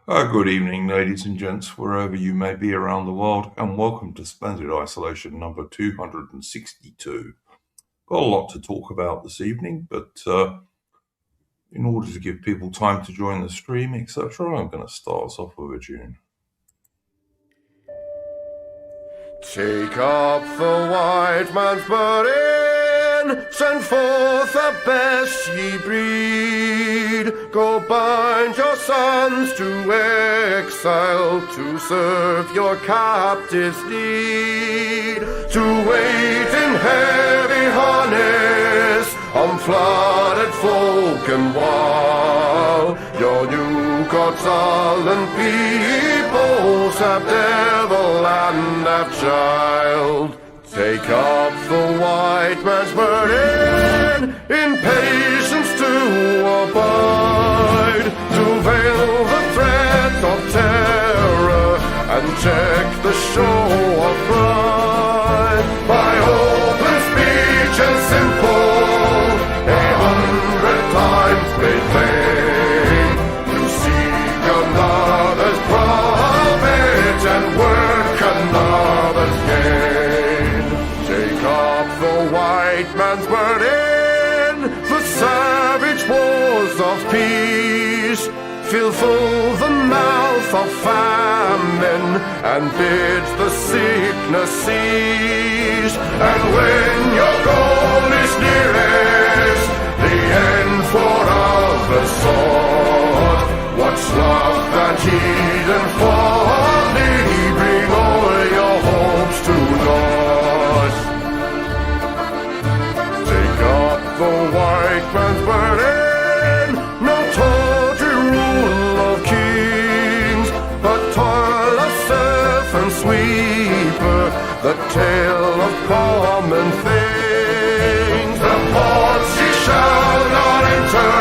Good evening, ladies and gents, wherever you may be around the world, and welcome to Splendid Isolation number 262. Got a lot to talk about this evening, but in order to give people time to join the stream, etc., I'm going to start us off with a tune. Take up the white man's burden, send forth the best ye breed. Go bind your sons to exile, to serve your captives' need. To wait in heavy harness on flooded folk and wall. Your new gods sullen peoples have devil and have child. Take up the white man's burden, in patience to abide, to veil the threat of terror and check the show of pride. By open speech and simple, 100 times made plain, to seek another's profit and work another's gain. Take up the white man's burden, the savage wars of peace. Fill full the mouth of famine and bid the sickness cease. And when your goal is nearest, the end for all the sword, what's love that heed and folly? Bring all your hopes to naught. Take up the white man's burden, no tawdry rule of kings, but toil of serf and sweeper, the tale of common things. The ports ye shall not enter,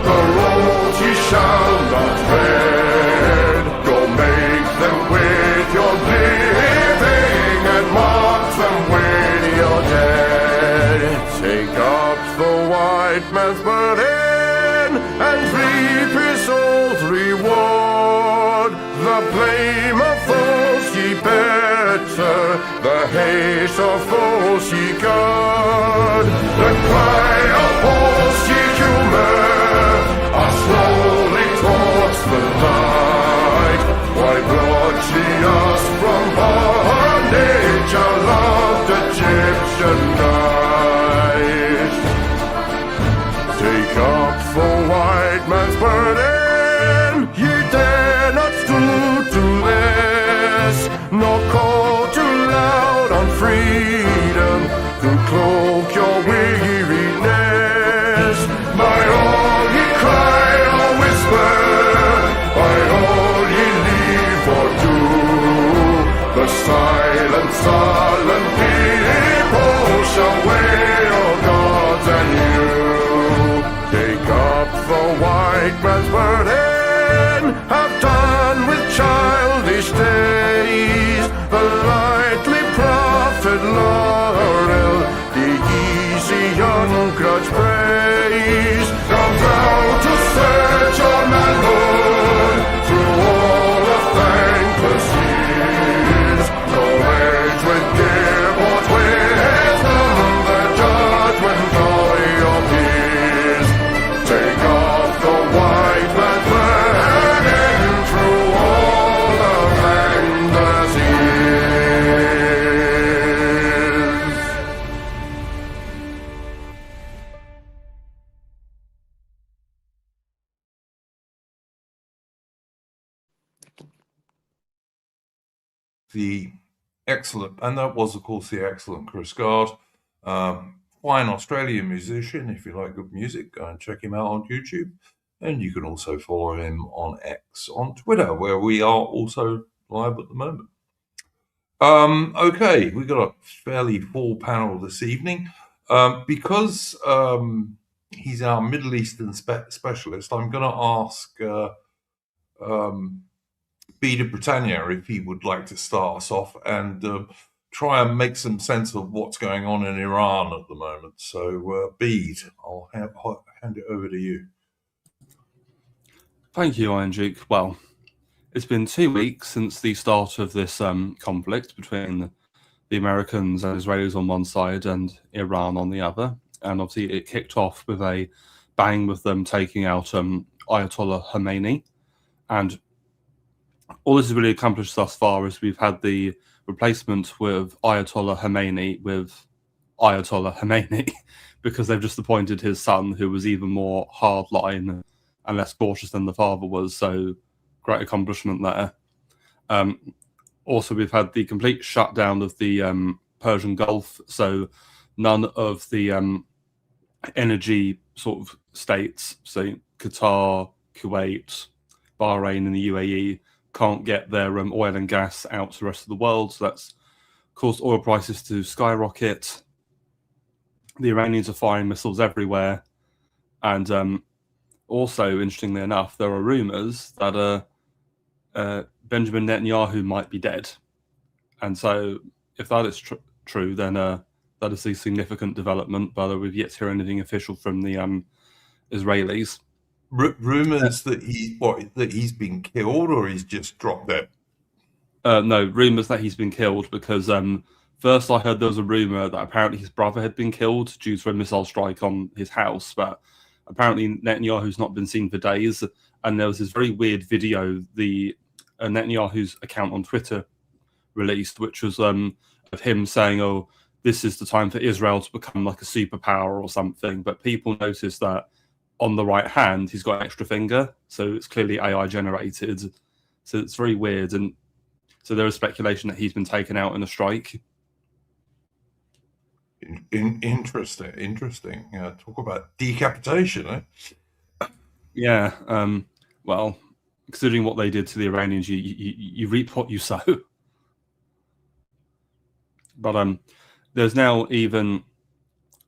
the roads ye shall not tread. Go make them with your living and mark them with your dead. Take up the white man's burden and reap his old reward. The blame of those ye better, the hate of those ye guard. The cry of those ye humor are slowly towards the light. Why brought ye us from bondage, our loved Egyptian night? Take up the white man's burden, ye dare not stoop to less, nor call too loud on freedom to cloak your weariness. By all ye cry or whisper, by all ye leave or do, the silent, sullen people shall wail gods and you. Take up the white man's burden, have done with childish days, the lightly proffered laurel, the easy ungrudged praise. Come thou to search your manhood through all of thankless years. No age would give aught wisdom, the judgment of your peers. Take off the white man's burden through all of thankless years. The excellent, and that was, of course, the excellent Chris Gard, fine Australian musician. If you like good music, go and check him out on YouTube. And you can also follow him on X, on Twitter, where we are also live at the moment. Okay, we've got a fairly full panel this evening. Because he's our Middle Eastern specialist, I'm going to ask Bede Britannia if he would like to start us off and try and make some sense of what's going on in Iran at the moment. So, Bede, I'll hand it over to you. Thank you, Iron Duke. Well, it's been 2 weeks since the start of this conflict between the Americans and Israelis on one side and Iran on the other. And obviously, it kicked off with a bang with them taking out Ayatollah Khomeini. And all this has really accomplished thus far is we've had the replacement with Ayatollah Khomeini with Ayatollah Khomeini because they've just appointed his son, who was even more hardline and less cautious than the father was. So great accomplishment there. Also, we've had the complete shutdown of the Persian Gulf. So none of the energy sort of states, so Qatar, Kuwait, Bahrain, and the UAE, can't get their oil and gas out to the rest of the world. So that's caused oil prices to skyrocket. The Iranians are firing missiles everywhere. And also, interestingly enough, there are rumors that Benjamin Netanyahu might be dead. And so if that is true, then that is a significant development, but we've yet to hear anything official from the Israelis. Rumors that he's been killed or he's just dropped dead? No, rumors that he's been killed because first I heard there was a rumor that apparently his brother had been killed due to a missile strike on his house, but apparently Netanyahu's not been seen for days. And there was this very weird video the Netanyahu's account on Twitter released, which was of him saying, "Oh, this is the time for Israel to become like a superpower or something." But people noticed that on the right hand, he's got an extra finger, so it's clearly AI generated. So it's very weird, and so there is speculation that he's been taken out in a strike. Interesting. Talk about decapitation, eh? Yeah. Well, considering what they did to the Iranians, you reap what you sow. But there's now even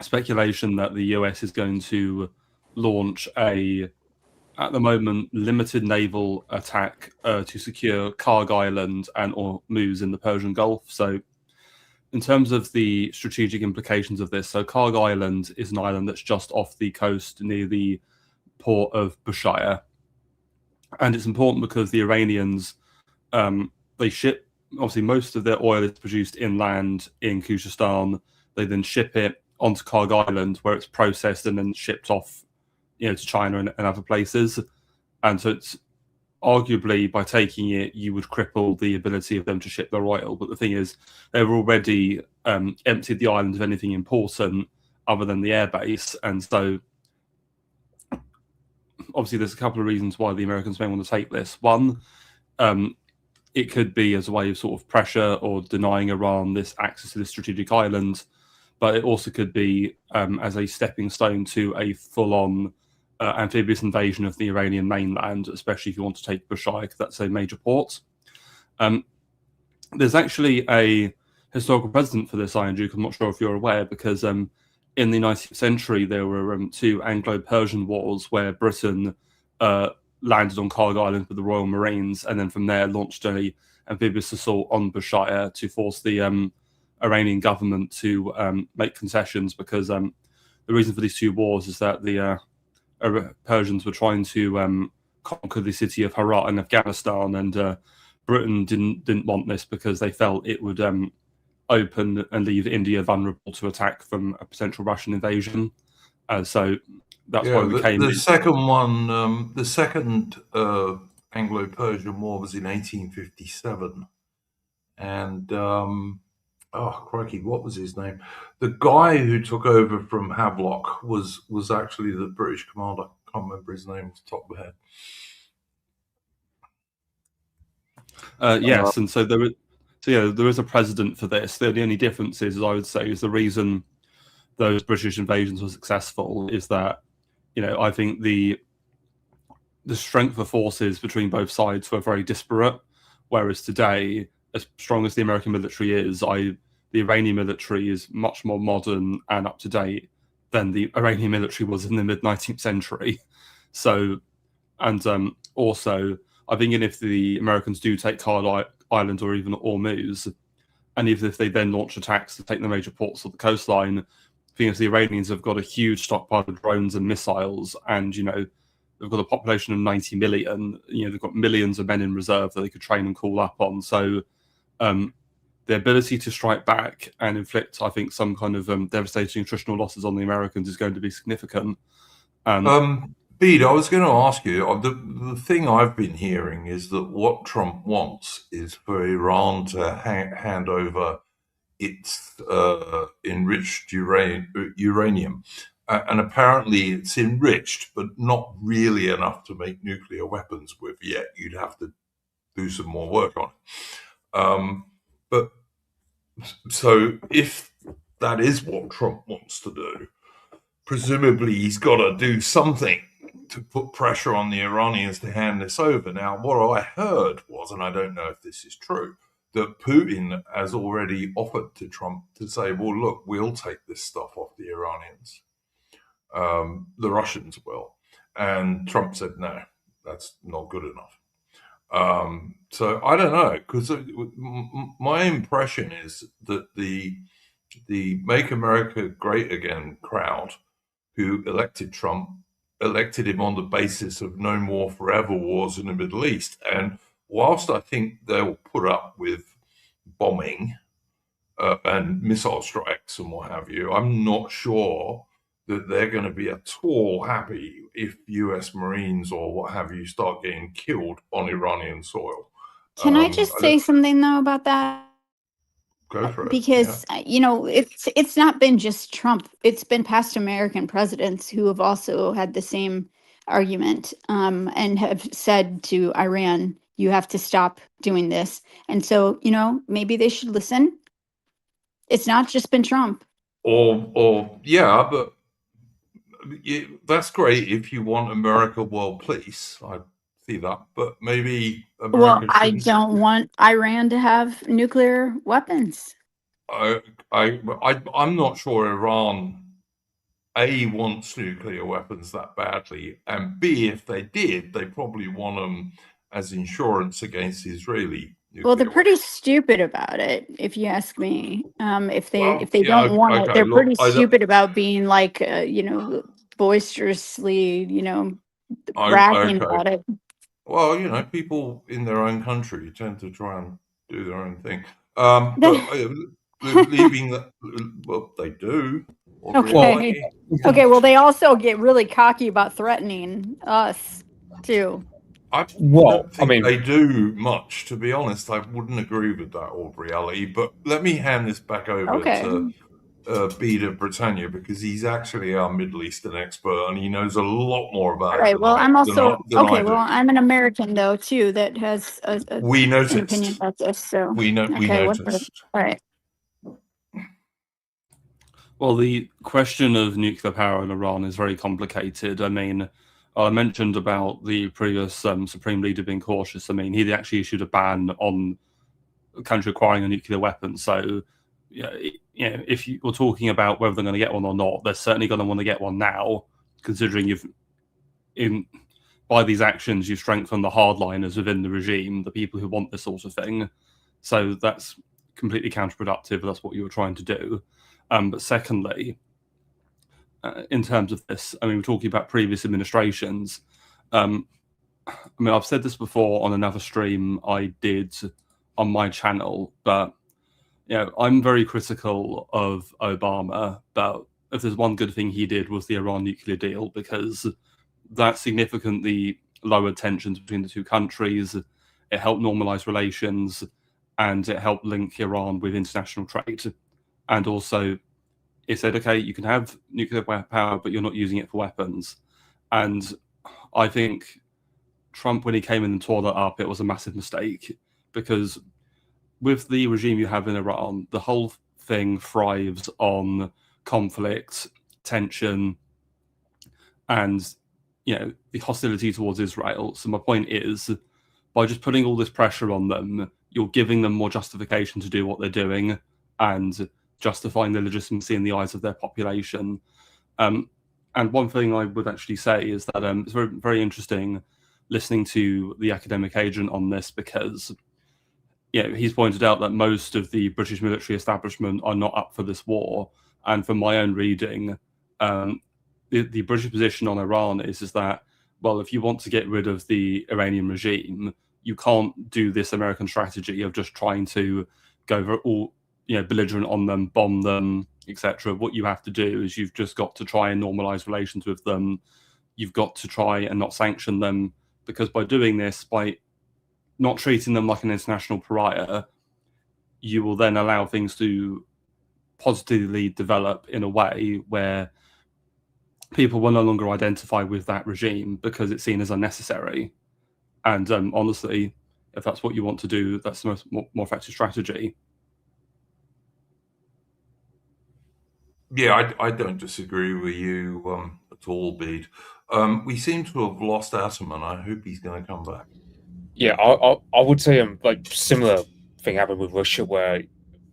speculation that the US is going to launch at the moment, limited naval attack to secure Karg Island and Ormuz in the Persian Gulf. So in terms of the strategic implications of this, so Karg Island is an island that's just off the coast near the port of Bushehr. And it's important because the Iranians, they ship, obviously most of their oil is produced inland in Khuzestan. They then ship it onto Karg Island where it's processed and then shipped off, to China and other places. And so it's arguably by taking it, you would cripple the ability of them to ship their oil. But the thing is, they've already emptied the island of anything important other than the airbase. And so obviously there's a couple of reasons why the Americans may want to take this. One, it could be as a way of sort of pressure or denying Iran this access to this strategic island, but it also could be as a stepping stone to a full-on amphibious invasion of the Iranian mainland, especially if you want to take Bushehr, because that's a major port. There's actually a historical precedent for this, Iron Duke. I'm not sure if you're aware, because in the 19th century, there were two Anglo-Persian wars where Britain landed on Karg Island with the Royal Marines, and then from there launched an amphibious assault on Bushehr to force the Iranian government to make concessions, because the reason for these two wars is that the Persians were trying to conquer the city of Herat in Afghanistan, and Britain didn't want this because they felt it would open and leave India vulnerable to attack from a potential Russian invasion. So that's why we came. The second one, the second Anglo-Persian War was in 1857, and oh crikey, what was his name? The guy who took over from Havelock was actually the British commander. I can't remember his name off the top of my head. Yes, and so there is a precedent for this. The only difference is, I would say, is the reason those British invasions were successful is that, I think the strength of forces between both sides were very disparate. Whereas today, as strong as the American military is, the Iranian military is much more modern and up to date than the Iranian military was in the mid-19th century. So, and also, I think if the Americans do take Karg Island or even Ormuz, and even if they then launch attacks to take the major ports of the coastline, I think if the Iranians have got a huge stockpile of drones and missiles, and they've got a population of 90 million. They've got millions of men in reserve that they could train and call up on. So the ability to strike back and inflict, I think, some kind of devastating attritional losses on the Americans is going to be significant. Bede, I was going to ask you, the thing I've been hearing is that what Trump wants is for Iran to hand over its enriched uranium. And apparently it's enriched, but not really enough to make nuclear weapons with yet. You'd have to do some more work on it. But so if that is what Trump wants to do, presumably he's got to do something to put pressure on the Iranians to hand this over. Now, what I heard was, and I don't know if this is true, that Putin has already offered to Trump to say, well, look, we'll take this stuff off the Iranians. The Russians will. And Trump said, no, that's not good enough. So I don't know, because my impression is that the Make America Great Again crowd who elected Trump elected him on the basis of no more forever wars in the Middle East. And whilst I think they'll put up with bombing and missile strikes and what have you, I'm not sure that they're going to be at all happy if US Marines or what have you start getting killed on Iranian soil. Can I just say something, though, about that? Go for it. Because, it's not been just Trump. It's been past American presidents who have also had the same argument and have said to Iran, you have to stop doing this. And so, maybe they should listen. It's not just been Trump. Yeah, but that's great if you want America world peace. I see that, but maybe America. Well, I don't want Iran to have nuclear weapons. I'm not sure Iran A wants nuclear weapons that badly, and B, if they did, they probably want them as insurance against Israeli. Well, they're pretty stupid about it, if you ask me. If they don't want it, they're pretty stupid about being like, boisterously, bragging about it. Well, people in their own country tend to try and do their own thing. But leaving that, well, they do. Okay. Okay. Well, they also get really cocky about threatening us too. I don't think they do much, to be honest. I wouldn't agree with that, Aubrey Ali. But let me hand this back over to Bede of Britannia, because he's actually our Middle Eastern expert and he knows a lot more about it. Well, I'm also well, I'm an American though too that has an opinion about this. So we noticed. All right. Well, the question of nuclear power in Iran is very complicated. I mean, I mentioned about the previous Supreme Leader being cautious. I mean, he actually issued a ban on a country acquiring a nuclear weapon. So, if you're talking about whether they're going to get one or not, they're certainly going to want to get one now, considering by these actions, you've strengthened the hardliners within the regime, the people who want this sort of thing. So that's completely counterproductive. That's what you were trying to do. But secondly, in terms of this, I mean, we're talking about previous administrations. I mean, I've said this before on another stream I did on my channel, but I'm very critical of Obama. But if there's one good thing he did was the Iran nuclear deal, because that significantly lowered tensions between the two countries. It helped normalize relations, and it helped link Iran with international trade. And also, it said, okay, you can have nuclear power, but you're not using it for weapons. And I think Trump, when he came in and tore that up, it was a massive mistake, because with the regime you have in Iran, the whole thing thrives on conflict, tension, and the hostility towards Israel. So my point is, by just putting all this pressure on them, you're giving them more justification to do what they're doing and justifying their legitimacy in the eyes of their population. And one thing I would actually say is that it's very, very interesting listening to the academic agent on this, because he's pointed out that most of the British military establishment are not up for this war. And from my own reading, the British position on Iran is that well, if you want to get rid of the Iranian regime, you can't do this American strategy of just trying to go all belligerent on them, bomb them, etc. What you have to do is you've just got to try and normalize relations with them. You've got to try and not sanction them, because by doing this, by not treating them like an international pariah, you will then allow things to positively develop in a way where people will no longer identify with that regime because it's seen as unnecessary. And honestly, if that's what you want to do, that's the more effective strategy. Yeah, I don't disagree with you at all, Bede. We seem to have lost Atom, and I hope he's going to come back. Yeah, I would say like similar thing happened with Russia where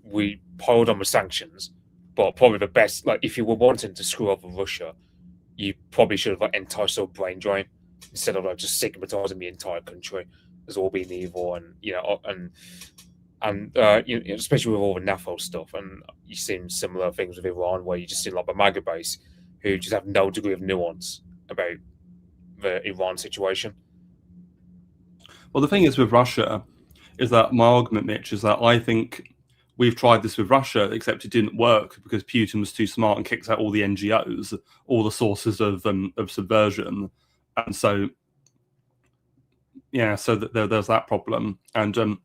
we piled on with sanctions, but probably the best, like if you were wanting to screw up with Russia, you probably should have like enticed a brain drain instead of like just stigmatizing the entire country as all being evil, and especially with all the NAFO stuff, and you've seen similar things with Iran where you just see like the MAGA base who just have no degree of nuance about the Iran situation. Well, the thing is with Russia is that my argument, Mitch, is that I think we've tried this with Russia, except it didn't work because Putin was too smart and kicked out all the NGOs, all the sources of subversion, and so so there's that problem. And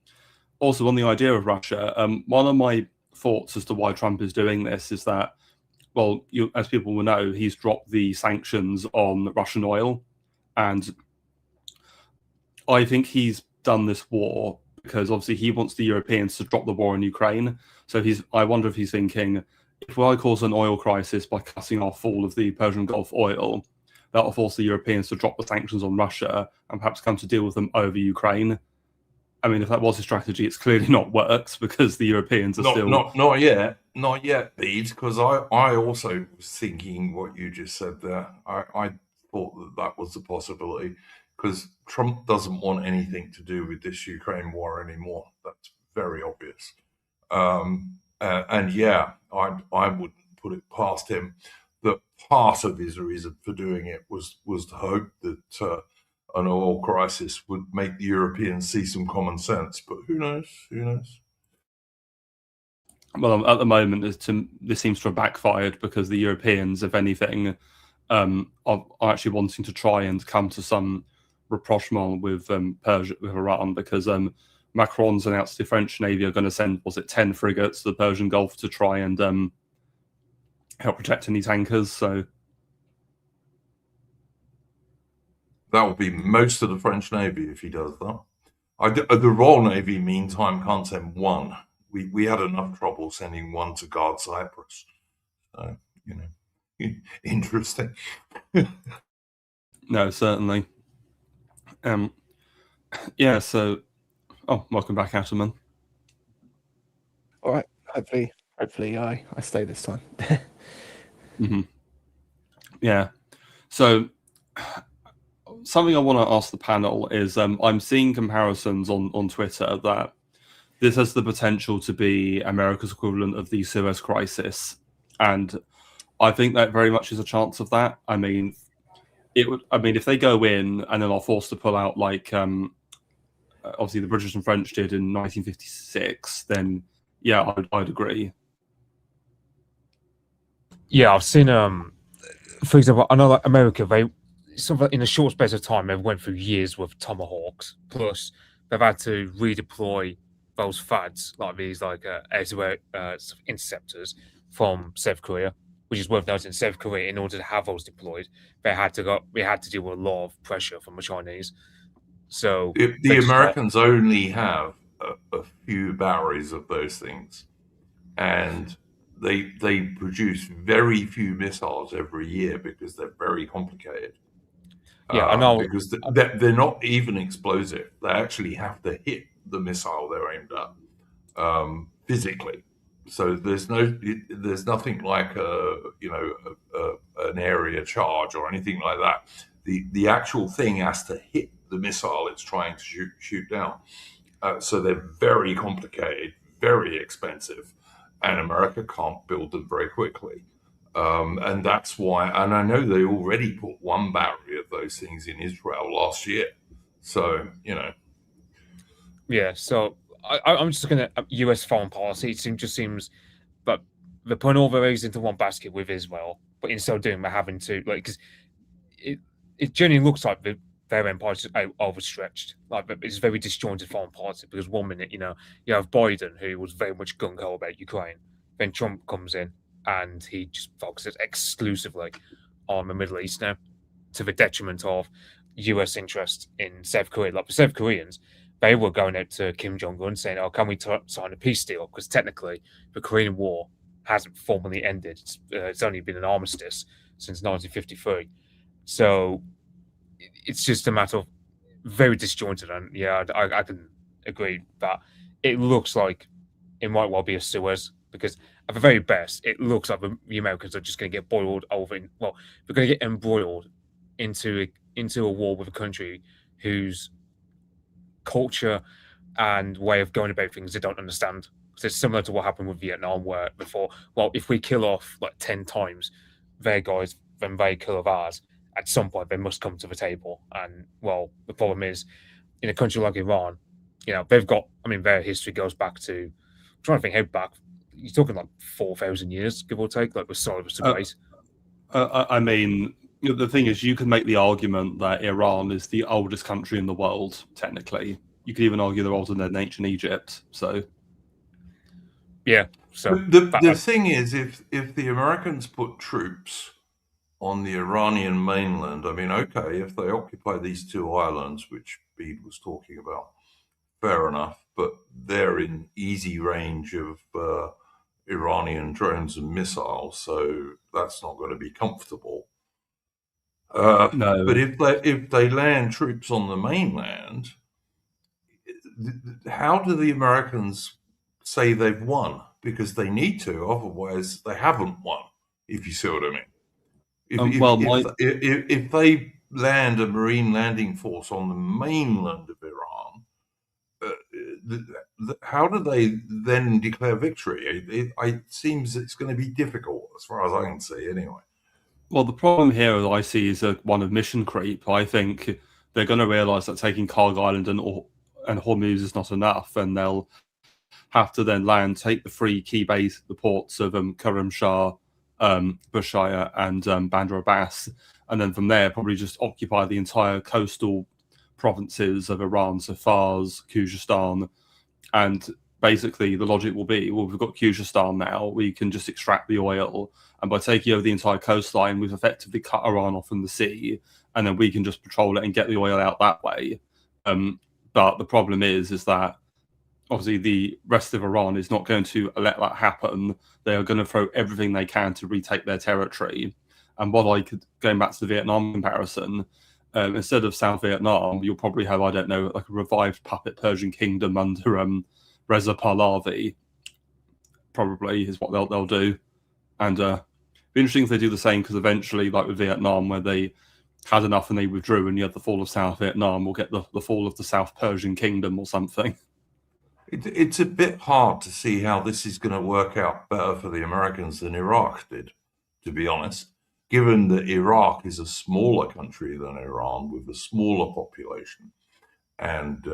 also on the idea of Russia, one of my thoughts as to why Trump is doing this is that, well, as people will know, he's dropped the sanctions on Russian oil, and I think he's done this war because obviously he wants the Europeans to drop the war in Ukraine. So I wonder if he's thinking, if I cause an oil crisis by cutting off all of the Persian Gulf oil, that will force the Europeans to drop the sanctions on Russia and perhaps come to deal with them over Ukraine. I mean, if that was a strategy, it's clearly not worked because the Europeans are not yet, Bede, because I also was thinking what you just said there. I thought that was a possibility, because Trump doesn't want anything to do with this Ukraine war anymore. That's very obvious. And yeah, I wouldn't put it past him that part of his reason for doing it was to hope that an oil crisis would make the Europeans see some common sense. But who knows? Who knows? Well, at the moment, this seems to have backfired because the Europeans, if anything, are actually wanting to try and come to some rapprochement with Persia, with Iran, because Macron's announced the French Navy are going to send, 10 frigates to the Persian Gulf to try and help protect any tankers. So that will be most of the French Navy if he does that. The Royal Navy, meantime, can't send one. We had enough trouble sending one to guard Cyprus. So, interesting. No, certainly. So, welcome back, Ataman. All right. Hopefully I stay this time. Mm-hmm. Yeah. So something I want to ask the panel is I'm seeing comparisons on Twitter that this has the potential to be America's equivalent of the Suez Crisis. And I think that very much is a chance of that. I mean, if they go in and then are forced to pull out like obviously the British and French did in 1956, then yeah, I'd agree. Yeah, I've seen for example, I know like America, they in a short space of time they went through years with Tomahawks, plus they've had to redeploy those fads like these air-to-air interceptors from South Korea, which is worth noting. South Korea, in order to have those deployed, they had to deal with a lot of pressure from the Chinese. So the Americans only have a few batteries of those things, and they produce very few missiles every year because they're very complicated. Yeah, I know. Because they're not even explosive. They actually have to hit the missile they're aimed at physically. So there's nothing like an area charge or anything like that. The actual thing has to hit the missile it's trying to shoot down. So they're very complicated, very expensive, and America can't build them very quickly. And that's why, and I know they already put one battery of those things in Israel last year. So, Yeah, so I'm just looking at US foreign policy. Just seems, but they're putting all their eggs into one basket with Israel, but in so doing, they're having to because it it generally looks like their empire is overstretched. Like it's very disjointed foreign policy because one minute you have Biden who was very much gung ho about Ukraine, then Trump comes in and he just focuses exclusively on the Middle East now, to the detriment of US interest in South Korea. Like the South Koreans, they were going out to Kim Jong Un saying, "Oh, can we sign a peace deal?" Because technically, the Korean War hasn't formally ended. It's only been an armistice since 1953. So it's just a matter of very disjointed. And yeah, I can agree that it looks like it might well be a Suez because at the very best, it looks like the Americans are just going to get boiled over in. Well, they're going to get embroiled into a war with a country whose culture and way of going about things they don't understand. So it's similar to what happened with Vietnam, where before, well, if we kill off like 10 times their guys, then they kill off ours. At some point, they must come to the table. And well, the problem is, in a country like Iran, they've got. I mean, their history goes back to. I'm trying to think how back. You're talking like 4,000 years, give or take, like with Cyrus the Great. I mean, the thing is, you can make the argument that Iran is the oldest country in the world. Technically, you could even argue they're older than ancient Egypt. So, yeah. So the thing is, if the Americans put troops on the Iranian mainland, I mean, okay, if they occupy these two islands, which Bede was talking about, fair enough, but they're in easy range of Iranian drones and missiles, so that's not going to be comfortable. no. But if they land troops on the mainland, how do the Americans say they've won? Because they need to, otherwise they haven't won. If you see what I mean. If they land a marine landing force on the mainland of Iran, how do they then declare victory? It seems it's going to be difficult, as far as I can see, anyway. Well, the problem here that I see is one of mission creep. I think they're going to realise that taking Cargo Island and Hormuz is not enough, and they'll have to then land, take the three key base, the ports of Khurram Shah, Bushehr, and Bandar Abbas, and then from there probably just occupy the entire coastal provinces of Iran, so Fars, Khuzestan, and basically the logic will be, well, we've got Khuzestan now, we can just extract the oil, and by taking over the entire coastline, we've effectively cut Iran off from the sea, and then we can just patrol it and get the oil out that way. But the problem is that obviously the rest of Iran is not going to let that happen. They are going to throw everything they can to retake their territory. And going back to the Vietnam comparison, instead of South Vietnam, you'll probably have, I don't know, like a revived puppet Persian kingdom under Reza Pahlavi, probably is what they'll do. And it'd be interesting if they do the same, because eventually, like with Vietnam, where they had enough and they withdrew, and you had the fall of South Vietnam, we'll get the fall of the South Persian kingdom or something. It's a bit hard to see how this is going to work out better for the Americans than Iraq did, to be honest, given that Iraq is a smaller country than Iran with a smaller population. And,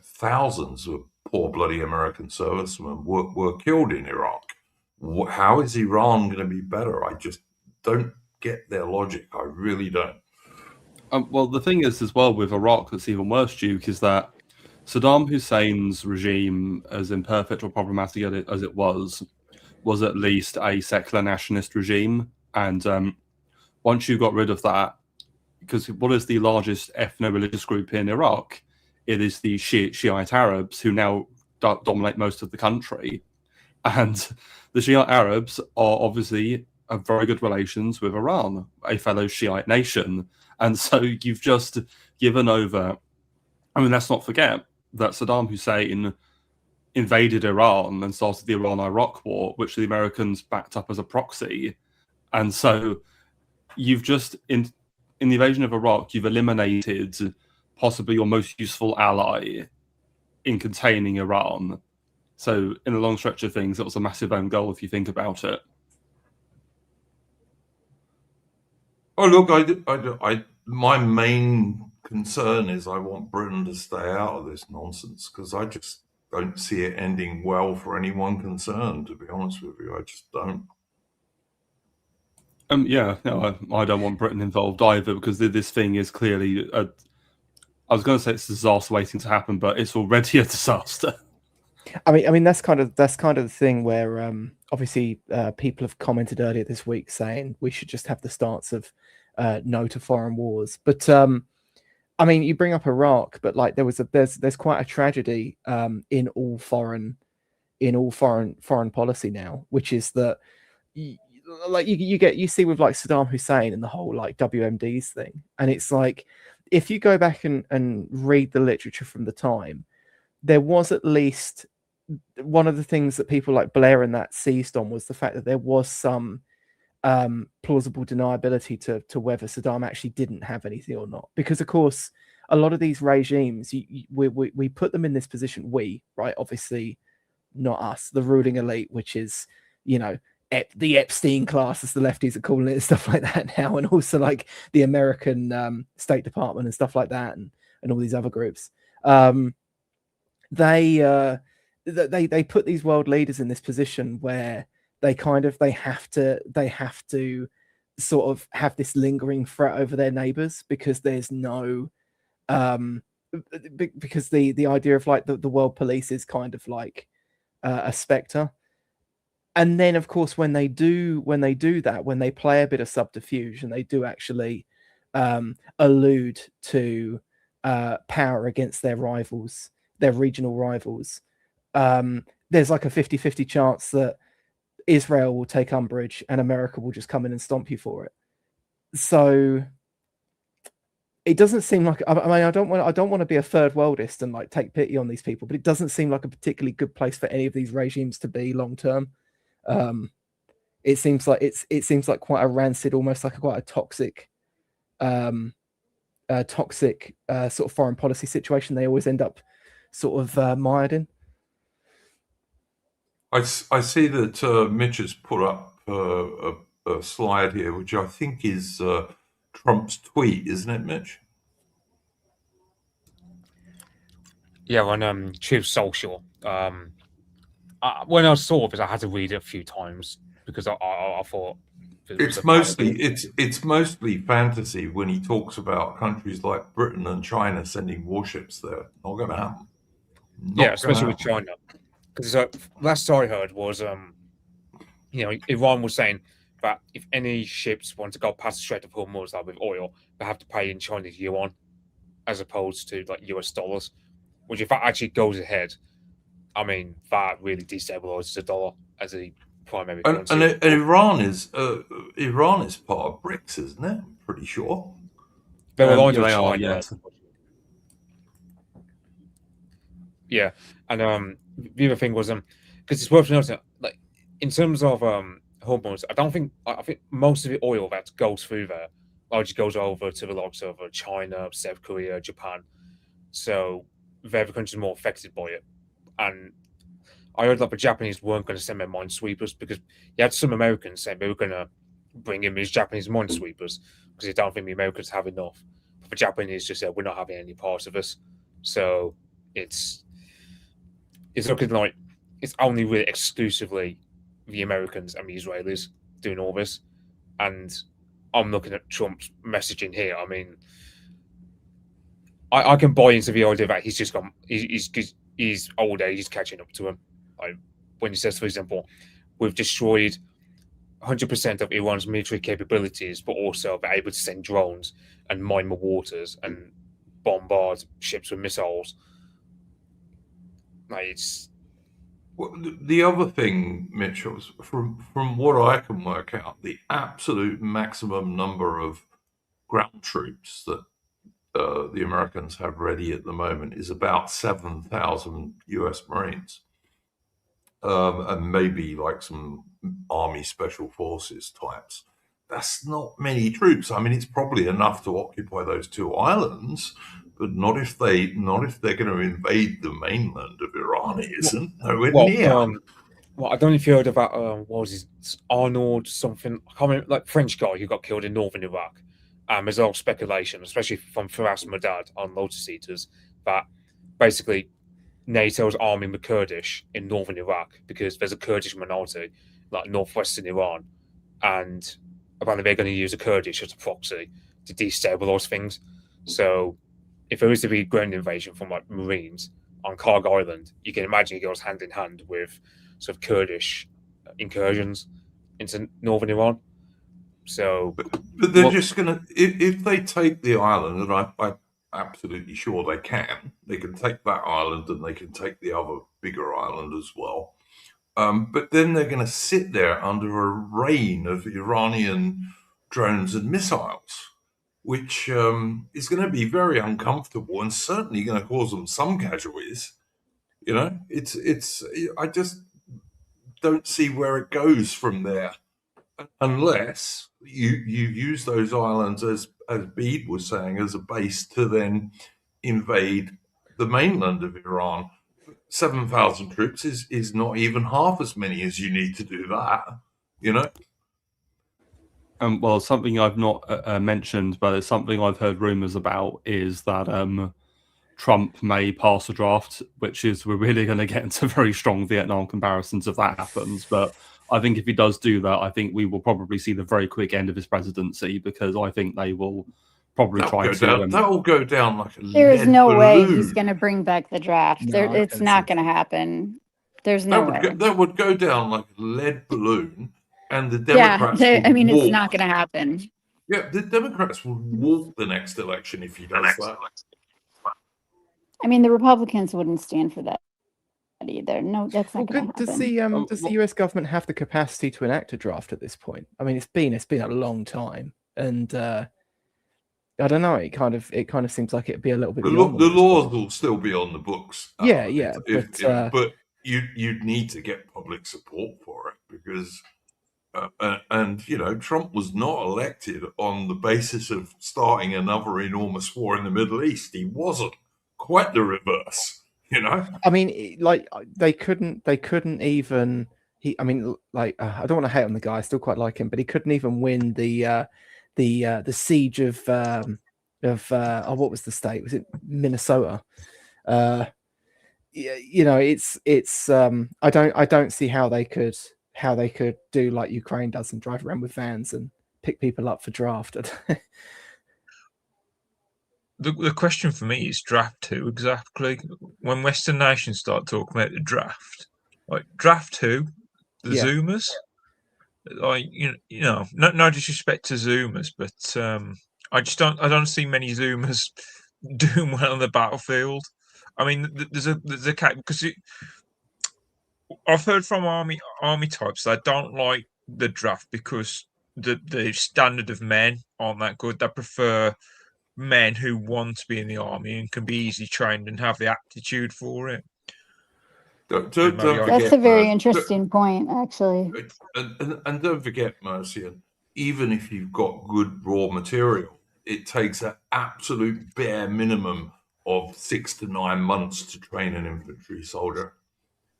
thousands of poor bloody American servicemen were killed in Iraq. How is Iran going to be better? I just don't get their logic. I really don't. Well, the thing is, as well, with Iraq, that's even worse, Duke, is that Saddam Hussein's regime, as imperfect or problematic as it was at least a secular nationalist regime. And once you got rid of that, because what is the largest ethno-religious group in Iraq? It is the Shiite Arabs, who now dominate most of the country. And the Shiite Arabs are obviously have very good relations with Iran, a fellow Shiite nation. And so you've just given over. I mean, let's not forget that Saddam Hussein invaded Iran and started the Iran-Iraq war, which the Americans backed up as a proxy. And so you've just, in the invasion of Iraq, you've eliminated possibly your most useful ally in containing Iran. So in the long stretch of things, it was a massive own goal if you think about it. Oh, look, my main concern is I want Britain to stay out of this nonsense because I just don't see it ending well for anyone concerned, to be honest with you. I just don't. Yeah, no, I don't want Britain involved either because this thing is clearly I was going to say it's a disaster waiting to happen, but it's already a disaster. I mean that's kind of the thing where obviously people have commented earlier this week saying we should just have the stance of no to foreign wars. But I mean, you bring up Iraq, but like there's quite a tragedy in all foreign policy now, which is that you see with like Saddam Hussein and the whole like WMDs thing, and it's like if you go back and read the literature from the time, there was at least one of the things that people like Blair and that seized on was the fact that there was some plausible deniability to whether Saddam actually didn't have anything or not. Because of course, a lot of these regimes, we put them in this position. We, right, obviously not us, the ruling elite, which is, you know, the Epstein class, as the lefties are calling it, and stuff like that now, and also like the American State Department and stuff like that, and all these other groups. They put these world leaders in this position where they have to sort of have this lingering threat over their neighbors because there's no because the idea of like the world police is kind of like a specter. And then of course when they do that, when they play a bit of subterfuge and they do actually allude to power against their rivals, their regional rivals, there's like a 50-50 chance that Israel will take umbrage and America will just come in and stomp you for it. So it doesn't seem like, I mean, I don't want to be a third worldist and like take pity on these people, but it doesn't seem like a particularly good place for any of these regimes to be long term. It seems like quite a rancid, almost like quite a toxic sort of foreign policy situation they always end up sort of mired in. I see that Mitch has put up a slide here, which I think is Trump's tweet, isn't it, Mitch? Yeah, on Truth Social. When I saw this, I had to read it a few times because I thought it's mostly fantasy when he talks about countries like Britain and China sending warships there. Not going to happen. Yeah, especially with China. Because last I heard was, Iran was saying that if any ships want to go past the Strait of Hormuz with oil, they have to pay in Chinese yuan as opposed to like US dollars. Which, if that actually goes ahead, I mean, that really destabilizes the dollar as a primary currency. And Iran is part of BRICS, isn't it? I'm pretty sure. They're aligned with they China. are, yes. Yeah, and the other thing was because it's worth noting, like in terms of hormones, I think most of the oil that goes through there largely goes over to the likes of China, South Korea, Japan. So they're the countries more affected by it. And I heard that the Japanese weren't going to send their minesweepers because you had some Americans saying they were going to bring in these Japanese minesweepers because they don't think the Americans have enough. But the Japanese just said, we're not having any part of this. So it's looking like it's only really exclusively the Americans and the Israelis doing all this. And I'm looking at Trump's messaging here. I mean, I can buy into the idea that he's just gone, he's old age, he's catching up to him. Like when he says, for example, we've destroyed 100% of Iran's military capabilities, but also they're able to send drones and mine the waters and bombard ships with missiles. Like it's Well, the other thing, Mitch, was from what I can work out, the absolute maximum number of ground troops that the Americans have ready at the moment is about 7,000 US Marines. And maybe like some Army Special Forces types. That's not many troops. I mean, it's probably enough to occupy those two islands, but not if they're going to invade the mainland of Iran. It isn't nowhere near. Well, I don't know if you heard about what was his Arnold something. I can't remember, like French guy who got killed in northern Iraq. There's a lot of speculation, especially from Firas Madad on Lotus Eaters, that basically NATO's arming the Kurdish in northern Iraq because there's a Kurdish minority, like northwestern Iran, and apparently they're going to use the Kurdish as a proxy to destabilize things. So, if there is to be a ground invasion from like Marines on Karg Island, you can imagine it goes hand in hand with sort of Kurdish incursions into northern Iran. So, But they're Well, just going to, if they take the island, and I'm absolutely sure they can take that island and they can take the other bigger island as well. But then they're going to sit there under a rain of Iranian drones and missiles, which is going to be very uncomfortable and certainly going to cause them some casualties. You know, it's. I just don't see where it goes from there, unless you use those islands as Bede was saying as a base to then invade the mainland of Iran. 7,000 troops is not even half as many as you need to do that. You know, well, something I've not mentioned, but it's something I've heard rumors about, is that Trump may pass a draft, which is we're really going to get into very strong Vietnam comparisons if that happens. But I think if he does do that, I think we will probably see the very quick end of his presidency, because I think they will probably try to. that will go down like a There is lead no way he's balloon. going to bring back the draft. No, There, I it's don't not think going to so. happen. There's no way. That would go down like a lead balloon, and the Yeah, Democrats I would mean, it's walk. not going to happen. Yeah, the Democrats would walk the next election if he does that. I mean, the Republicans wouldn't stand for that either. No, that's not going to happen. Does the US government have the capacity to enact a draft at this point? I mean, it's been a long time, and I don't know. It kind of seems like it'd be a little bit The beyond them at this laws point. will still be on the books. Yeah, But you'd need to get public support for it because, and you know, Trump was not elected on the basis of starting another enormous war in the Middle East. He wasn't. Quite the reverse. You know. I mean, like they couldn't even. I mean, like I don't want to hate on the guy. I still quite like him, but he couldn't even win the siege of what was the state? Was it Minnesota? You know, it's I don't see how they could do like Ukraine does and drive around with vans and pick people up for draft. The question for me is draft who exactly? When Western nations start talking about the draft, like draft who? The Yeah. Zoomers? Like no disrespect to Zoomers, but I don't see many Zoomers doing well on the battlefield. I mean, there's a cat because I've heard from army types that don't like the draft because the standard of men aren't that good. They prefer men who want to be in the army and can be easily trained and have the aptitude for it. Don't That's forget, a very interesting point, actually. And don't forget, Mercian, even if you've got good raw material, it takes an absolute bare minimum of 6 to 9 months to train an infantry soldier.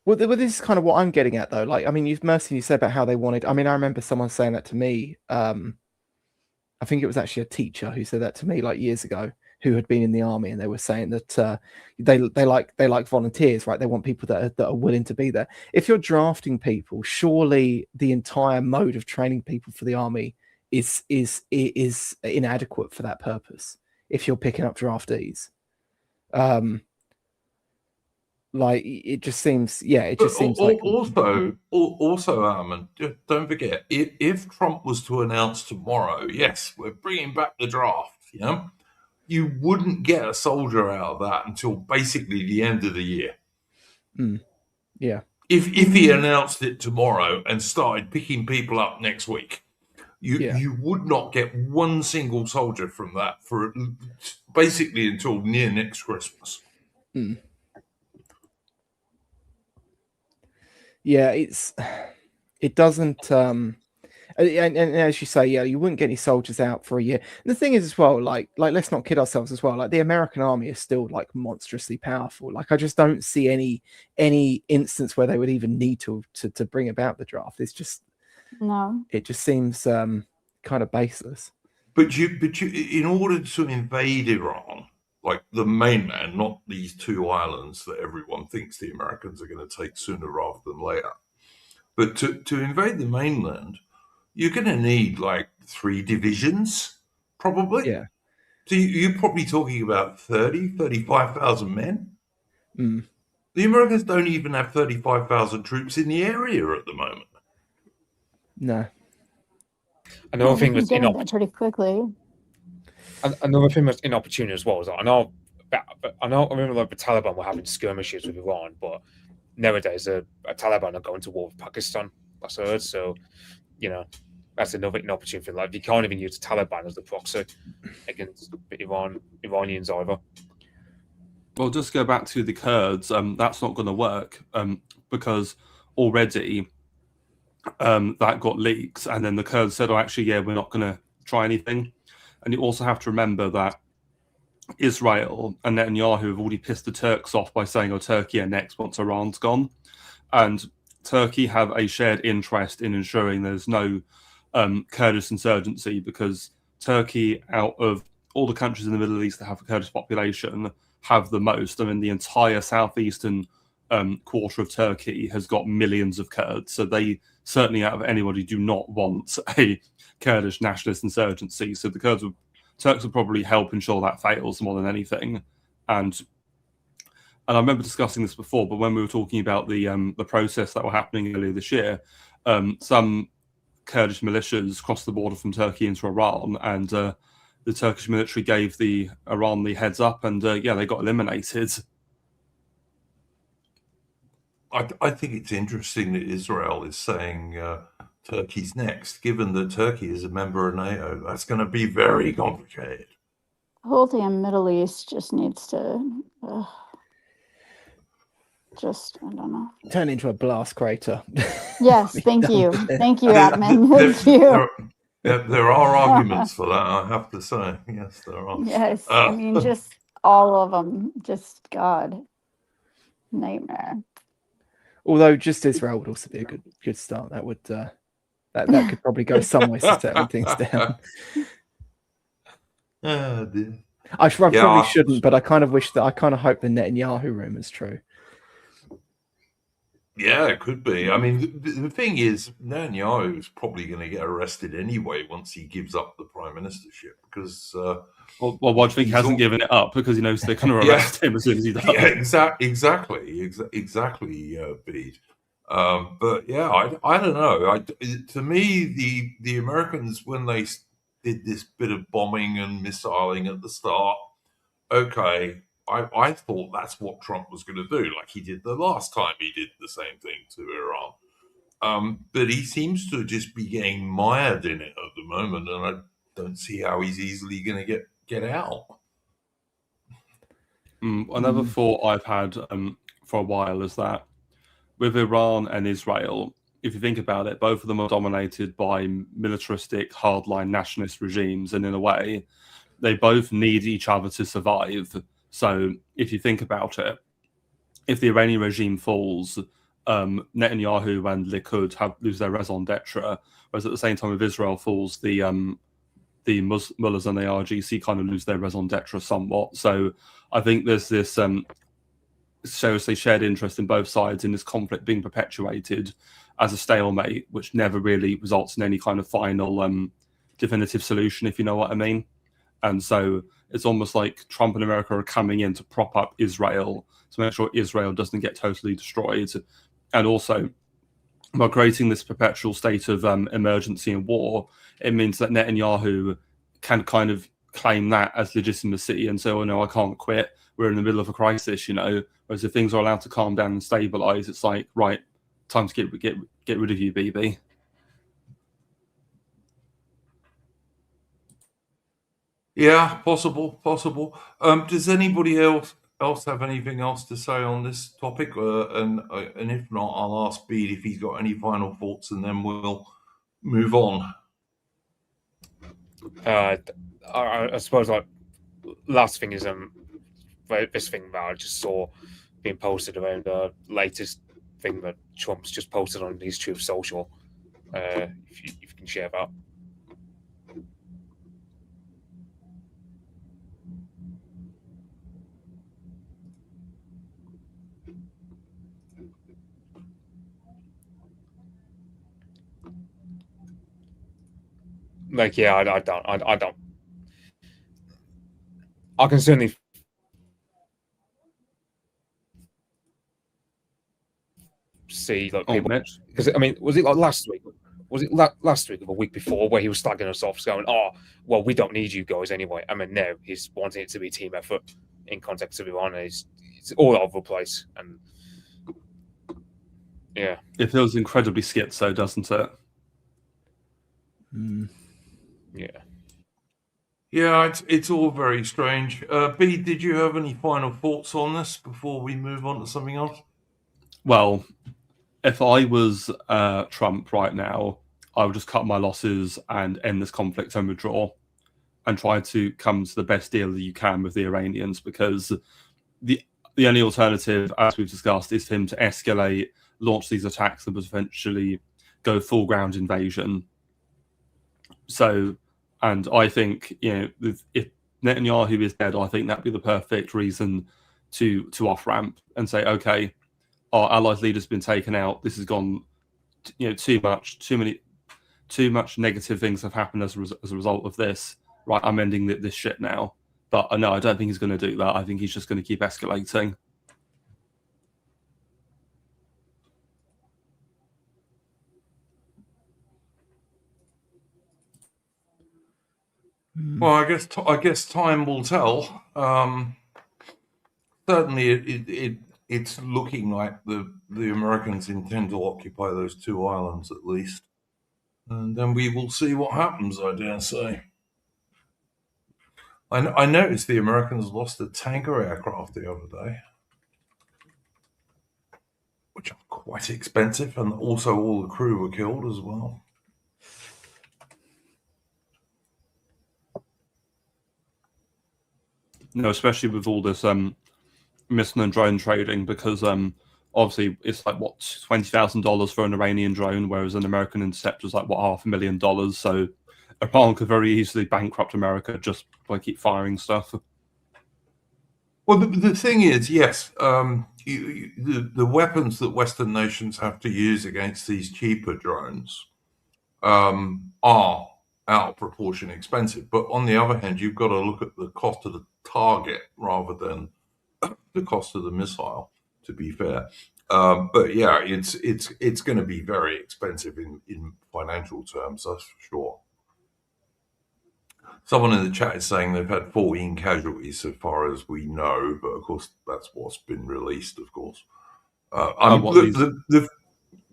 Well, this is kind of what I'm getting at, though. Like, I mean, you said about how they wanted. I mean, I remember someone saying that to me. I think it was actually a teacher who said that to me like years ago, who had been in the army, and they were saying that they like volunteers, right? They want people that are willing to be there. If you're drafting people, surely the entire mode of training people for the army is inadequate for that purpose. If you're picking up draftees, like it just seems, like also, Armin, don't forget, if Trump was to announce tomorrow, yes, we're bringing back the draft, you know, you wouldn't get a soldier out of that until basically the end of the year. Yeah. If he announced it tomorrow and started picking people up next week, you would not get one single soldier from that for basically until near next Christmas. Yeah, it doesn't. And as you say, yeah, you wouldn't get any soldiers out for a year. And the thing is, as well, like let's not kid ourselves as well. Like the American army is still like monstrously powerful. Like I just don't see any instance where they would even need to bring about the draft. It's just No. it just seems kind of baseless. But you, in order to invade Iran, like the mainland, not these two islands that everyone thinks the Americans are going to take sooner rather than later, but to invade the mainland, you're going to need like 3 divisions, probably. Yeah. So you're probably talking about 35,000 men. Mm. The Americans don't even have 35,000 troops in the area at the moment. No. Another We thing can that's get into that pretty quickly. another thing that's inopportune as well is that I remember like the Taliban were having skirmishes with Iran, but nowadays the Taliban are going to war with Pakistan. That's heard. So, you know, that's another inopportune thing. Like you can't even use the Taliban as the proxy against Iranians either. Well, just go back to the Kurds. That's not going to work because already that got leaked, and then the Kurds said, "Oh, actually, yeah, we're not going to try anything." And you also have to remember that Israel and Netanyahu have already pissed the Turks off by saying, "Oh, Turkey are next once Iran's gone," and Turkey have a shared interest in ensuring there's no Kurdish insurgency because Turkey, out of all the countries in the Middle East that have a Kurdish population, have the most. I mean, the entire southeastern quarter of Turkey has got millions of Kurds, so they certainly, out of anybody, do not want a Kurdish nationalist insurgency. So the Turks will probably help ensure that fails more than anything. And I remember discussing this before, but when we were talking about the protests that were happening earlier this year, some Kurdish militias crossed the border from Turkey into Iran, and the Turkish military gave Iran the heads up, and yeah, they got eliminated. I think it's interesting that Israel is saying Turkey's next, given that Turkey is a member of NATO. That's going to be very complicated. The whole damn Middle East just needs to I don't know. Turn into a blast crater. Yes, thank you. Thank you, Admin. Thank you. There are arguments for that, I have to say. Yes, there are. Yes, I mean, just all of them. Just God, nightmare. Although just Israel would also be a good start. That would that could probably go some ways to settling things down. Oh, dear. I probably shouldn't, but I kind of hope the Netanyahu rumor's true. Yeah, it could be. I mean, the thing is, Netanyahu is probably going to get arrested anyway once he gives up the prime ministership because. Well, why do you think he hasn't given it up? Because he knows they're going to arrest him as soon as he does. Yeah, exactly, Bede. But yeah, I don't know. To me, the Americans, when they did this bit of bombing and missiling at the start, okay, I thought that's what Trump was going to do, like he did the last time he did the same thing to Iran. But he seems to just be getting mired in it at the moment, and I don't see how he's easily going to get out. Another thought I've had for a while is that with Iran and Israel, if you think about it, both of them are dominated by militaristic, hardline nationalist regimes, and in a way, they both need each other to survive. So if you think about it, if the Iranian regime falls, Netanyahu and Likud lose their raison d'etre, whereas at the same time, if Israel falls, the mullahs and the RGC kind of lose their raison d'etre somewhat. So I think there's this shows a shared interest in both sides in this conflict being perpetuated as a stalemate, which never really results in any kind of final definitive solution, if you know what I mean. And so it's almost like Trump and America are coming in to prop up Israel to make sure Israel doesn't get totally destroyed. And also, by creating this perpetual state of emergency and war, it means that Netanyahu can kind of claim that as legitimacy and say, oh, no, I can't quit. We're in the middle of a crisis, you know. Whereas if things are allowed to calm down and stabilize, it's like, right, time to get rid of you, BB. Yeah, possible. Does anybody else have anything else to say on this topic? And if not, I'll ask Bede if he's got any final thoughts, and then we'll move on? I suppose like last thing is this thing that I just saw being posted around the latest thing that Trump's just posted on his Truth Social. If you can share that. Like, yeah, I don't. I can certainly see like people, because I mean, was it like last week? Was it last week or the week before where he was slagging us off, going, "Oh, well, we don't need you guys anyway." I mean, now he's wanting it to be a team effort in context of Iran, and it's all over the place, and yeah, it feels incredibly schizo, doesn't it? Yeah. Yeah, it's all very strange. B, did you have any final thoughts on this before we move on to something else? Well, if I was Trump right now, I would just cut my losses and end this conflict and withdraw, and try to come to the best deal that you can with the Iranians, because the only alternative, as we've discussed, is for him to escalate, launch these attacks, and eventually go full ground invasion. So, and I think, you know, if Netanyahu is dead, I think that'd be the perfect reason to off ramp and say, okay, our allies' leader's been taken out. This has gone, you know, too much negative things have happened as a result of this. Right, I'm ending this shit now. But no, I don't think he's going to do that. I think he's just going to keep escalating. Well, I guess time will tell. Certainly, it's looking like the Americans intend to occupy those two islands at least, and then we will see what happens, I dare say. I noticed the Americans lost a tanker aircraft the other day, which are quite expensive, and also all the crew were killed as well. No, especially with all this missile and drone trading, because obviously it's like what, $20,000 for an Iranian drone, whereas an American interceptor is like what, $500,000. So Iran could very easily bankrupt America just by keep firing stuff. Well, the thing is, yes, the weapons that Western nations have to use against these cheaper drones are out of proportion expensive. But on the other hand, you've got to look at the cost of the target rather than the cost of the missile, to be fair. But yeah, it's going to be very expensive in financial terms, that's for sure. Someone in the chat is saying they've had 14 casualties so far as we know, but of course that's what's been released, of course.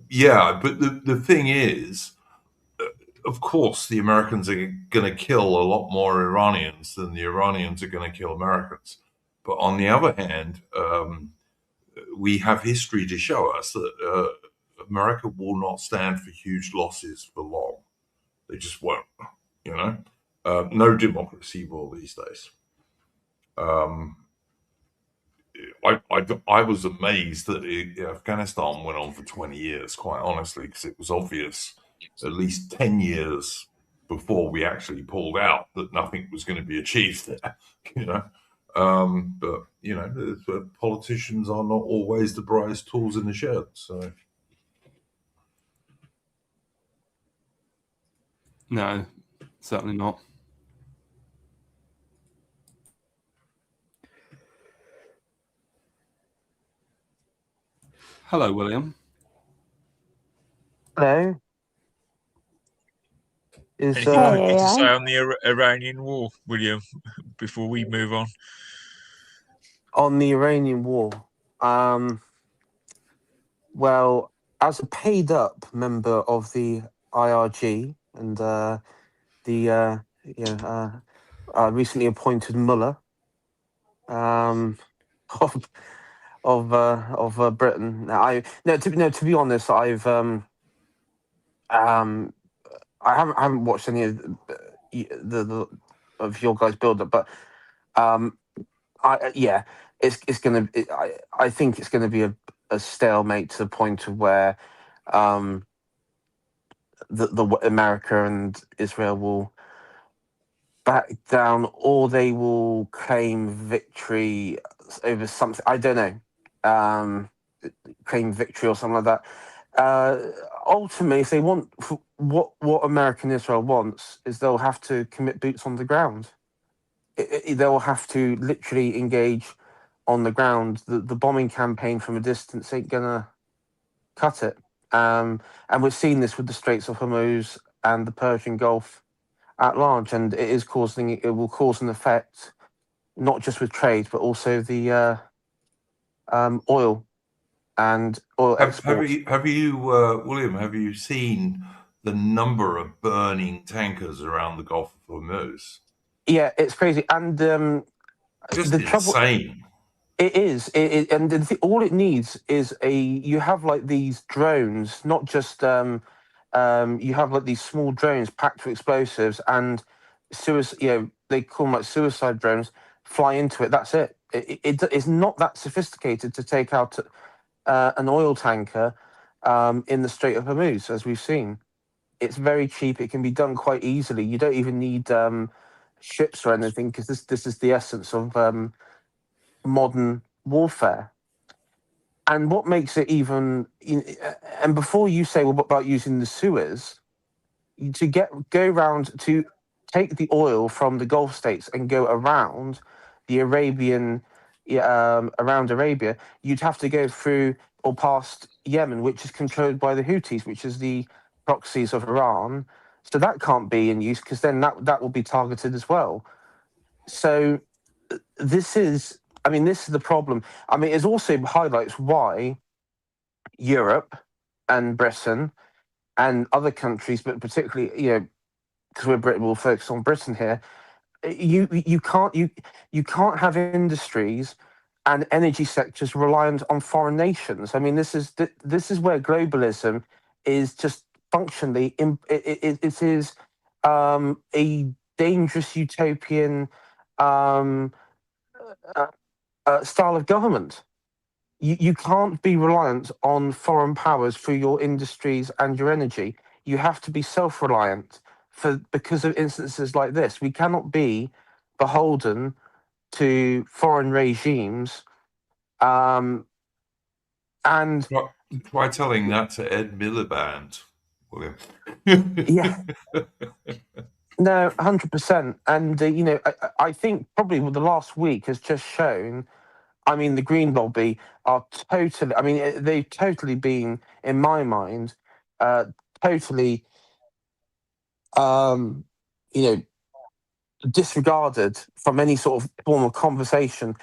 Yeah, but the thing is, of course, the Americans are going to kill a lot more Iranians than the Iranians are going to kill Americans. But on the other hand, we have history to show us that America will not stand for huge losses for long. They just won't, you know. No democracy will these days. I was amazed that Afghanistan went on for 20 years, quite honestly, because it was obvious at least 10 years before we actually pulled out that nothing was going to be achieved there, you know. But, you know, politicians are not always the brightest tools in the shed, so. No, certainly not. Hello, William. Hello. Anything quickly to say on the Iranian war, William, before we move on? On the Iranian war, well, as a paid-up member of the IRG and recently appointed Muller of Britain. To be honest, I've I haven't watched any of the of your guys' build up, but yeah, it's gonna. I think it's gonna be a stalemate to the point of where the America and Israel will back down, or they will claim victory over something. I don't know. Claim victory or something like that. Ultimately, if they want what American Israel wants, is they'll have to commit boots on the ground. They'll have to literally engage on the ground. The bombing campaign from a distance ain't gonna cut it. And we've seen this with the Straits of Hormuz and the Persian Gulf at large, and it will cause an effect not just with trade but also the oil and oil exports. Have you William? Have you seen the number of burning tankers around the Gulf of Hormuz? Yeah, it's crazy, and Just the trouble. insane. It is, and all it needs is you have like these drones, not just you have like these small drones packed with explosives and they call them like suicide drones, fly into it. That's it. It's not that sophisticated to take out an oil tanker in the Strait of Hormuz, as we've seen. It's very cheap. It can be done quite easily. You don't even need ships or anything, because this is the essence of modern warfare. And what makes it even, and before you say, well, what about using the Suez to go around to take the oil from the Gulf states and go around the around Arabia, you'd have to go through or past Yemen, which is controlled by the Houthis, which is the proxies of Iran. So that can't be in use, because then that will be targeted as well. So this is the problem. I mean, it also highlights why Europe and Britain and other countries, but particularly, because we're Britain, we'll focus on Britain here. You can't have industries and energy sectors reliant on foreign nations. I mean, this is where globalism is just functionally it is a dangerous utopian style of government. You can't be reliant on foreign powers for your industries and your energy. You have to be self-reliant because of instances like this. We cannot be beholden to foreign regimes. And Try telling that to Ed Miliband, William. yeah, no, 100%. And I think probably the last week has just shown. I mean, the Green Lobby are totally. I mean, they've totally been, in my mind, totally, um, you know, disregarded from any sort of form of conversation.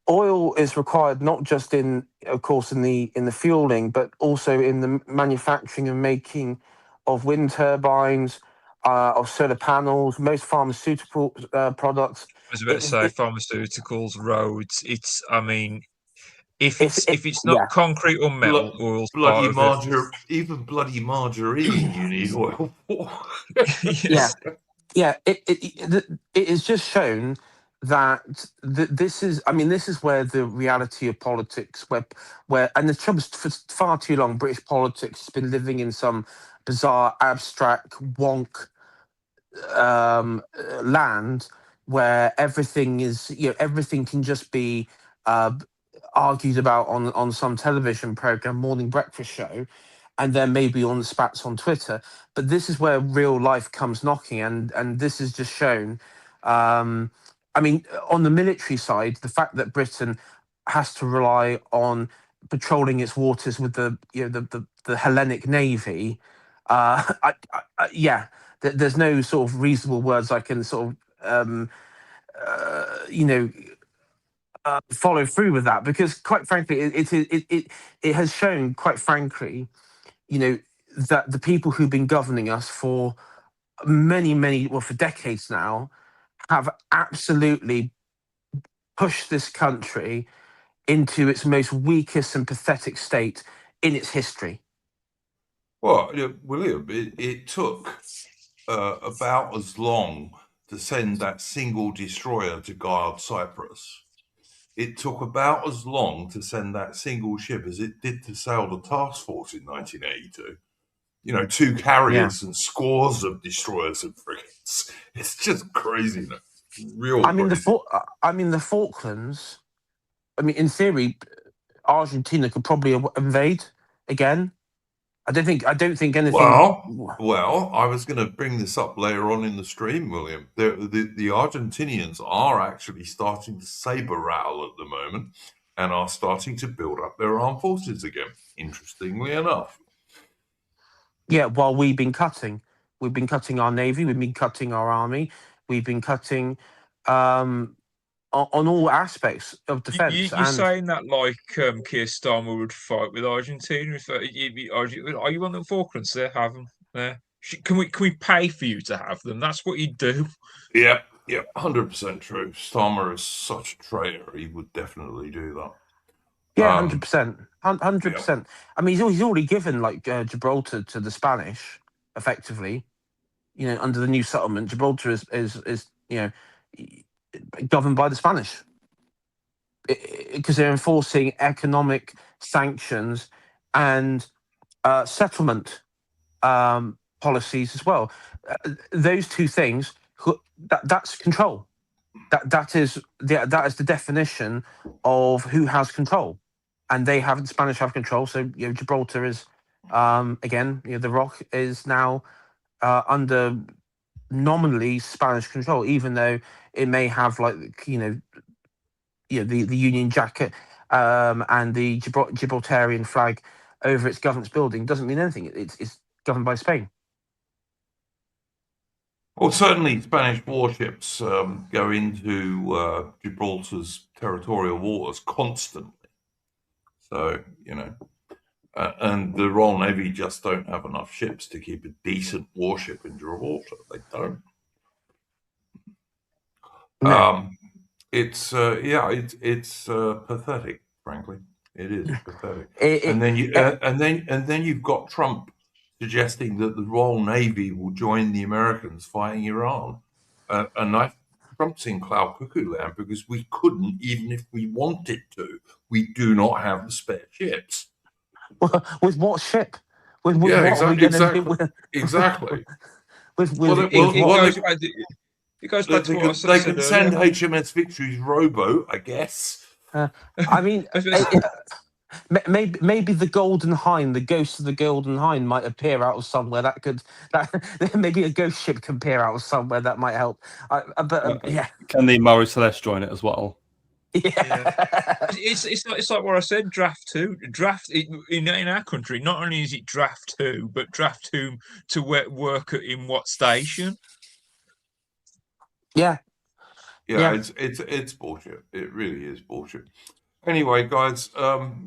Oil is required not just of course, in the fueling, but also in the manufacturing and making of wind turbines, of solar panels, most pharmaceutical products. I was about to say pharmaceuticals, roads. I mean, if It's it's not yeah, concrete or metal, oil's part of it. Even bloody margarine you need oil for. yeah. Yes. Yeah, it is just shown that this is. I mean, this is where the reality of politics, and the trouble is, for far too long, British politics has been living in some bizarre, abstract, wonk land where everything is, everything can just be uh, argued about on some television program, morning breakfast show, and then maybe on spats on Twitter. But this is where real life comes knocking, and this is just shown. I mean, on the military side, the fact that Britain has to rely on patrolling its waters with the Hellenic Navy, yeah, there's no sort of reasonable words I can sort of you know follow through with that, because quite frankly it has shown, quite frankly, that the people who've been governing us for for decades now have absolutely pushed this country into its most weakest and pathetic state in its history. Well, William, it took about as long to send that single destroyer to guard Cyprus. It took about as long to send that single ship as it did to sail the task force in 1982. You know, 2 Yeah. carriers and scores of destroyers and frigates. It's just craziness. Real I mean, crazy. the Falklands. I mean, in theory, Argentina could probably invade again. I don't think anything. Well, I was going to bring this up later on in the stream, William. The Argentinians are actually starting to saber rattle at the moment and are starting to build up their armed forces again, interestingly enough. Yeah, while we've been cutting our navy, we've been cutting our army, we've been cutting on all aspects of defence. You're And saying that like Keir Starmer would fight with Argentina? If are you on the Falklands there? Have them there? Can we pay for you to have them? That's what you do. Yeah, 100% true. Starmer is such a traitor; he would definitely do that. yeah, 100%, Yeah. 100%. I mean, he's already given like Gibraltar to the Spanish, effectively. You know, under the new settlement, Gibraltar is governed by the Spanish because they're enforcing economic sanctions and settlement policies as well. Those two things, that's control. That is the definition of who has control, and the Spanish have control. So Gibraltar is again, the Rock is now under nominally Spanish control, even though it may have like the Union Jack and the Gibraltarian flag over its government's building doesn't mean anything. It's governed by Spain. Well, certainly Spanish warships go into Gibraltar's territorial waters constantly. So, and the Royal Navy just don't have enough ships to keep a decent warship in Gibraltar. They don't. No. It's pathetic, frankly. It is pathetic. It, And then you've got Trump suggesting that the Royal Navy will join the Americans fighting Iran. Trump's in cloud cuckoo land because we couldn't, even if we wanted to. We do not have the spare ships. with what ship? With what are we going to do? Exactly. It goes back to what I said They can send earlier. HMS Victory's rowboat, I guess. I mean, maybe the Golden Hind, the ghost of the Golden Hind, might appear out of somewhere. That maybe a ghost ship can appear out of somewhere that might help. Yeah. Can the Murray Celeste join it as well? Yeah. It's like what I said. Draft 2, in our country. Not only is it draft 2, but draft 2 to work in what station? Yeah. It's bullshit. It really is bullshit. Anyway, guys,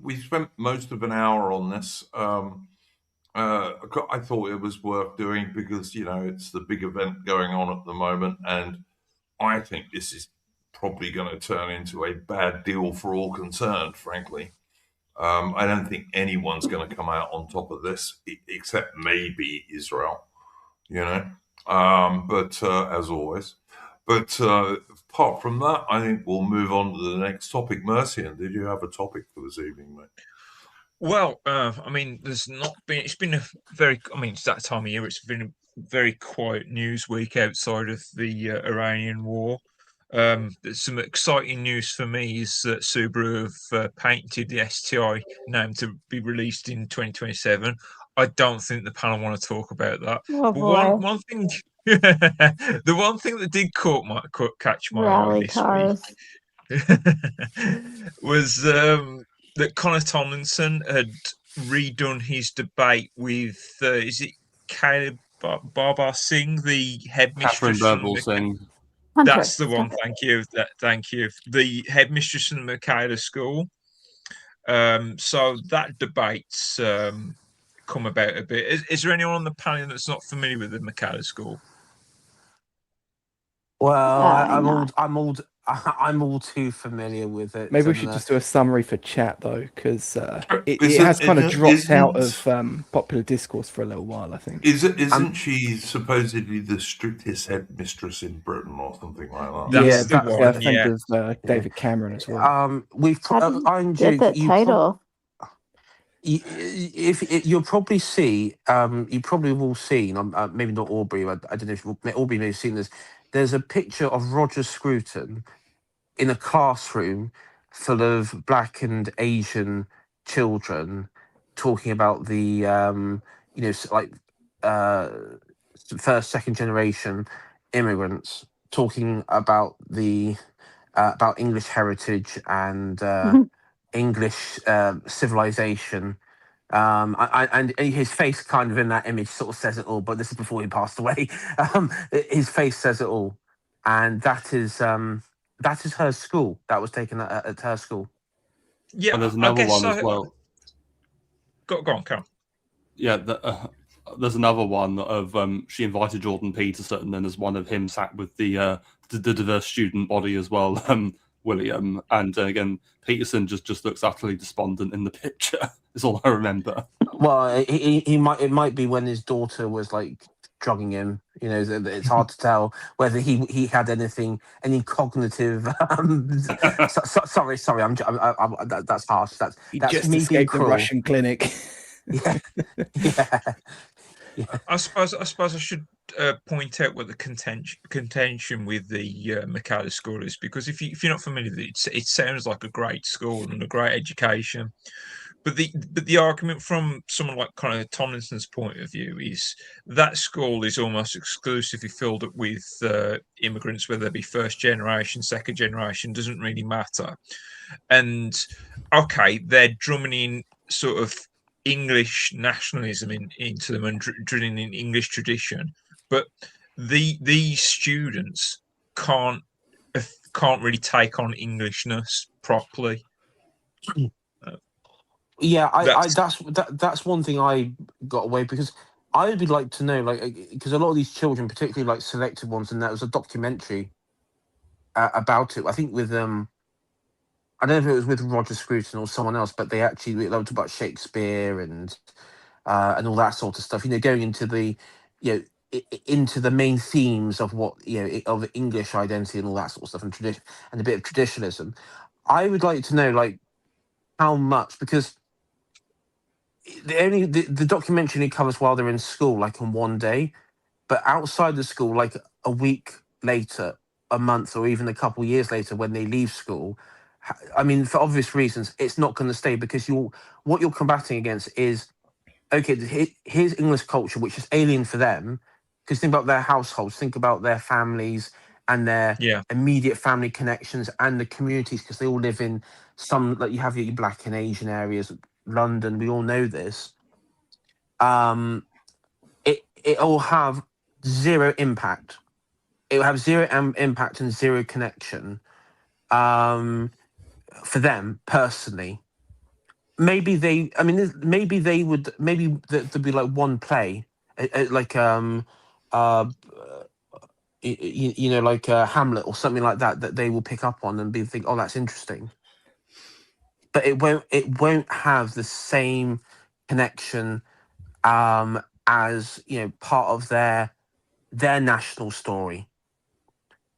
we spent most of an hour on this. I thought it was worth doing because it's the big event going on at the moment, and I think this is probably going to turn into a bad deal for all concerned. Frankly, I don't think anyone's going to come out on top of this, except maybe Israel. But as always. But apart from that, I think we'll move on to the next topic. Mercian, did you have a topic for this evening, mate? Well, I mean, there's not been. It's been it's that time of year. It's been a very quiet news week outside of the Iranian war. There's some exciting news for me is that Subaru have patented the STI name to be released in 2027. I don't think the panel want to talk about that. Oh, but boy. one thing, the one thing that did catch my eye this week was that Connor Tomlinson had redone his debate with is it Caleb Barbar Singh, the headmistress Catherine from Birbal Singh. That's the one. Thank you. Thank you. The headmistress from the Michaela School. So that debate's come about a bit. Is there anyone on the panel that's not familiar with the Michaela School? Well, I'm not. I'm all too familiar with it. Maybe we And should just do a summary for chat though, because it Isn't has kind of dropped out isn't of popular discourse for a little while, I think. isn't she supposedly the strictest headmistress in Britain or something like that? Yeah, That's big the one. friend Yeah. of David Cameron as well. we've How did you I'm get Duke. that title? If you'll probably see, you probably have all seen. Maybe not Aubrey. I don't know if Aubrey may have seen this. There's a picture of Roger Scruton in a classroom full of Black and Asian children talking about the like uh first, second generation immigrants, talking about the about English heritage and English civilization. And his face kind of in that image sort of says it all, but this is before he passed away. His face says it all. And that is her school. That was taken at her school. Yeah, And there's I another guess one as well. Go on, Cam. Yeah, there's another one of she invited Jordan Peterson, and there's one of him sat with the diverse student body as well, William, and again Peterson just looks utterly despondent in the picture. Is all I remember. Well, it might be when his daughter was like drugging him. It's hard to tell whether he had any cognitive. Sorry, that's harsh. That's Just me being escaped the cruel. Russian clinic. Yeah, yeah. I suppose I should point out what the contention with the Makada school is, because if you're not familiar with it, it sounds like a great school and a great education. But the argument from someone like kind of Tomlinson's point of view is that school is almost exclusively filled up with immigrants, whether they be first generation, second generation, doesn't really matter. And okay, they're drumming in sort of English nationalism into them and drilling in English tradition, but these students can't really take on Englishness properly. Yeah, that's one thing I got away, because I would like to know, like, because a lot of these children, particularly like selected ones, and there was a documentary about it. I think with I don't know if it was with Roger Scruton or someone else, but they talked about Shakespeare and all that sort of stuff. Going into the into the main themes of what of English identity and all that sort of stuff, and tradition and a bit of traditionalism. I would like to know, like, how much, because the documentary covers while they're in school, like on one day, but outside the school, like a week later, a month, or even a couple of years later, when they leave school. I mean, for obvious reasons, it's not going to stay, because what you're combating against is, okay, here's English culture, which is alien for them, because think about their households, think about their families and their immediate family connections and the communities, because they all live in some, like, you have your Black and Asian areas, London, we all know this. It'll have zero impact. It will have zero impact and zero connection for them personally. Maybe there'd be like one play, like like Hamlet or something like that they will pick up on and think, oh, that's interesting. But it won't have the same connection as part of their national story,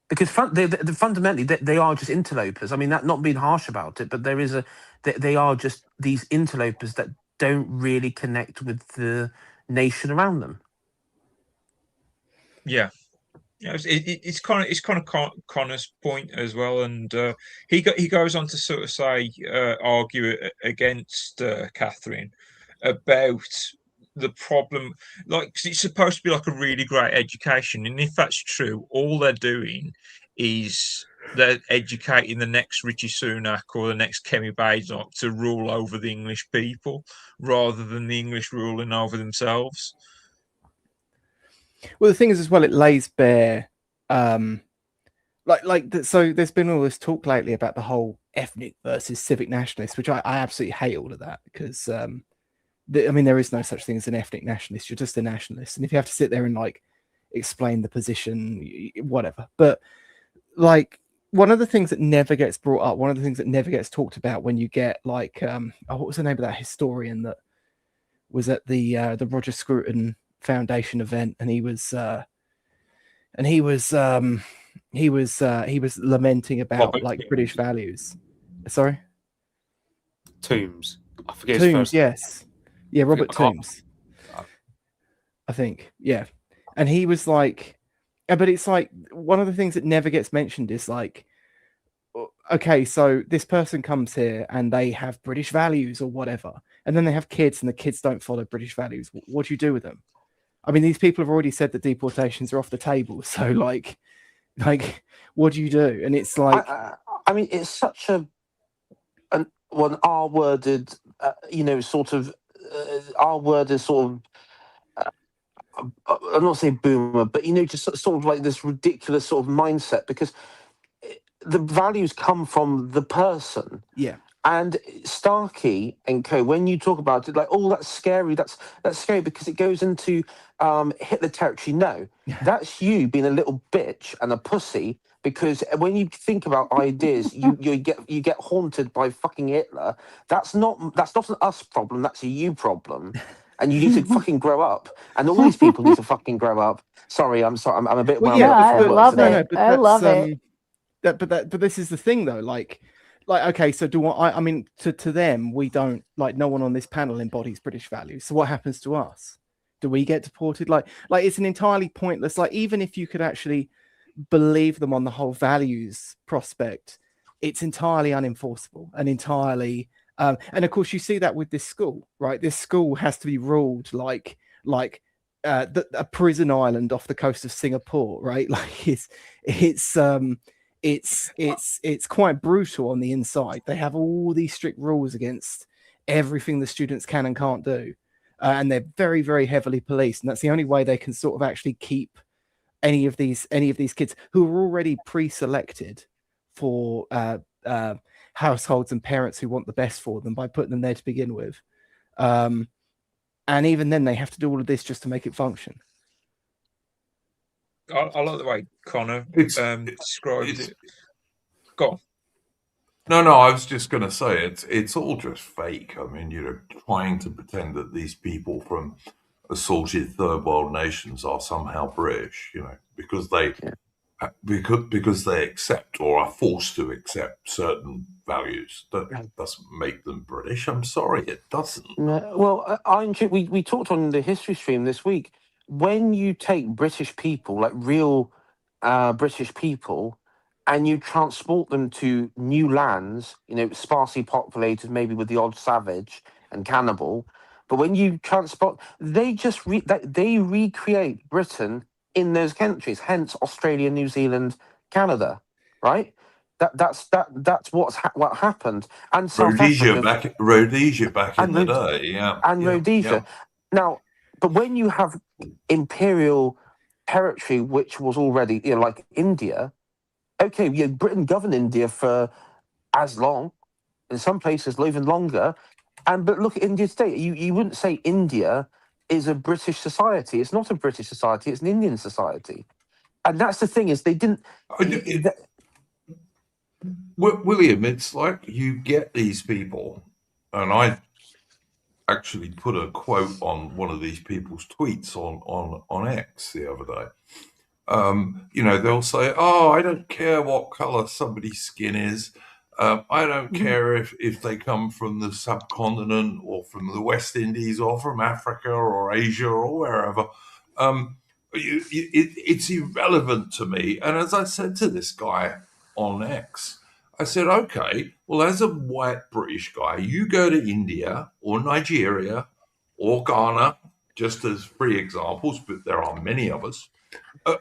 because fundamentally they are just interlopers. I mean, that, not being harsh about it, but they are just these interlopers that don't really connect with the nation around them. Yeah. It's kind of Connor's point as well, and he goes on to sort of say argue against Catherine about the problem, like, 'cause it's supposed to be like a really great education, and if that's true, all they're doing is they're educating the next Richie Sunak or the next Kemi Badenoch to rule over the English people, rather than the English ruling over themselves. Well, the thing is, as well, it lays bare, so there's been all this talk lately about the whole ethnic versus civic nationalist, which I absolutely hate all of that, because there is no such thing as an ethnic nationalist. You're just a nationalist, and if you have to sit there and, like, explain the position, whatever. But like, one of the things that never gets brought up, one of the things that never gets talked about when you get like, what was the name of that historian that was at the Roger Scruton Foundation event, and he was lamenting about Robert like Toombs. British values. Sorry, Tombs. I forget his Toombs. first. Yes, yeah, Robert I can't- Toombs. I think, yeah, and he was like, but it's like one of the things that never gets mentioned is like, okay, so this person comes here and they have British values or whatever, and then they have kids and the kids don't follow British values. What do you do with them? I mean, these people have already said that deportations are off the table. So like, what do you do? And it's like, I mean, it's such an R-worded, sort of R-worded sort of. I'm not saying boomer, but just sort of like this ridiculous sort of mindset, because the values come from the person. yeah, And Starkey and co, when you talk about it, like, oh, that's scary. That's scary because it goes into Hitler territory. No, that's you being a little bitch and a pussy. Because when you think about ideas, you get haunted by fucking Hitler. That's not an us problem. That's a you problem, and you need to fucking grow up. And all these people need to fucking grow up. Sorry, I'm sorry. I'm a bit well, wound yeah, up. I from work love today. it. I love it. But this is the thing though, like okay, so I mean, to them, we don't, like, no one on this panel embodies British values. So what happens to us? Do we get deported? Like it's an entirely pointless, like, even if you could actually believe them on the whole values prospect, it's entirely unenforceable and entirely and of course you see that with this school, right? This school has to be ruled like a prison island off the coast of Singapore, right? Like it's quite brutal on the inside. They have all these strict rules against everything the students can and can't do, and they're very, very heavily policed, and that's the only way they can sort of actually keep any of these kids who are already pre-selected for households and parents who want the best for them by putting them there to begin with, and even then they have to do all of this just to make it function. I like the way Connor described it. Go on. No, I was just going to say it's all just fake. I mean, trying to pretend that these people from assaulted third world nations are somehow British, because they accept or are forced to accept certain values. That doesn't make them British. I'm sorry, it doesn't. Well, we talked on the history stream this week. When you take British people, like real British people, and you transport them to new lands, sparsely populated, maybe with the odd savage and cannibal, but when you transport, they just they recreate Britain in those countries. Hence, Australia, New Zealand, Canada, right? That's what happened. And South Africa, Rhodesia back in the day, yeah, and Rhodesia. Yeah. Now, but when you have imperial territory, which was already, like India, okay, Britain governed India for as long, in some places even longer. But look at India today. You wouldn't say India is a British society. It's not a British society. It's an Indian society. And that's the thing, is they didn't. William, it's like you get these people, and I actually put a quote on one of these people's tweets on X the other day. They'll say, "Oh, I don't care what color somebody's skin is. I don't care if they come from the subcontinent or from the West Indies or from Africa or Asia or wherever. It's irrelevant to me." And as I said to this guy on X, I said, "Okay, well, as a white British guy, you go to India or Nigeria or Ghana, just as 3 examples, but there are many others,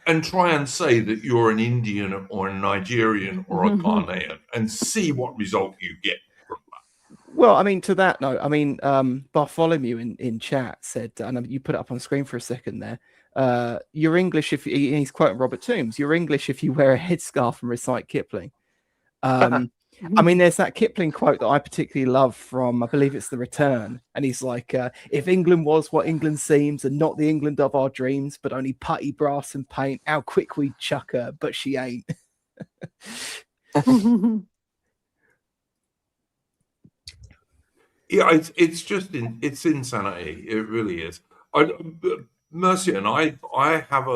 and try and say that you're an Indian or a Nigerian or a Ghanaian and see what result you get from that." Well, I mean, to that note, I mean, Bartholomew in chat said, and you put it up on screen for a second there, you're English if he's quoting Robert Toombs, "You're English if you wear a headscarf and recite Kipling." I mean, there's that Kipling quote that I particularly love from, I believe it's The Return. And he's like, if England was what England seems and not the England of our dreams, but only putty, brass and paint, how quick we'd chuck her, but she ain't. Yeah, it's just it's insanity. It really is. Mercy and I have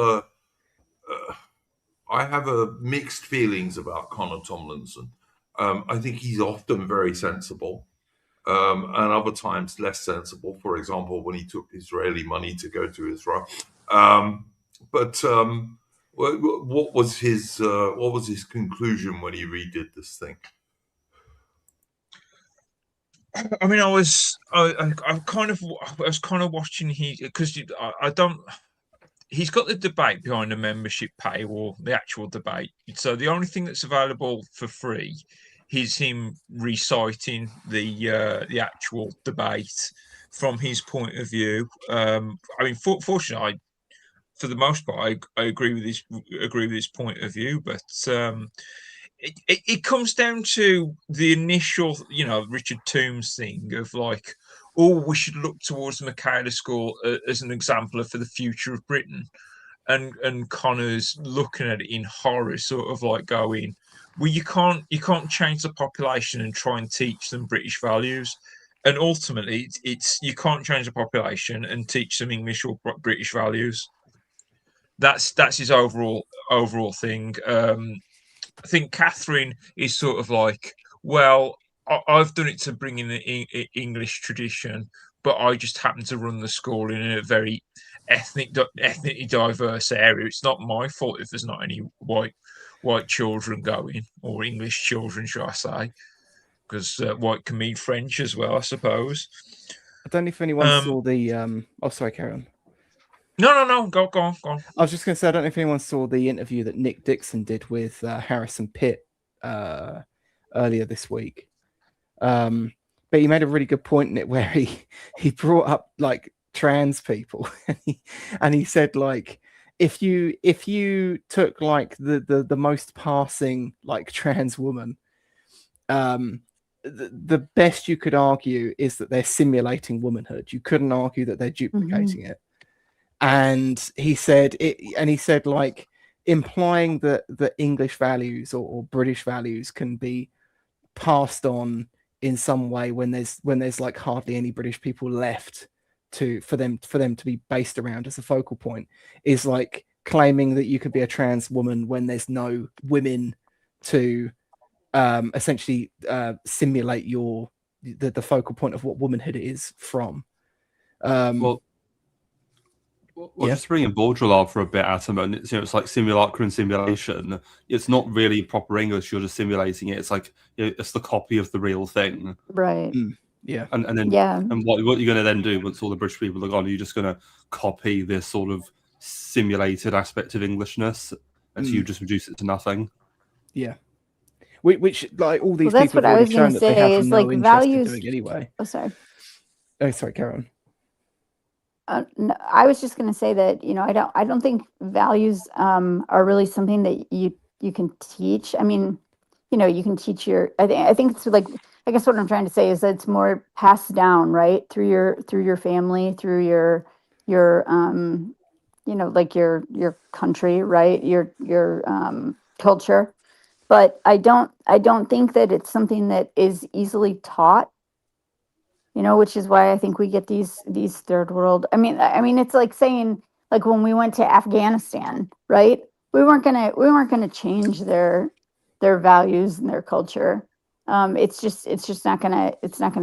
a mixed feelings about Connor Tomlinson. I think he's often very sensible, and other times less sensible. For example, when he took Israeli money to go to Israel. But what was his conclusion when he redid this thing? I mean, I was kind of watching because I don't. He's got the debate behind the membership paywall, the actual debate. So the only thing that's available for free is him reciting the actual debate from his point of view. I mean, fortunately, for the most part, I agree with his point of view, but it comes down to the initial, Richard Toombs thing of like, oh, we should look towards the Michaela School as an example for the future of Britain, and Connor's looking at it in horror, sort of like going, well, you can't change the population and try and teach them British values. And ultimately, it's you can't change the population and teach them English or British values. That's his overall thing. I think Catherine is sort of like, well, I've done it to bring in the English tradition, but I just happen to run the school in a very ethnically diverse area. It's not my fault if there's not any white children going, or English children, should I say? Because white can mean French as well, I suppose. I don't know if anyone saw the. Oh, sorry, carry on. No. Go on. I was just going to say, I don't know if anyone saw the interview that Nick Dixon did with Harrison Pitt earlier this week. But he made a really good point in it where he brought up like trans people, and he said like, if you took like the most passing like trans woman, the best you could argue is that they're simulating womanhood. You couldn't argue that they're duplicating it. And he said like implying that the English values or British values can be passed on in some way when there's like hardly any British people left for them to be based around as a focal point is like claiming that you could be a trans woman when there's no women to essentially simulate the focal point of what womanhood is from. Just bringing Baudrillard for a bit, Atom, and it's like simulacrum and simulation. It's not really proper English. You're just simulating it. It's like it's the copy of the real thing, right? Yeah, and then and what you're going to then do once all the British people are gone? You're just going to copy this sort of simulated aspect of Englishness, and so you just reduce it to nothing. Yeah, which like all these that's people what have I was already shown that they have is no like interest values. in doing anyway. Oh, sorry. Oh, sorry, carry on. No, I was just going to say that I don't think values are really something that you can teach. I mean, you can teach I think it's like, I guess what I'm trying to say is that it's more passed down, right, through your family, through your like your country, right, your culture. But I don't think that it's something that is easily taught. Which is why I think we get these third world. I mean, it's like saying, like when we went to Afghanistan, right? We weren't gonna change their values and their culture. It's just not gonna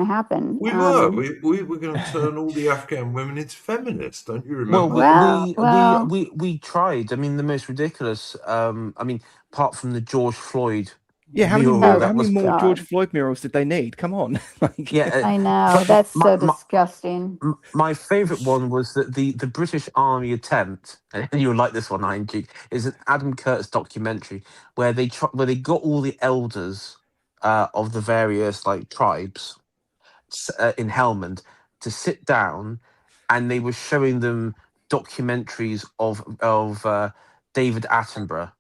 happen. We were going to turn all the Afghan women into feminists. Don't you remember? We tried. I mean, the most ridiculous. I mean, apart from the George Floyd. Yeah, how many more George Floyd murals did they need? Come on. I know, that's so disgusting. My favourite one was that the British Army attempt, and you'll like this one, ING, is an Adam Curtis documentary where they got all the elders of the various like tribes in Helmand to sit down, and they were showing them documentaries of David Attenborough.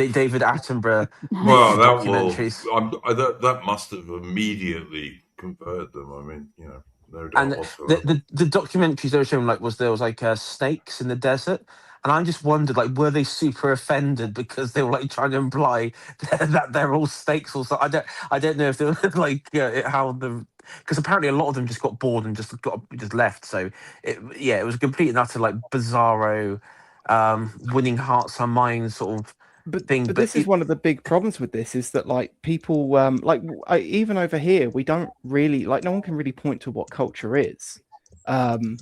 David Attenborough Well, nature documentaries. that must have immediately converted them. I mean, no doubt And whatsoever. the documentaries they were showing there was snakes in the desert, and I just wondered were they super offended because they were trying to imply that they're all snakes or something. I don't know if they were how the because apparently a lot of them just got bored and just left. So it was a complete and utter bizarro, winning hearts and minds sort of thing. But this is one of the big problems with this is that people even over here we don't really no one can really point to what culture is, and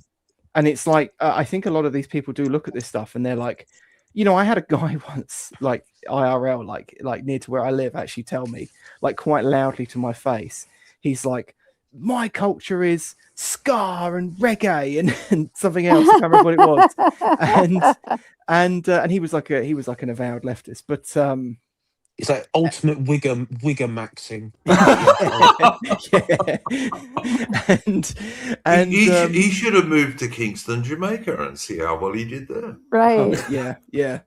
it's I think a lot of these people do look at this stuff and they're like, I had a guy once IRL near to where I live actually tell me quite loudly to my face, he's like, my culture is ska and reggae and something else. I can't remember what it was. And he was an avowed leftist, but it's ultimate wigger maxing. And he should have moved to Kingston, Jamaica, and see how well he did there. Right. Yeah.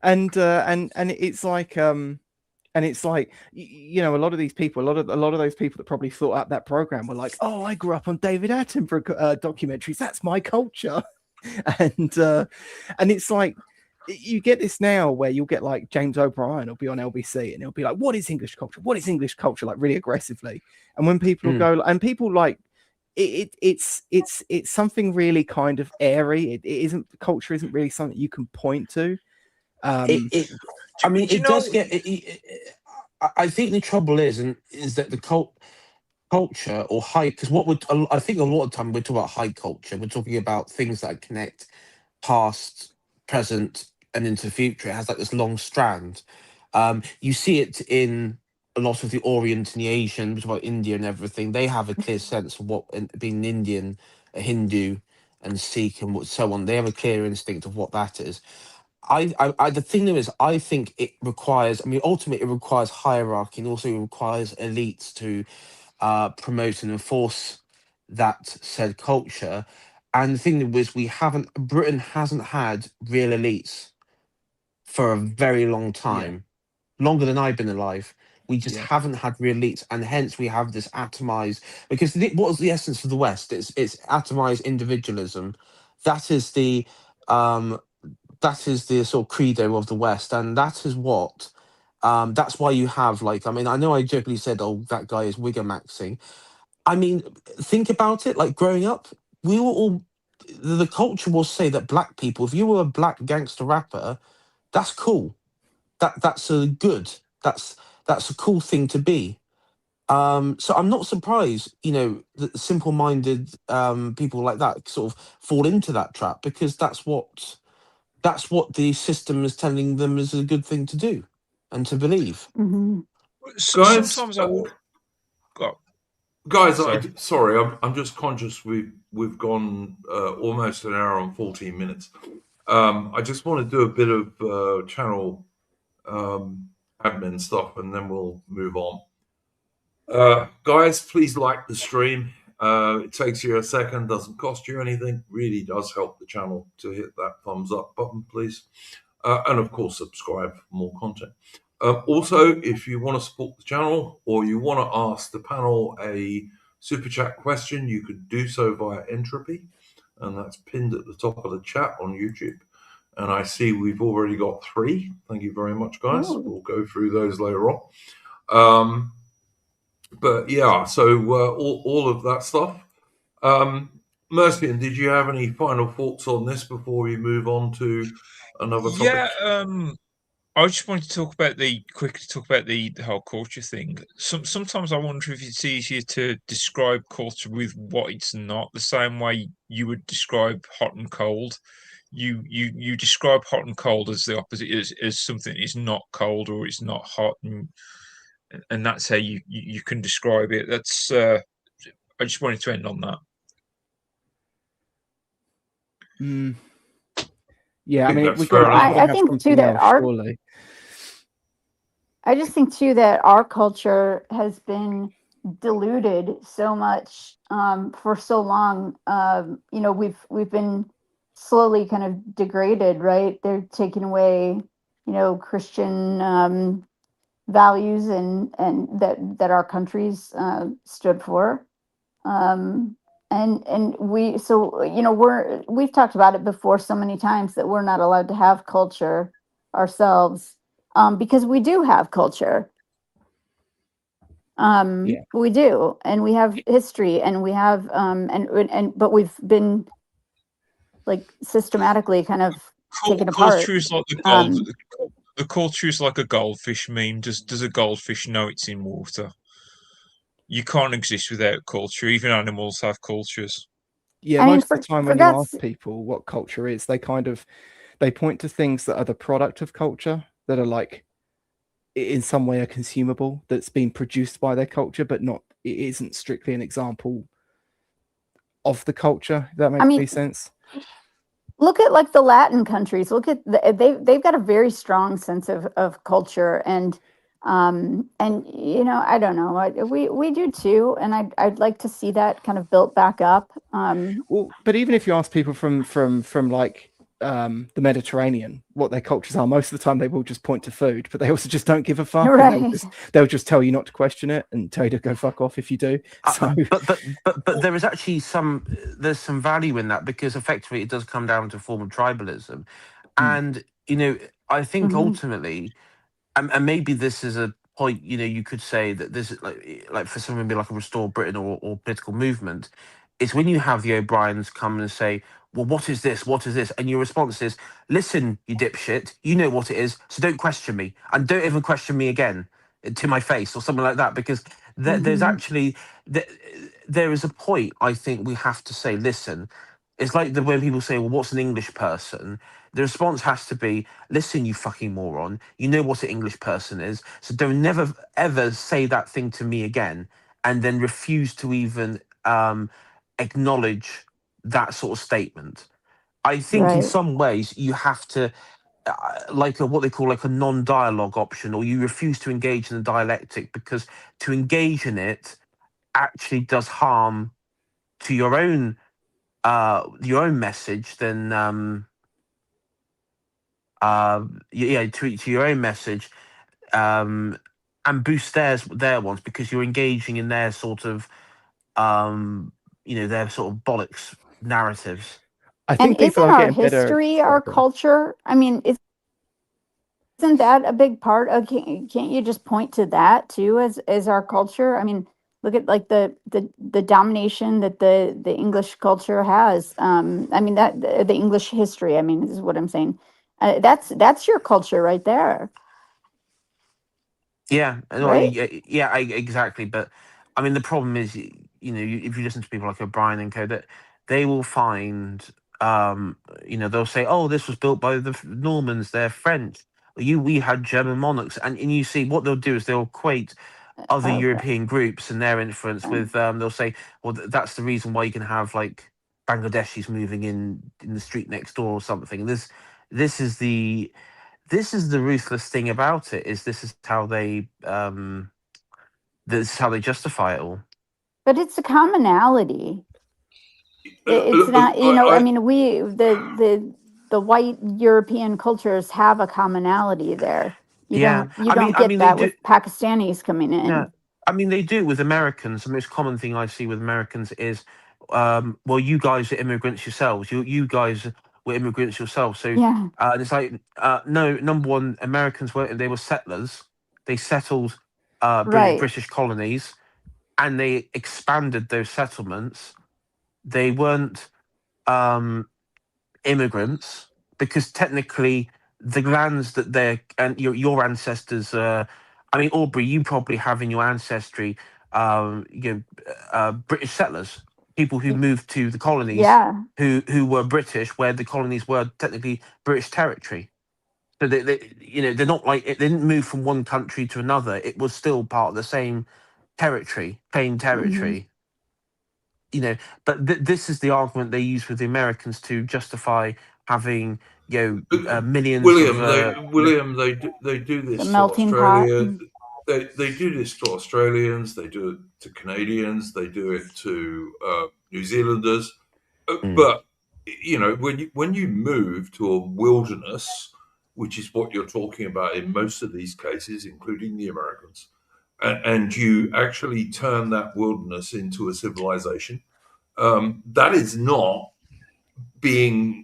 And it's and it's a lot of these people, a lot of those people that probably thought up that program were like, oh, I grew up on David Attenborough documentaries. That's my culture. And it's you get this now where you'll get James O'Brien will be on LBC and he'll be like, what is English culture? What is English culture? Really aggressively. And when people go and people it's something really kind of airy. It isn't, culture isn't really something you can point to. It does get. I think the trouble is that the culture or high, because I think a lot of time we're talking about high culture. We're talking about things that connect past, present, and into the future. It has this long strand. You see it in a lot of the Orient and the Asian, which is about India and everything. They have a clear sense of what being Indian, a Hindu, and Sikh and so on. They have a clear instinct of what that is. The thing there is, I think it requires. Ultimately, it requires hierarchy, and also it requires elites to promote and enforce that said culture. And the thing was, Britain hasn't had real elites for a very long time, longer than I've been alive. We just haven't had real elites, and hence we have this atomized. Because what was the essence of the West? It's atomized individualism. That is the sort of credo of the West, and that is what. That's why you have I know I jokingly said, "Oh, that guy is wigger maxing." Think about it. Growing up, we were all. The culture will say that black people, if you were a black gangster rapper, that's cool. That's a good. That's a cool thing to be. So I'm not surprised, that simple-minded people like that sort of fall into that trap, because that's what the system is telling them is a good thing to do and to believe. Mm-hmm. Guys, Sometimes I would. Guys, I'm just conscious we've gone almost an hour and 14 minutes. I just want to do a bit of channel admin stuff, and then we'll move on. Guys, please like the stream. It takes you a second, doesn't cost you anything, really does help the channel to hit that thumbs up button, please. And of course, subscribe for more content. Also, if you want to support the channel or you want to ask the panel a super chat question, you could do so via Entropy, and that's pinned at the top of the chat on YouTube. And I see we've already got 3. Thank you very much, guys. Oh. We'll go through those later on. But yeah, so all of that stuff. Mercian, did you have any final thoughts on this before we move on to another topic? Yeah, I just wanted to quickly talk about the whole culture thing. Sometimes I wonder if it's easier to describe culture with what it's not, the same way you would describe hot and cold. You describe hot and cold as the opposite, as something is not cold or it's not hot, and that's how you can describe it. That's I just wanted to end on that. Yeah, I mean, we've got. I think too that I just think too that our culture has been diluted so much for so long. We've been slowly kind of degraded, right? They're taking away Christian values and that our countries stood for. And we've talked about it before so many times that we're not allowed to have culture ourselves, because we do have culture. Yeah. We do, and we have history, and we have but we've been like systematically kind of taken apart. Culture is like the gold. Um, The culture is like a goldfish meme. Does a goldfish know it's in water? You can't exist without culture. Even animals have cultures. Yeah, I mean, most of the time for when you God's ask people what culture is, they point to things that are the product of culture, that are like in some way are consumable, that's been produced by their culture, but not, it isn't strictly an example of the culture. If that I makes any mean, sense. look at like the Latin countries. Look at they've got a very strong sense of culture, and I don't know, we do too, and I'd like to see that kind of built back up. Well, but even if you ask people from like the Mediterranean what their cultures are, most of the time they will just point to food, but they also just don't give a fuck, and Right, they'll just tell you not to question it and tell you to go fuck off if you do. So But there is actually there's some value in that, because effectively it does come down to a form of tribalism, and I think hmm ultimately, and maybe this is a point, you could say that this is like for something be like a Restore Britain or political movement. It's when you have the O'Briens come and say, well, what is this, what is this, and your response is, listen, you dipshit, you know what it is, so don't question me, and don't even question me again to my face, or something like that, because there's hmm actually there, there is a point, I think we have to say, listen. It's like when people say, well, what's an English person? The response has to be, listen, you fucking moron, you know what an English person is, so don't never ever say that thing to me again, and then refuse to even acknowledge that sort of statement. I think in right, some ways you have to, what they call like a non-dialogue option, or you refuse to engage in the dialectic, because to engage in it actually does harm to your own message, then to your own message, um and boost their ones, because you're engaging in their sort of their sort of bollocks narratives. I and think people isn't are our getting better. history Sorry, our go on. culture? I mean, isn't that a big part of, can't you just point to that too as our culture? I mean, look at like the domination that the English culture has. I mean, that the English history, I mean, is what I'm saying. That's your culture right there, Yeah, no, right? exactly. But I mean, the problem is, if you listen to people like O'Brien and co, that they will find, they'll say, "Oh, this was built by the Normans. They're French. We had German monarchs," and you see what they'll do is they'll equate other Okay. European groups and their influence with. They'll say, "Well, that's the reason why you can have like Bangladeshis moving in the street next door or something." This is the this is the ruthless thing about it, is this is how they justify it all. But it's a commonality. It's not, I I, mean, the white European cultures have a commonality there. Yeah, You I mean, don't get they that do. with Pakistanis coming Yeah, in. I mean, they do with Americans. The most common thing I see with Americans is, well, you guys are immigrants yourselves. You guys were immigrants yourselves. So, Yeah, and it's like, no, number one, Americans weren't. They were settlers. They settled right. British colonies, and they expanded those settlements. They weren't immigrants, because technically the lands that they're and your ancestors, I mean, Aubrey, you probably have in your ancestry, British settlers, people who Y- moved to the colonies, Yeah. who were British, where the colonies were technically British territory. So they're not like they didn't move from one country to another. It was still part of the same territory, same hmm territory. But this is the argument they use with the Americans to justify having millions of They do The this to melting pot. Australia. They do this to Australians. They do it to Canadians. They do it to New Zealanders. Mm, But when you move to a wilderness which is what you're talking about in most of these cases, including the Americans, and you actually turn that wilderness into a civilization, that is not being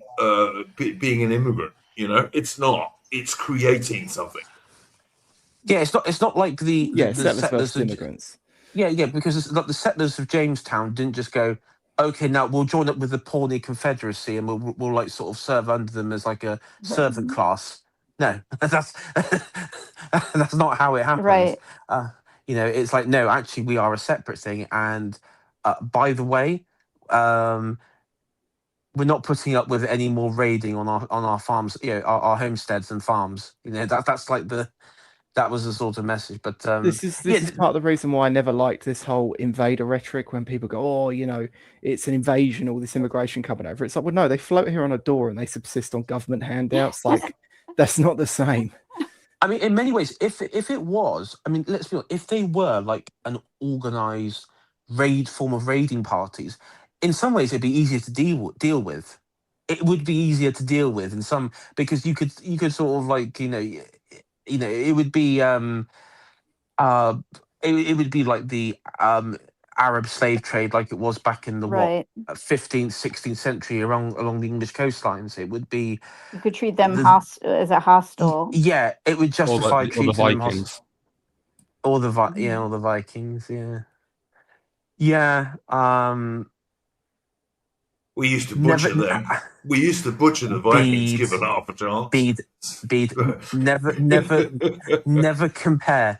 being an immigrant. It's not. It's creating something. Yeah, it's not like the settlers settlers versus of immigrants. yeah, because it's like the settlers of Jamestown didn't just go, okay, now we'll join up with the Pawnee Confederacy and we'll like sort of serve under them as like a servant class. No, that's that's not how it happens. Right. It's like, no, actually we are a separate thing. And by the way, we're not putting up with any more raiding on our farms, our homesteads and farms. That's like that was the sort of message. But This is part of the reason why I never liked this whole invader rhetoric when people go, oh, it's an invasion, all this immigration coming over. It's like, well, no, they float here on a door and they subsist on government handouts. Like, that's not the same. I mean, in many ways, if it was, I mean, let's be honest, if they were like an organized form of raiding parties, in some ways it'd be easier to deal with. It would be easier to deal with in some, because you could sort of like, it would be it would be like the Arab slave trade, like it was back in the Right. 15th, 16th century along the English coastlines. It would be, You could treat them as a hostile. yeah, it would justify or the treating them Vikings. or the Vikings, yeah. We used to butcher them. We used to butcher the Vikings, given half a chance. Bede, never compare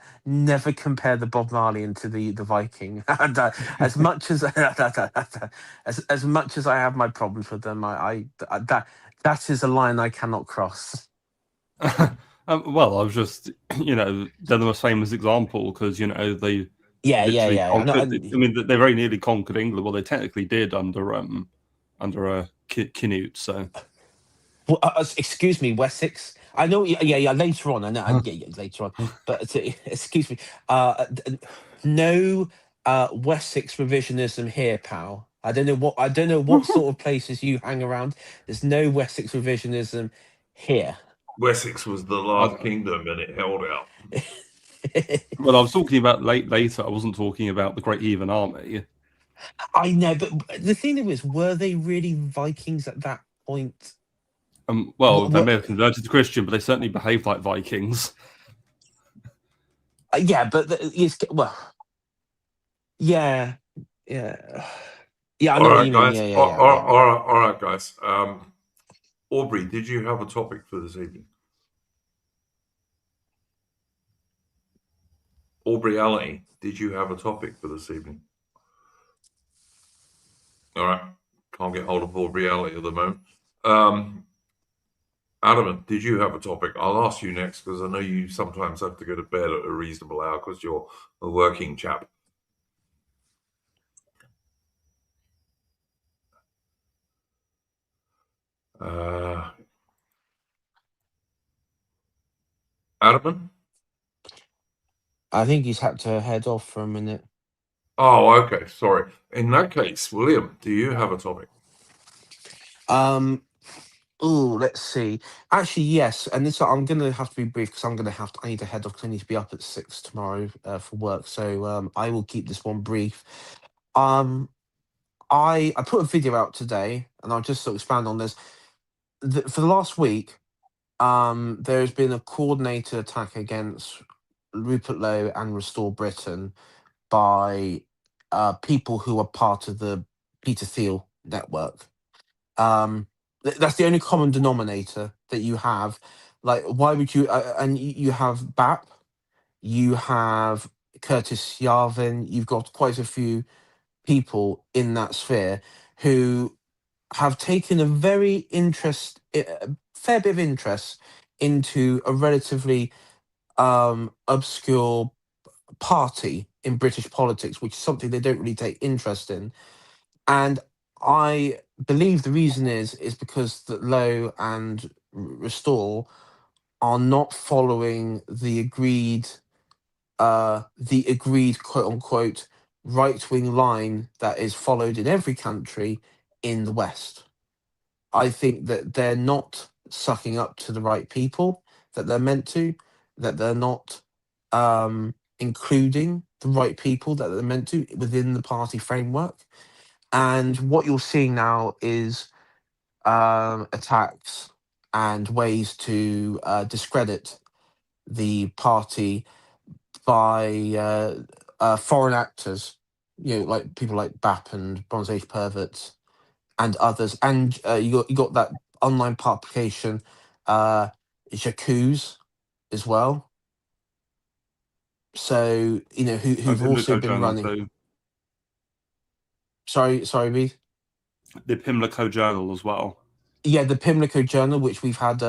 the Bob Marley to the Viking. And as much as as much as I have my problems with them, that is a line I cannot cross. Well, I was just, they're the most famous example because, they Yeah. conquered, I mean, they very nearly conquered England. Well, they technically did under Canute. So, well, excuse me, Wessex. I know. Yeah. Later on, I know. Yeah, later on. But excuse me. No Wessex revisionism here, pal. I don't know what sort of places you hang around. There's no Wessex revisionism here. Wessex was the last kingdom, and it held out. Well, I was talking about later. I wasn't talking about the Great Heathen Army. I know, but the thing is, were they really Vikings at that point? Well, they may have converted to Christian, but they certainly behaved like Vikings. Yeah, but yeah. I know what you mean. Guys. Yeah. All right, guys. Aubrey, did you have a topic for this evening? Aubrey Alley, did you have a topic for this evening? All right. Can't get hold of Aubrey Alley at the moment. Adamant, did you have a topic? I'll ask you next because I know you sometimes have to go to bed at a reasonable hour because you're a working chap. Adamant? I think he's had to head off for a minute. Oh, okay. Sorry. In that case, William, do you have a topic? Let's see. Actually, yes. And this, I'm going to have to be brief because I need to head off because I need to be up at 6 tomorrow for work. So I will keep this one brief. I put a video out today, and I'll just sort of expand on this. For the last week, there's been a coordinated attack against Rupert Lowe and Restore Britain by people who are part of the Peter Thiel network. That's the only common denominator that you have. Like, why would you? And you have BAP, you have Curtis Yarvin, you've got quite a few people in that sphere who have taken a fair bit of interest into a relatively obscure party in British politics, which is something they don't really take interest in. And I believe the reason is because that Lowe and Restore are not following the agreed quote unquote right wing line that is followed in every country in the West. I think that they're not sucking up to the right people. that they're meant to, that they're not including the right people that they're meant to within the party framework. And what you're seeing now is attacks and ways to discredit the party by foreign actors, like people like BAP and Bronze Age perverts and others. And you got that online publication, J'accuse, as well. So who've also been Journal running. too. Sorry, B. The Pimlico Journal as well. Yeah, the Pimlico Journal, which we've had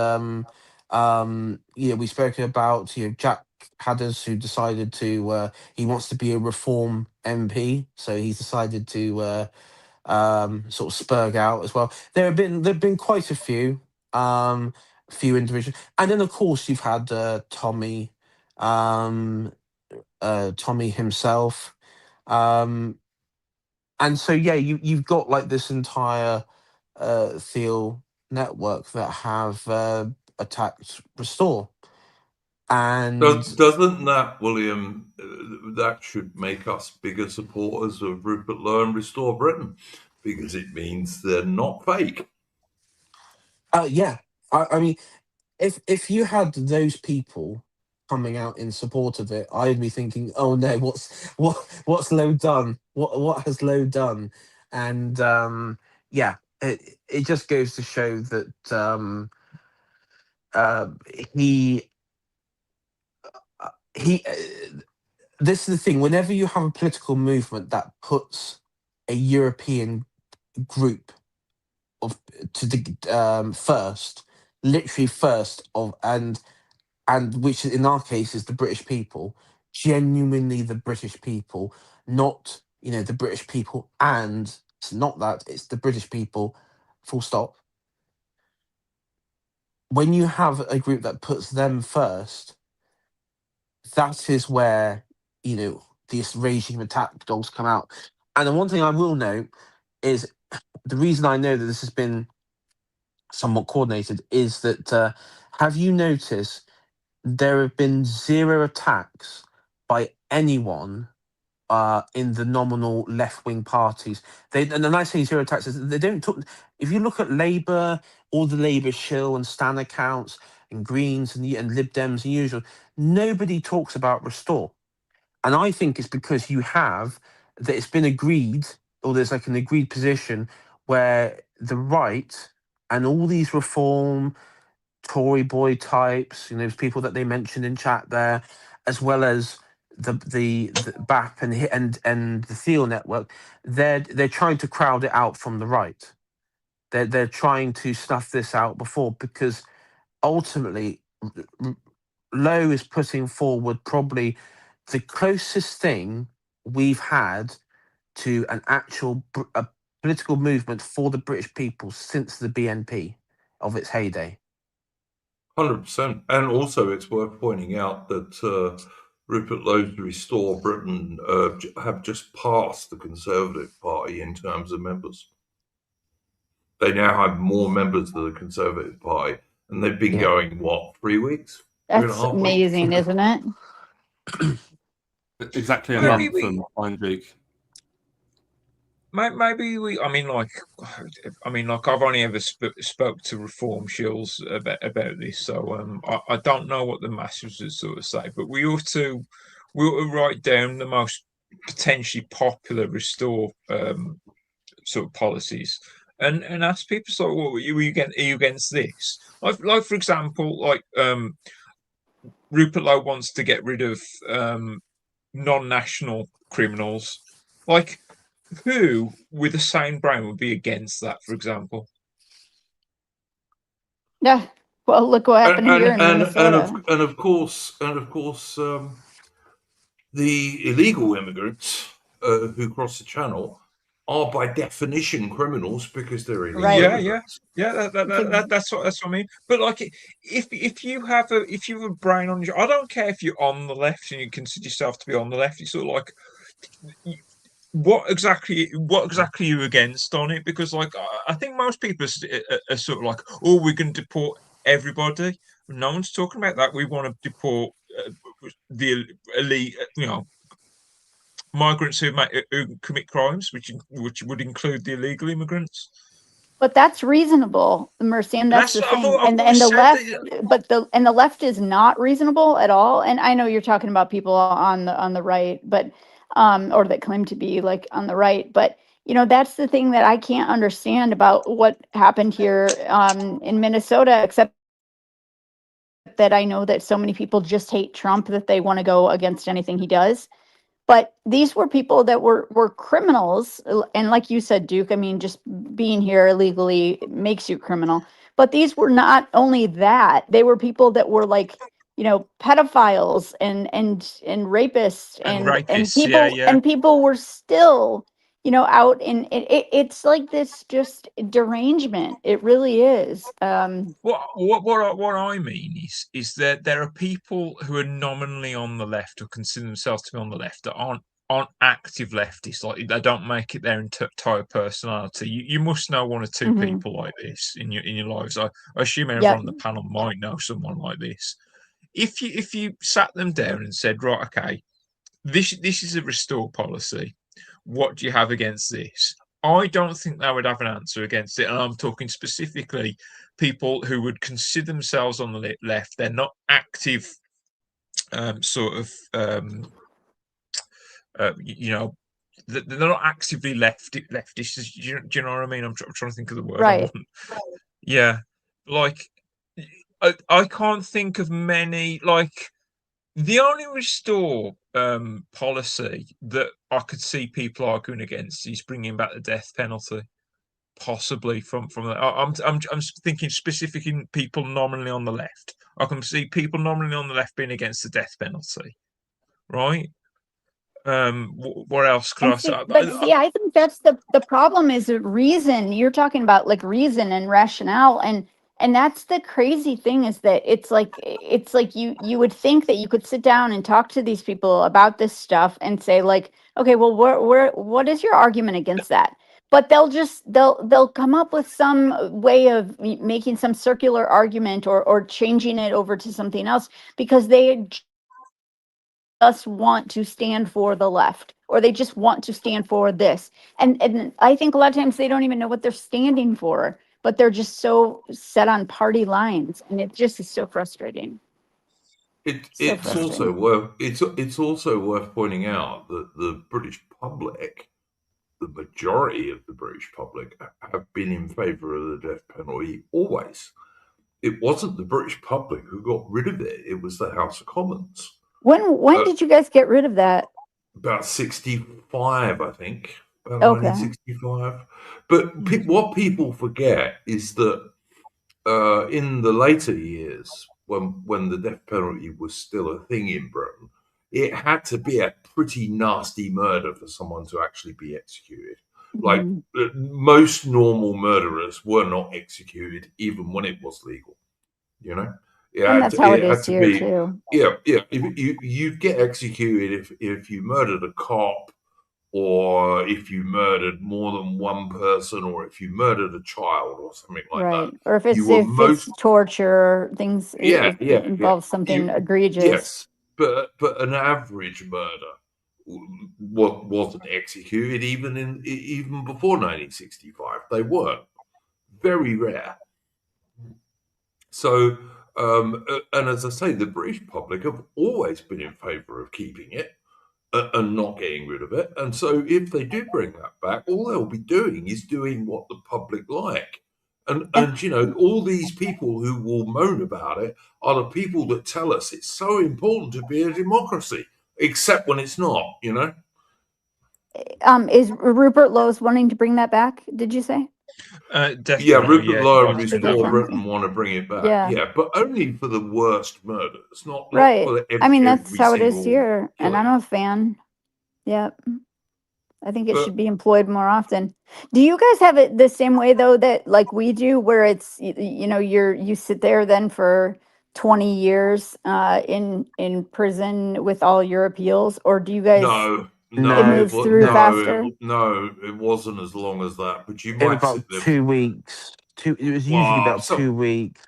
we've spoken about, Jack Hadders, who decided to he wants to be a reform MP, so he's decided to sort of spurg out as well. There've been quite a few individuals, and then of course you've had Tommy himself, and so you've got like this entire Thiel network that have attacked Restore. And Doesn't that, William, that should make us bigger supporters of Rupert Lowe and Restore Britain, because it means they're not fake. yeah, I mean, if you had those people coming out in support of it, I'd be thinking, oh no, what's Lowe done? What has Lowe done? And yeah, it just goes to show that he this is the thing. Whenever you have a political movement that puts a European group to the first, literally first of, and which in our case is the British people, genuinely the British people, not the British people, and it's not that, it's the British people, full stop. When you have a group that puts them first, that is where these regime attack dogs come out. And the one thing I will note is the reason I know that this has been somewhat coordinated is that have you noticed there have been zero attacks by anyone in the nominal left-wing parties? And when I say zero attacks, they don't talk. If you look at Labour, all the Labour shill and Stan accounts and Greens and Lib Dems and usual, nobody talks about Restore. And I think it's because that it's been agreed, or there's like an agreed position where the right and all these reform Tory boy types, people that they mentioned in chat there, as well as the BAP and the Thiel network, they're trying to crowd it out from the right. They're trying to snuff this out before, because ultimately Lowe is putting forward probably the closest thing we've had to an actual political movement for the British people since the BNP of its heyday. 100%. And also, it's worth pointing out that Rupert Lowe's Restore Britain have just passed the Conservative Party in terms of members. They now have more members of the Conservative Party, and they've been going, 3 weeks? That's amazing, isn't it? Exactly a month from Fine Duke. Maybe I mean, I've only ever spoke to reform shills about this, so I don't know what the masses would sort of say. But we ought to write down the most potentially popular Restore sort of policies, and ask people, so what are you against this? Like for example, Rupert Lowe wants to get rid of non-national criminals. Like, who with a sane brain would be against that, for example? Yeah. Well, look what happened here in Minnesota. And of course, the illegal immigrants who cross the channel are by definition criminals because they're illegal. Right. Yeah. That's what I mean. But like, if you have a brain on your, I don't care if you're on the left and you consider yourself to be on the left. It's sort of like, what exactly are you against on it? Because like, I think most people are sort of like, oh, we're going to deport everybody. No one's talking about that. We want to deport the elite, migrants who commit crimes, which would include the illegal immigrants. But that's reasonable, Mercy, and that's the I've thing. And always the said left, that. but the left is not reasonable at all. And I know you're talking about people on the right, but or that claim to be like on the right, but that's the thing that I can't understand about what happened here in Minnesota, except that I know that so many people just hate Trump that they want to go against anything he does. But these were people that were criminals, and like you said, Duke, I mean, just being here illegally makes you criminal. But these were not only that; they were people that were like, pedophiles and rapists And and rapists, people yeah. and people were still, out in it's like this just derangement. It really is. What I mean is that there are people who are nominally on the left or consider themselves to be on the left that aren't active leftists. Like they don't make it their entire personality. You must know one or two Mhm. people like this in your lives. I assume everyone Yep. on the panel might know someone like this. If you sat them down and said, right, okay, this is a restore policy. What do you have against this? I don't think they would have an answer against it. And I'm talking specifically people who would consider themselves on the left. They're not active, they're not actively leftists. Do you know what I mean? I'm trying to think of the word. Right. Yeah, like I can't think of many. Like the only restore policy that I could see people arguing against is bringing back the death penalty. Possibly from that. I'm thinking specific in people nominally on the left. I can see people nominally on the left being against the death penalty, right? What else could I And say? I think that's the problem is reason. You're talking about like reason and rationale, and that's the crazy thing is that it's like you would think that you could sit down and talk to these people about this stuff and say like, okay, well, what is your argument against that? But they'll come up with some way of making some circular argument or changing it over to something else because they just want to stand for the left or they just want to stand for this. And I think a lot of times they don't even know what they're standing for, but they're just so set on party lines, and it just is so frustrating. It's also worth pointing out that the British public, the majority of the British public, have been in favour of the death penalty always. It wasn't the British public who got rid of it; it was the House of Commons. When did you guys get rid of that? About 65, I think, about Okay. 1965. But what people forget is that in the later years, when the death penalty was still a thing in Britain, it had to be a pretty nasty murder for someone to actually be executed. Like most normal murderers were not executed even when it was legal. You know, And that's how it had is to here be. too. Yeah. If you get executed if you murdered a cop, or if you murdered more than one person, or if you murdered a child, or something like that. Right. Or if You it's were if it's most torture, things it yeah. involves something egregious. Yes, but an average murder wasn't executed even before 1965. They weren't. Very rare. So, and as I say, the British public have always been in favour of keeping it and not getting rid of it. And so, if they do bring that back, all they'll be doing is doing what the public like. And all these people who will moan about it are the people that tell us it's so important to be a democracy, except when it's not. Is Rupert Lowe's wanting to bring that back? Did you say? Death Yeah, penalty, Rupert Lowe and The death Restore penalty. Britain want to bring it back. Yeah. Yeah, but only for the worst murders, not Right. for I mean, that's every how it is single here, and killing. I'm a fan. Yep. I think it But should be employed more often. Do you guys have it the same way though that like we do, where it's you sit there then for 20 years in prison with all your appeals, or do you guys no, it no, No, moves through no. faster? it wasn't as long as that. But you It was might sit about there. 2 weeks. It was usually Wow, about 2 weeks.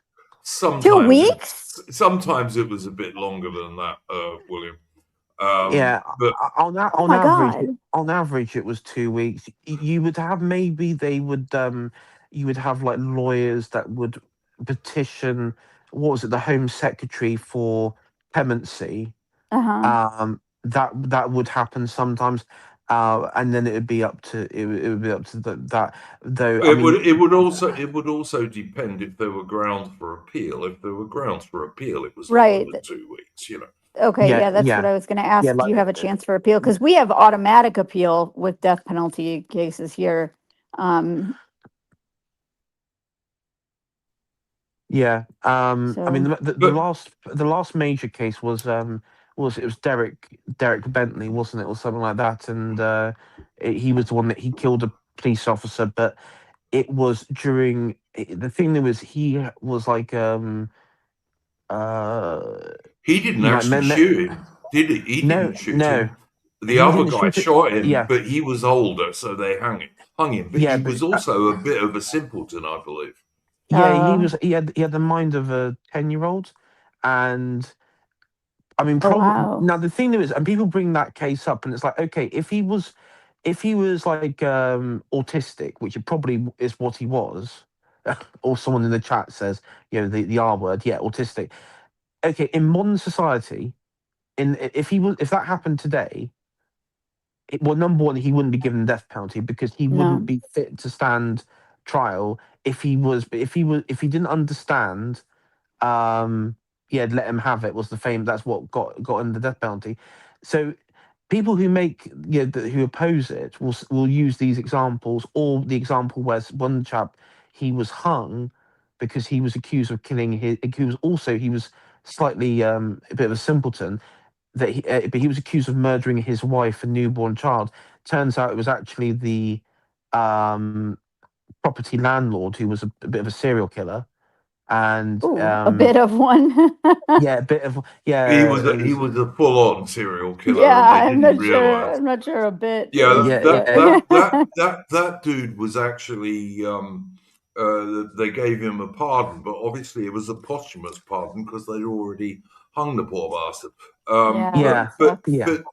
Sometimes 2 weeks? sometimes it was a bit longer than that, William. Yeah, But on Oh my God. on average, it was 2 weeks. You would have maybe they would you would have like lawyers that would petition. What was it? The Home Secretary for clemency. That would happen sometimes, and then it would be up to it would be up to that. Though I mean, it would also depend if there were grounds for appeal. If there were grounds for appeal, it was longer Right. than 2 weeks. Okay, yeah, yeah, that's what yeah, I was gonna yeah, ask. Do like you have a chance for appeal? Because we have automatic appeal with death penalty cases here. yeah. I mean, So, But the last major case was it was Derek Bentley, wasn't it, or something like that, and he was the one that he killed a police officer, but it was during the thing that was he was like uh he didn't you know actually shoot him, did he? He no, didn't shoot no, him. The he other didn't guy shoot it. shot him, Yeah, but he was older, so they hung him. But yeah, he but was also a bit of a simpleton, I believe. yeah, uh, he had the mind of a 10-year-old, and I mean, oh probably wow, now the thing is, and people bring that case up, and it's like, okay, if he was like autistic, which it probably is what he was, or someone in the chat says, you know, the R word, yeah, autistic. Okay, in modern society, if that happened today, well, number one, he wouldn't be given the death penalty because he wouldn't no, be fit to stand trial if he was, if he didn't understand yeah, let him have it was the fame. That's what got him the death penalty. So people who make who oppose it will use these examples, or the example where one chap he was hung because he was accused of killing his. He was slightly a bit of a simpleton that but he was accused of murdering his wife and newborn child. Turns out it was actually the um, property landlord who was a bit of a serial killer, and ooh, a bit of one. yeah, a bit of it He was was a full-on serial Yeah, killer, and they I'm didn't not sure. realize. I'm not sure a bit Yeah, is. yeah, Yeah. that dude was actually they gave him a pardon, but obviously it was a posthumous pardon because they'd already hung the poor bastard. Yeah, yeah, sucks. yeah. But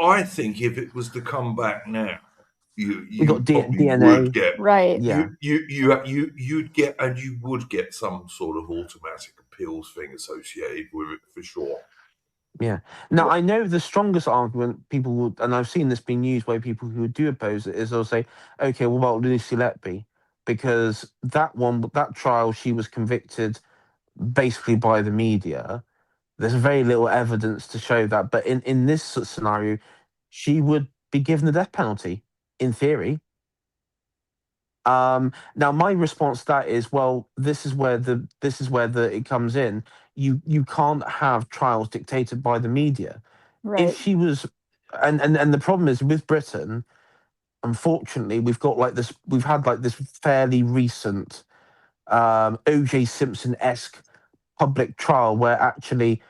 I think if it was to come back now, We got you probably would DNA. get Right. Yeah, you'd get, and you would get some sort of automatic appeals thing associated with it for sure. yeah. Now I know the strongest argument people would, and I've seen this being used by people who do oppose it, is they'll say, okay, well, about Lucy Letby, because that trial, she was convicted basically by the media. There's very little evidence to show that, but in this scenario, she would be given the death penalty in theory. Now my response to that is, well, this is where the it comes in. You can't have trials dictated by the media. If Right. she was, and the problem is with Britain, unfortunately, we've had like this fairly recent OJ Simpson esque public trial where actually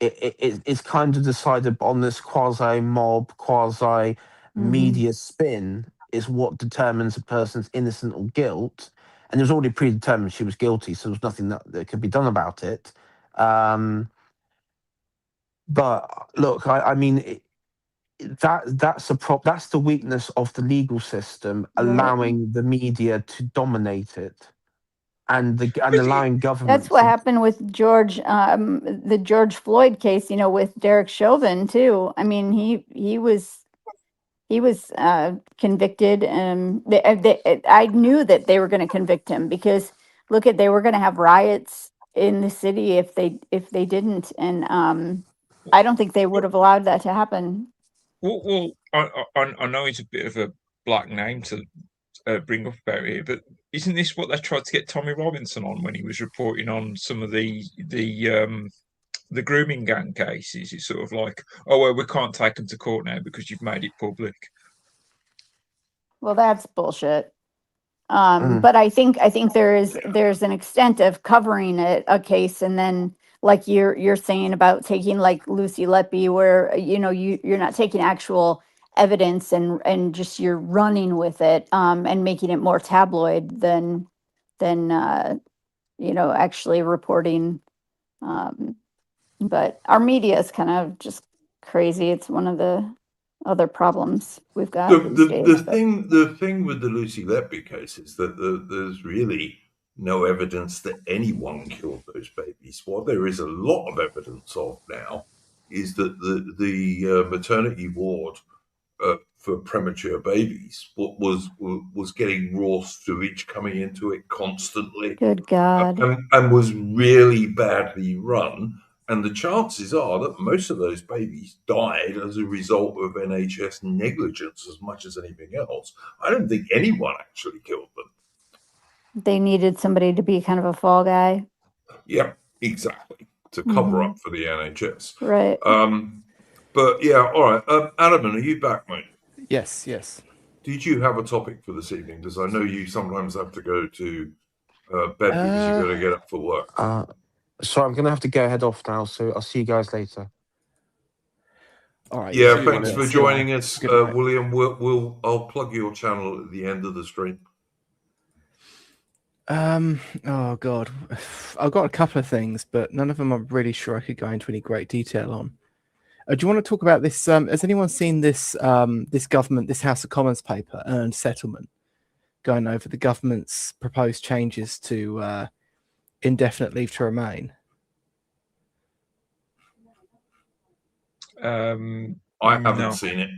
it's kind of decided on this quasi mob, quasi Hmm. media spin is what determines a person's innocent or guilt. And it was already predetermined she was guilty, so there was nothing that could be done about it. But look, I mean, that's the weakness of the legal system, Right. allowing the media to dominate it, and But allowing That's governments what to. happened with the George Floyd case. With Derek Chauvin too. I mean, he was convicted, and I knew that they were going to convict him because they were going to have riots in the city if they didn't, and I don't think they would have allowed that to happen. well, I know it's a bit of a black name to bring up about here, but isn't this what they tried to get Tommy Robinson on when he was reporting on some of the grooming gang cases? It's sort of like, oh well, we can't take them to court now because you've made it public. Well, that's bullshit. Mm, But I think there's an extent of covering a case, and then like you're saying about taking like Lucy Letby, where you're not taking actual evidence and just you're running with it, and making it more tabloid than actually reporting. But our media is kind of just crazy. It's one of the other problems we've got these days. The thing with the Lucy Letby case is that there's really no evidence that anyone killed those babies. What there is a lot of evidence of now is that the maternity ward for premature babies was getting raw sewage coming into it constantly. Good God. And was really badly run. And the chances are that most of those babies died as a result of NHS negligence as much as anything else. I don't think anyone actually killed them. They needed somebody to be kind of a fall guy. Yeah, exactly. To cover up for the NHS. Right. But yeah, all right. Adam, are you back, mate? Yes. Did you have a topic for this evening? Because I know you sometimes have to go to bed because you've got to get up for work. So I'm going to have to go head off now, so I'll see you guys later. All right. Yeah, thanks for joining us, William. I'll plug your channel at the end of the stream. Oh God, I've got a couple of things, but none of them I'm really sure I could go into any great detail on. Do you want to talk about this? Has anyone seen this? This House of Commons paper, Earned Settlement, going over the government's proposed changes to indefinite leave to remain? I haven't seen it.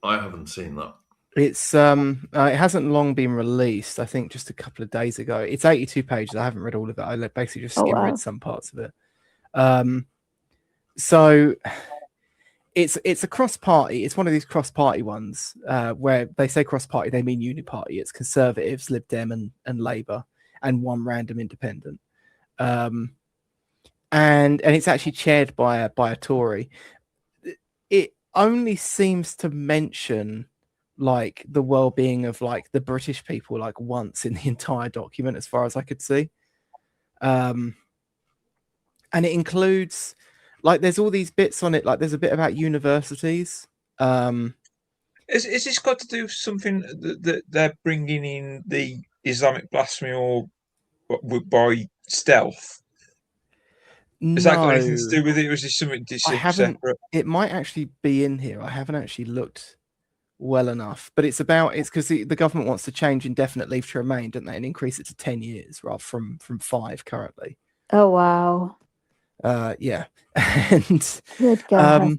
I haven't seen that. It's it hasn't long been released. I think just a couple of days ago. It's 82 pages. I haven't read all of it. I basically just read some parts of it. So it's a cross-party. It's one of these cross-party ones where they say cross-party, they mean uniparty. It's Conservatives, Lib Dem, and Labour, and one random independent. And it's actually chaired by a Tory. It only seems to mention like the well-being of like the British people like once in the entire document, as far as I could see. And it includes like there's all these bits on it, like there's a bit about universities. Is this got to do with something that they're bringing in the Islamic blasphemy or by stealth? Has that got anything to do with it, or is this something separate? It might actually be in here. I haven't actually looked well enough, but it's because the government wants to change indefinite leave to remain, don't they, and increase it to 10 years rather from 5 currently. Oh wow. Yeah. And good God.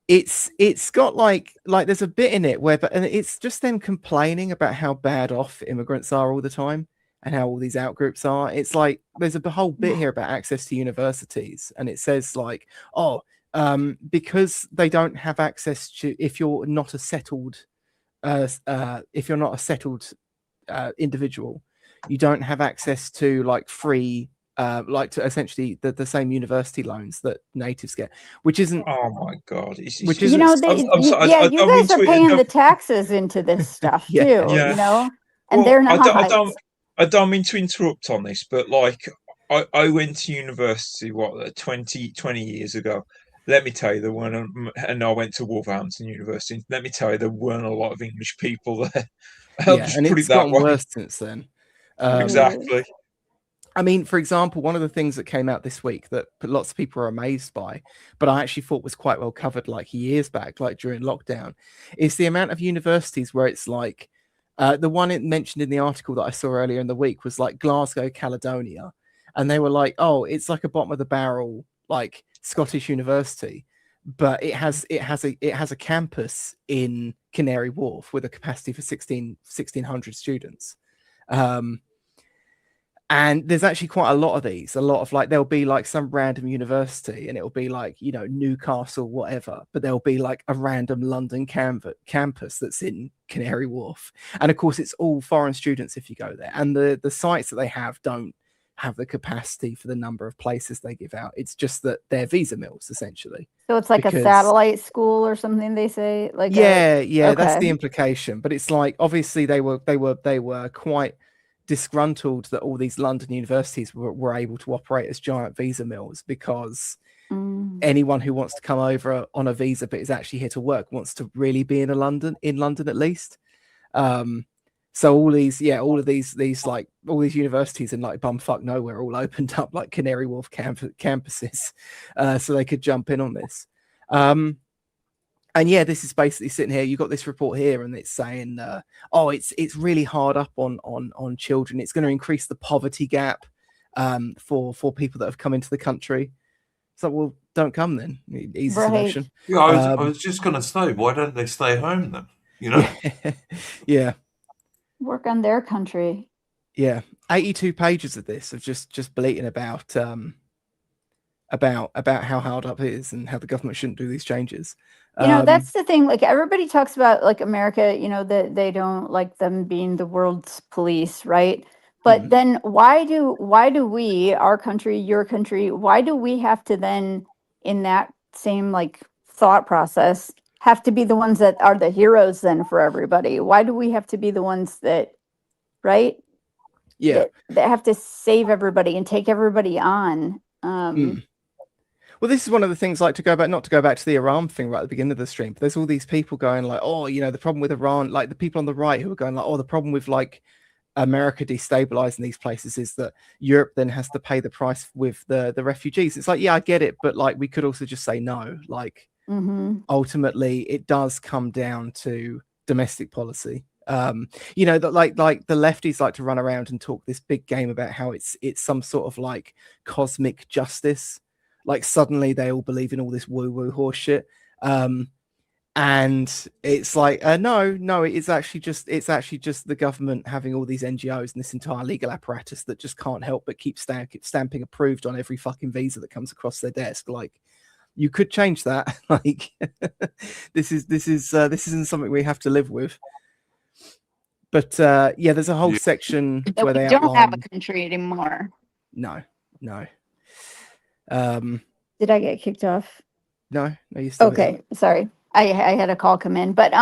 It's got like there's a bit in it where and it's just them complaining about how bad off immigrants are all the time and how all these outgroups are. It's like there's a whole bit here about access to universities, and it says like, because they don't have access to, if you're not a settled individual, you don't have access to like free like to essentially the same university loans that natives get, which isn't. Oh my God! You guys are paying the taxes into this stuff too. Yeah. And they're not. I don't mean to interrupt on this, but like I went to university 20 years ago. Let me tell you, there weren't, and I went to Wolverhampton University. Let me tell you, there weren't a lot of English people there. And it's gotten worse since then. Exactly. I mean, for example, one of the things that came out this week that lots of people are amazed by, but I actually thought was quite well covered like years back, like during lockdown, is the amount of universities where it's like, the one it mentioned in the article that I saw earlier in the week was like Glasgow, Caledonia. And they were like, oh, it's like a bottom of the barrel, like Scottish university, but it has a campus in Canary Wharf with a capacity for 1,600 students. And there's actually quite a lot of these, a lot of like, there'll be like some random university and it'll be like, Newcastle, whatever, but there'll be like a random London campus that's in Canary Wharf. And of course, it's all foreign students if you go there. And the sites that they have don't have the capacity for the number of places they give out. It's just that they're visa mills, essentially. So it's like a satellite school or something, they say? Like that's the implication. But it's like, obviously they were quite disgruntled that all these London universities were able to operate as giant visa mills, because anyone who wants to come over on a visa but is actually here to work wants to really be in London at least. So all of these like all these universities in like bumfuck nowhere all opened up like Canary Wharf campuses, so they could jump in on this. And yeah, this is basically sitting here. You got this report here, and it's saying, oh, it's really hard up on children. It's going to increase the poverty gap for people that have come into the country. So, well, don't come then. Easy Right. solution. Yeah, I was just going to say, why don't they stay home then? You know? Yeah. Work on their country. Yeah. 82 pages of this of just bleating about how hard up it is and how the government shouldn't do these changes. You know, that's the thing. Like everybody talks about like America, you know, that they don't like them being the world's police, right? But then why do we, our country, your country, why do we have to then in that same like thought process have to be the ones that are the heroes then for everybody? Why do we have to be the ones that, right? Yeah. That have to save everybody and take everybody on. Well, this is one of the things, like, not to go back to the Iran thing right at the beginning of the stream, but there's all these people going like, oh, you know, the problem with Iran, like the people on the right who are going like, oh, the problem with like America destabilizing these places is that Europe then has to pay the price with the refugees. It's like, yeah, I get it, but like we could also just say no. Like ultimately it does come down to domestic policy. You know, that like the lefties like to run around and talk this big game about how it's some sort of like cosmic justice. Like suddenly they all believe in all this woo-woo horse shit. And it's like, no, it's actually just the government having all these NGOs and this entire legal apparatus that just can't help but keep stamping approved on every fucking visa that comes across their desk. Like, you could change that. Like, this isn't something we have to live with. But yeah, there's a whole section where they don't outline... have a country anymore. No. Did I get kicked off? No, you still okay here. Sorry, I had a call come in, but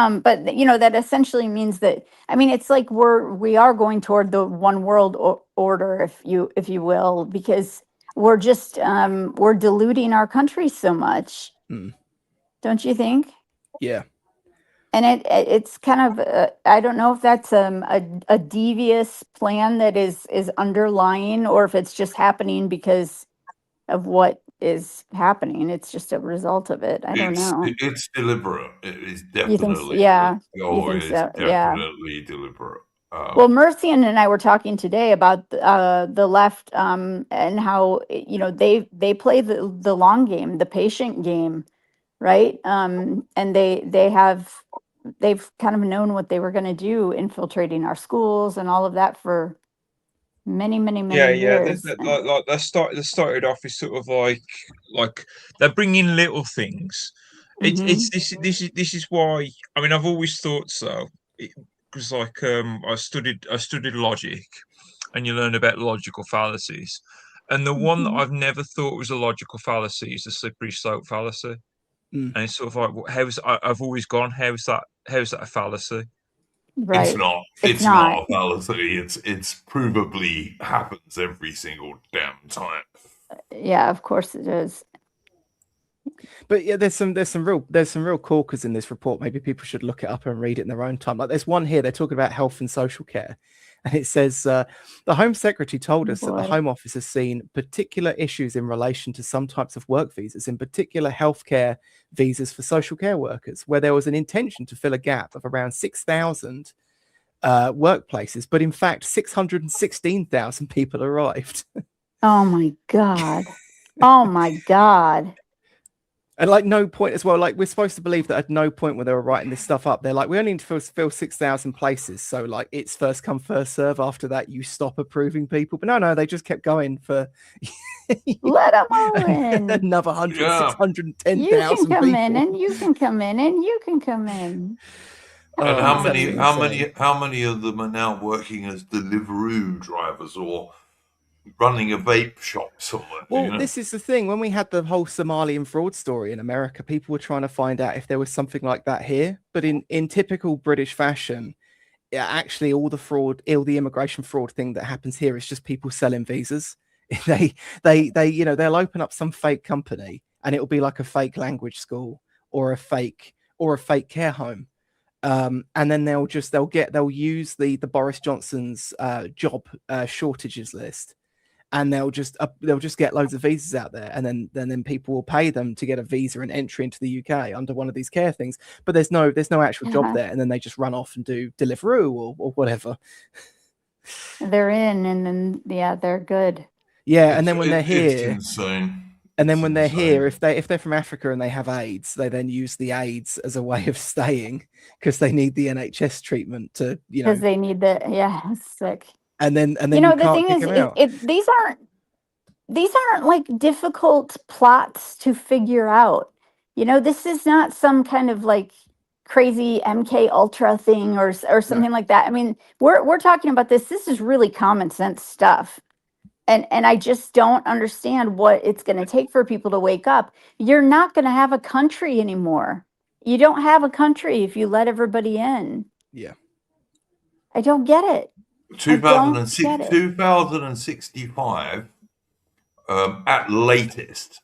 you know, that essentially means that, I mean, it's like we are going toward the one world order, if you will, because we're just we're diluting our country so much. Don't you think? Yeah. And it's kind of I don't know if that's a devious plan that is underlying, or if it's just happening because of what is happening. It's just a result of it. I don't know. It's deliberate. It is definitely. You think so? Yeah. Oh, you think it's so? Yeah. definitely deliberate. Well, Mercian and I were talking today about the left and how, you know, they play the long game, the patient game, right? And they've kind of known what they were going to do, infiltrating our schools and all of that for many years. Like they started off as sort of like they're bringing little things. This is why, I mean, I've always thought so. Because like I studied logic, and you learn about logical fallacies, and the one that I've never thought was a logical fallacy is the slippery slope fallacy. And it's sort of like, I've always gone, how's that a fallacy? Right. It's not a fallacy. It's provably happens every single damn time. Yeah, of course it is. But yeah, there's some real corkers in this report. Maybe people should look it up and read it in their own time. Like there's one here, they're talking about health and social care. And it says, the Home Secretary told us that the Home Office has seen particular issues in relation to some types of work visas, in particular healthcare visas for social care workers, where there was an intention to fill a gap of around 6,000 workplaces, but in fact, 616,000 people arrived. Oh my God. Oh my God. And like no point as well, like we're supposed to believe that at no point when they were writing this stuff up, they're like, we only need to fill 6,000 places. So like it's first come, first serve. After that, you stop approving people. But no, they just kept going for let them all in. Another 610,000 You can come people. in and you can come in and you can come in. And how many of them are now working as Deliveroo drivers or running a vape shop somewhere? Well, you know? This is the thing. When we had the whole Somalian fraud story in America, people were trying to find out if there was something like that here. But in typical British fashion, actually all the immigration fraud thing that happens here is just people selling visas. They you know, they'll open up some fake company and it'll be like a fake language school or a fake care home. And then they'll use the Boris Johnson's job shortages list, and they'll just get loads of visas out there, and then people will pay them to get a visa and entry into the UK under one of these care things. But there's no actual job there, and then they just run off and do Deliveroo or whatever. They're in, and then they're good. Yeah, and then when they're here, it's insane. And then when they're here, if they're from Africa and they have AIDS, they then use the AIDS as a way of staying because they need the NHS treatment to, because they need it's sick. And then the thing is, these aren't like difficult plots to figure out. This is not some kind of like crazy MK Ultra thing or something like that. I mean, we're talking about this. This is really common sense stuff. And I just don't understand what it's going to take for people to wake up. You're not going to have a country anymore. You don't have a country if you let everybody in. Yeah. I don't get it. 2065, at latest,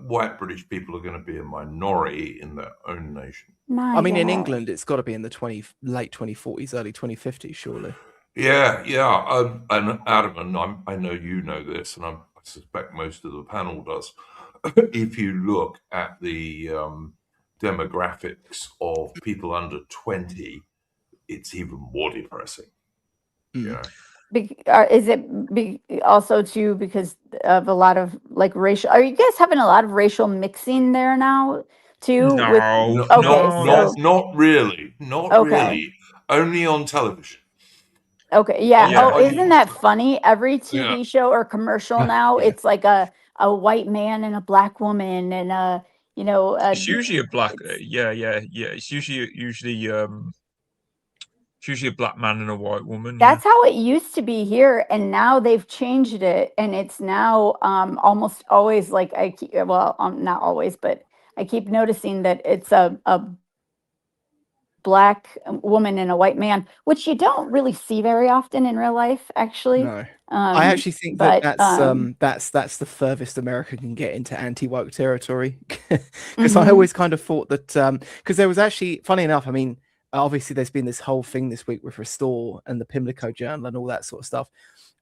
white British people are going to be a minority in their own nation. I mean, in England, it's got to be in the late 2040s, early 2050s, surely. Yeah. And Adam, and I know you know this, and I suspect most of the panel does. If you look at the demographics of people under 20, it's even more depressing. Yeah. Is it also too because of a lot of like racial? Are you guys having a lot of racial mixing there now too? Not really. Really. Only on television. Okay. Yeah. Isn't that funny? Every TV show or commercial now, it's like a white man and a black woman, and it's usually a black. It's usually a black man and a white woman. That's how it used to be here, and now they've changed it, and it's now almost always like not always, but I keep noticing that it's a black woman and a white man, which you don't really see very often in real life, actually. No. I actually think that's the furthest America can get into anti-woke territory, because I always kind of thought that because there was actually, funny enough, I mean, obviously there's been this whole thing this week with Restore and the Pimlico Journal and all that sort of stuff.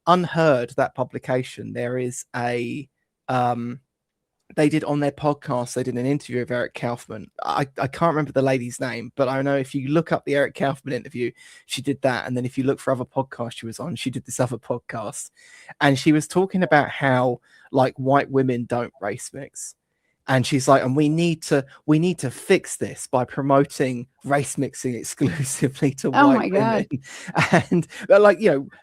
Unheard, that publication, there is a they did on their podcast, they did an interview of Eric Kaufman. I can't remember the lady's name, but I know if you look up the Eric Kaufman interview, she did that. And then if you look for other podcasts she was on, she did this other podcast. And she was talking about how like white women don't race mix. And she's like, and we need to fix this by promoting race mixing exclusively to white women. And like,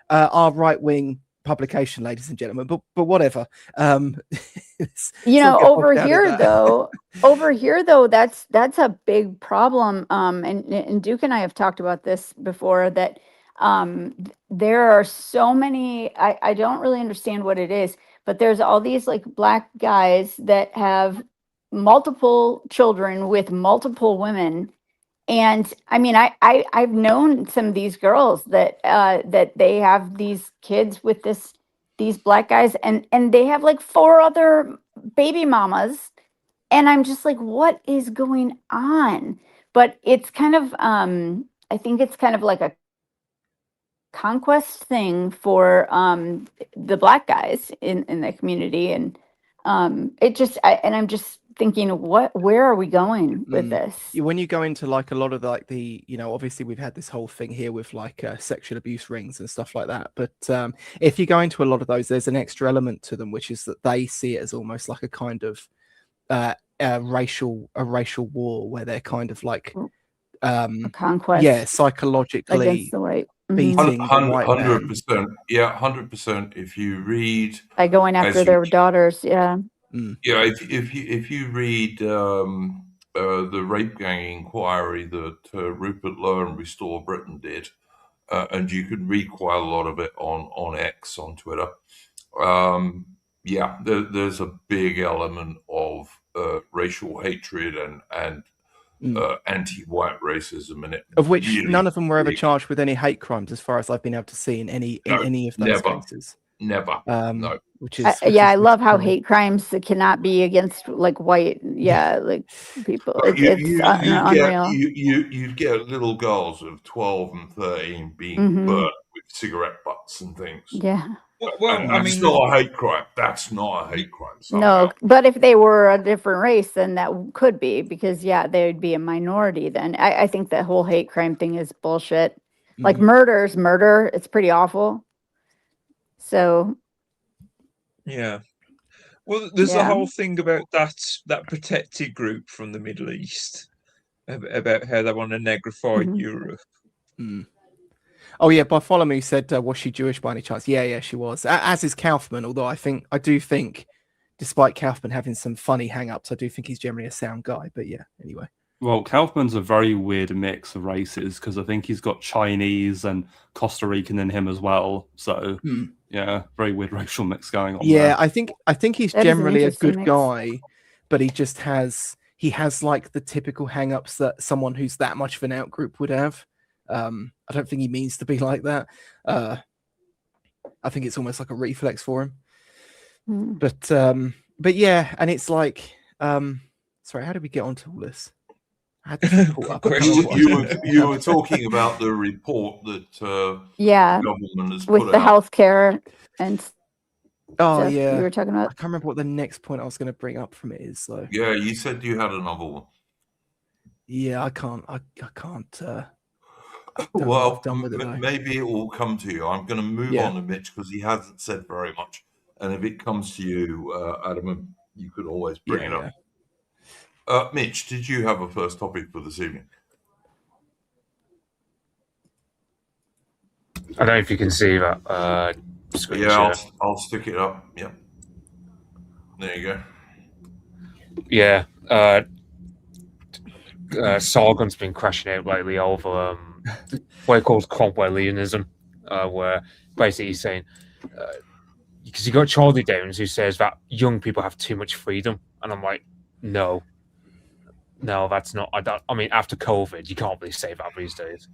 our right wing publication, ladies and gentlemen, but whatever. Over here though, that's a big problem. And Duke and I have talked about this before, that there are so many, I don't really understand what it is, but there's all these like black guys that have multiple children with multiple women. And I mean, I've known some of these girls that they have these kids with these black guys, and they have like 4 other baby mamas, and I'm just like, what is going on? But it's kind of I think it's kind of like a conquest thing for the black guys in the community, and I'm just thinking, where are we going with this? When you go into like a lot of like the, obviously we've had this whole thing here with like sexual abuse rings and stuff like that, but if you go into a lot of those, there's an extra element to them, which is that they see it as almost like a kind of a racial war, where they're kind of like a conquest, psychologically against the white. Beating 100%. Yeah, 100%. If you read by going after their daughters, Yeah, if you read the rape gang inquiry that Rupert Lowe and Restore Britain did, and you can read quite a lot of it on X, on Twitter. There's a big element of racial hatred and anti-white racism in it, of which none of them were ever charged with any hate crimes, as far as I've been able to see in any of those cases. Never. No. Which is I love how kind of- hate crimes cannot be against like white, like people. But It's unreal. you'd get little girls of 12 and 13 being burnt with cigarette butts and things. Yeah. Well, And I that's mean, not a hate crime. That's not a hate crime. No, Somehow. but if they were a different race, then that could be, because they'd be a minority then. I think that whole hate crime thing is bullshit. Like murder's murder. It's pretty awful. So yeah. Well, there's the Yeah. whole thing about that protected group from the Middle East about how they want to negrify Europe. Oh yeah, Bartholomew said, was she Jewish by any chance? Yeah, she was. As is Kaufman, although I do think, despite Kaufman having some funny hang-ups, I do think he's generally a sound guy. But yeah, anyway. Well, Kaufman's a very weird mix of races, because I think he's got Chinese and Costa Rican in him as well. So yeah, very weird racial mix going on. Yeah, there. I think he's That is an generally a interesting good mix. guy, but he has like the typical hang-ups that someone who's that much of an out-group would have. I don't think he means to be like that. I think it's almost like a reflex for him. But yeah, and it's like, sorry, how did we get onto all this? I had this report up. I can't remember what I was doing. You were talking about the report that the government has with put the out. healthcare and Oh stuff yeah, you were talking I about. can't remember what the next point I was going to bring up from it is though. Yeah, you said you had another one. Yeah, I can't. I can't. Don't know what Well, I've done with it, though. maybe it will come to you. I'm going to move on to Mitch because he hasn't said very much. And if it comes to you, Adam, you could always bring it up. Mitch, did you have a first topic for this evening? I don't know if you can see that screen Yeah, share. I'll stick it up. Yeah. There you go. Yeah. Sargon's been crashing out lately over what he calls Cromwellianism, where basically he's saying, because you got Charlie Downs who says that young people have too much freedom, and I'm like, no, that's not. I mean, after COVID, you can't really say that these days.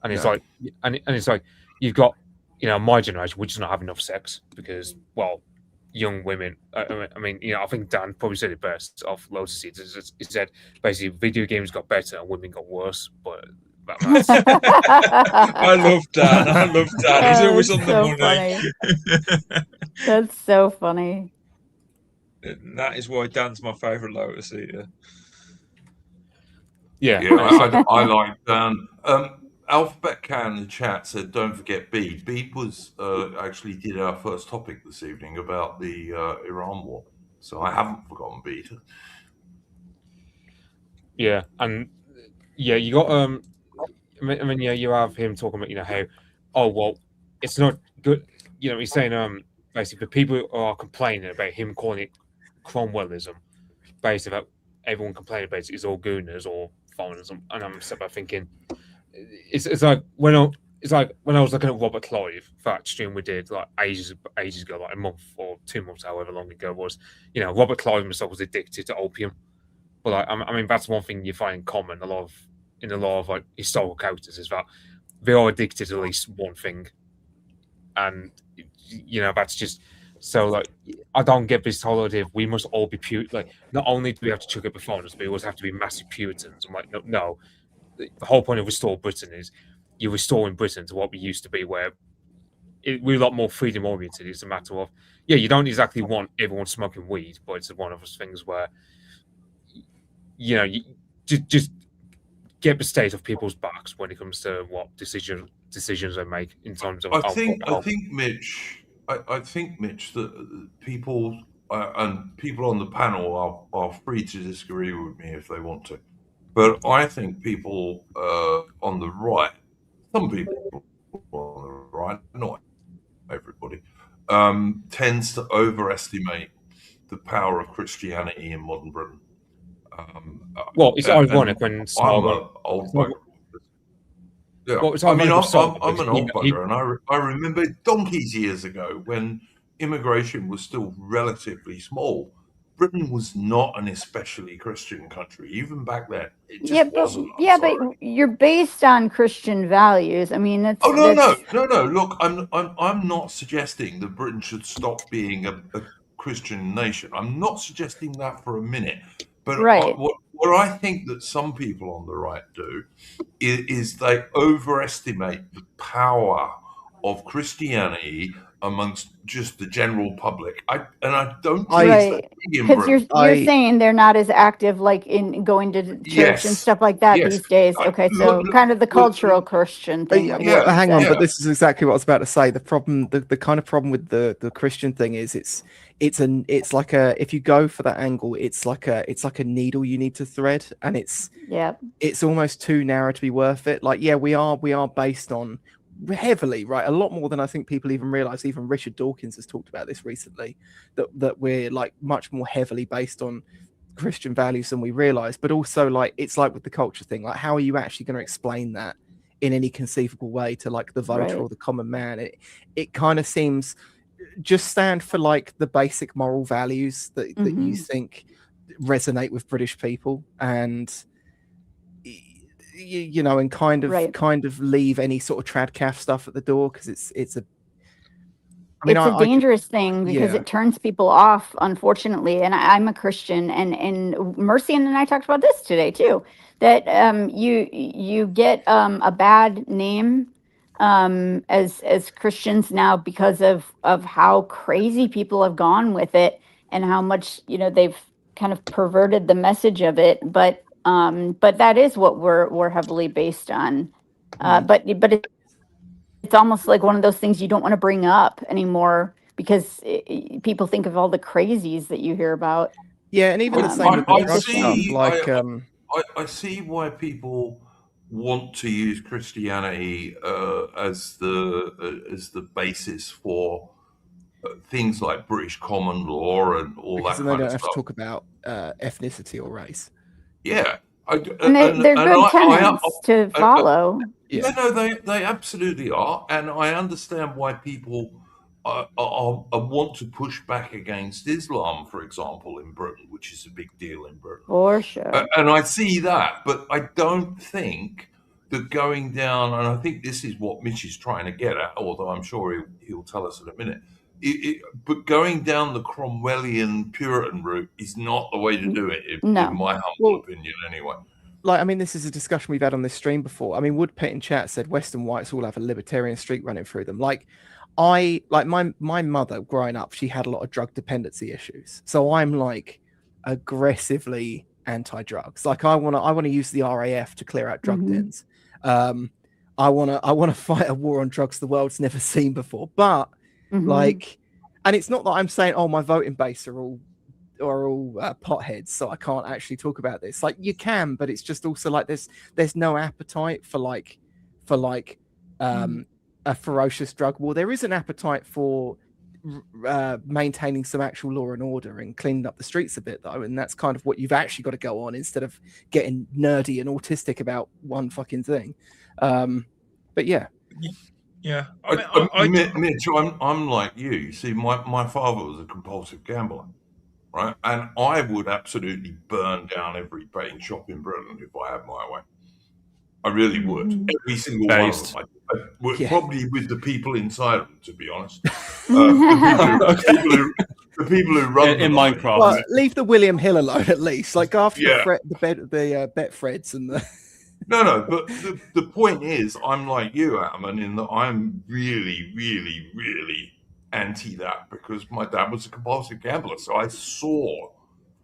And it's like, and it's like, you've got, my generation, we just not have enough sex because, well, young women. I mean, I think Dan probably said it best off Lotus Seeds. He said basically video games got better and women got worse, but that's I love Dan. He's always on the money. That's so funny. That is why Dan's my favourite Lotus Eater. Yeah, I like Dan. Alphabet Can in the chat said, "Don't forget Bede." Bede was actually did our first topic this evening about the Iran war, so I haven't forgotten Bede. Yeah, and yeah, you got I mean, yeah, you have him talking about how, oh well, it's not good. He's saying basically people are complaining about him calling it Cromwellism, basically about everyone complaining about it's all gooners or foreigners, and I'm sitting there thinking. It's like when I was looking at Robert Clive, that stream we did like ages ago, like a month or 2 months, however long ago it was. Robert Clive himself was addicted to opium, but like, I mean that's one thing you find in common in a lot of like historical characters is that they are addicted to at least one thing, and that's just so like I don't get this whole idea of we must all be like not only do we have to chuck up the foreigners, but we also have to be massive Puritans. I'm like no. The whole point of Restore Britain is you're restoring Britain to what we used to be, where we're a lot more freedom oriented. It's a matter of, you don't exactly want everyone smoking weed, but it's one of those things where, you just get the state of people's backs when it comes to what decisions they make in terms of. I think Mitch, that people and people on the panel are free to disagree with me if they want to. But I think people on the right, some people on the right, not everybody, tends to overestimate the power of Christianity in modern Britain. Well, it's ironic when I'm an old bugger. Yeah, well, it's I mean, ironic I'm an old bugger, and I remember donkeys years ago when immigration was still relatively small. Britain was not an especially Christian country, even back then. It Yeah, just but wasn't. I'm yeah, sorry. but you're based on Christian values. I mean, Oh no, no, that's no, no. Look, I'm not suggesting that Britain should stop being a Christian nation. I'm not suggesting that for a minute. But right, what I think that some people on the right do is they overestimate the power of Christianity amongst just the general public. I don't think it's that right. big in Because Britain. you're saying they're not as active like in going to church and Yes, stuff like that yes. these days. Okay, Look, so kind of the look, cultural Christian thing, Yeah, like well, what you hang on, said. but yeah. this is exactly what I was about to say. The problem, the kind of problem with the Christian thing is it's like a, if you go for that angle, it's like a needle you need to thread, and Yeah, it's almost too narrow to be worth it. Like, yeah, we are based on heavily, right, a lot more than I think people even realize. Even Richard Dawkins has talked about this recently, that we're like much more heavily based on Christian values than we realize. But also, like, it's like with the culture thing, like, how are you actually going to explain that in any conceivable way to like the voter right. or the common man? It kind of seems, just stand for like the basic moral values that you Hmm. think resonate with British people, and you know, and Right. kind of leave any sort of tradcaf stuff at the door, because it's a, I mean, It's a I could, dangerous thing because yeah, it turns people off, unfortunately. And I'm a Christian, and Mercy and I talked about this today too. That you get a bad name as Christians now because of how crazy people have gone with it and how much they've kind of perverted the message of it. But that is what we're heavily based on. mm. But it's almost like one of those things you don't want to bring up anymore because people think of all the crazies that you hear about. Yeah, and even the same with the I drug stuff, see. like I see why people want to use Christianity as the basis for things like British common law and all because that then they kind don't of have to stuff. talk about ethnicity or race. Yeah, I, And they're and good tenants to I, follow. yeah, Yeah, no, they absolutely are, and I understand why people want to push back against Islam, for example, in Britain, which is a big deal in Britain. For sure. And I see that, but I don't think that going down, and I think this is what Mitch is trying to get at, although I'm sure he'll tell us in a minute. But going down the Cromwellian Puritan route is not the way to do it, in No. my humble well, opinion, anyway. like, I mean, this is a discussion we've had on this stream before. I mean, Woodpet in chat said Western whites all have a libertarian streak running through them. Like, my mother growing up, she had a lot of drug dependency issues, so I'm like aggressively anti-drugs. Like, I want to use the RAF to clear out drug Hmm. dens. um I want to fight a war on drugs the world's never seen before. But Hmm. like, and it's not that I'm saying, oh, my voting base are all potheads, so I can't actually talk about this. Like, you can, but it's just also like there's no appetite for like a ferocious drug war. There is an appetite for maintaining some actual law and order and cleaning up the streets a bit, though, and that's kind of what you've actually got to go on, instead of getting nerdy and autistic about one fucking thing. But yeah, Yeah, I mean, I Mitch, I'm like you. You see, my father was a compulsive gambler, right? And I would absolutely burn down every betting shop in Britain if I had my way. I really would. Hmm. Every single one of Based. them. I would, yeah. probably with the people inside them, to be honest. The people who run In them. I mean. Minecraft. Well, leave the William Hill alone, at least. Like, after Yeah. the Betfreds and the No. But the point is, I'm like you, Adam, and in that I'm really, really, really anti that, because my dad was a compulsive gambler, so I saw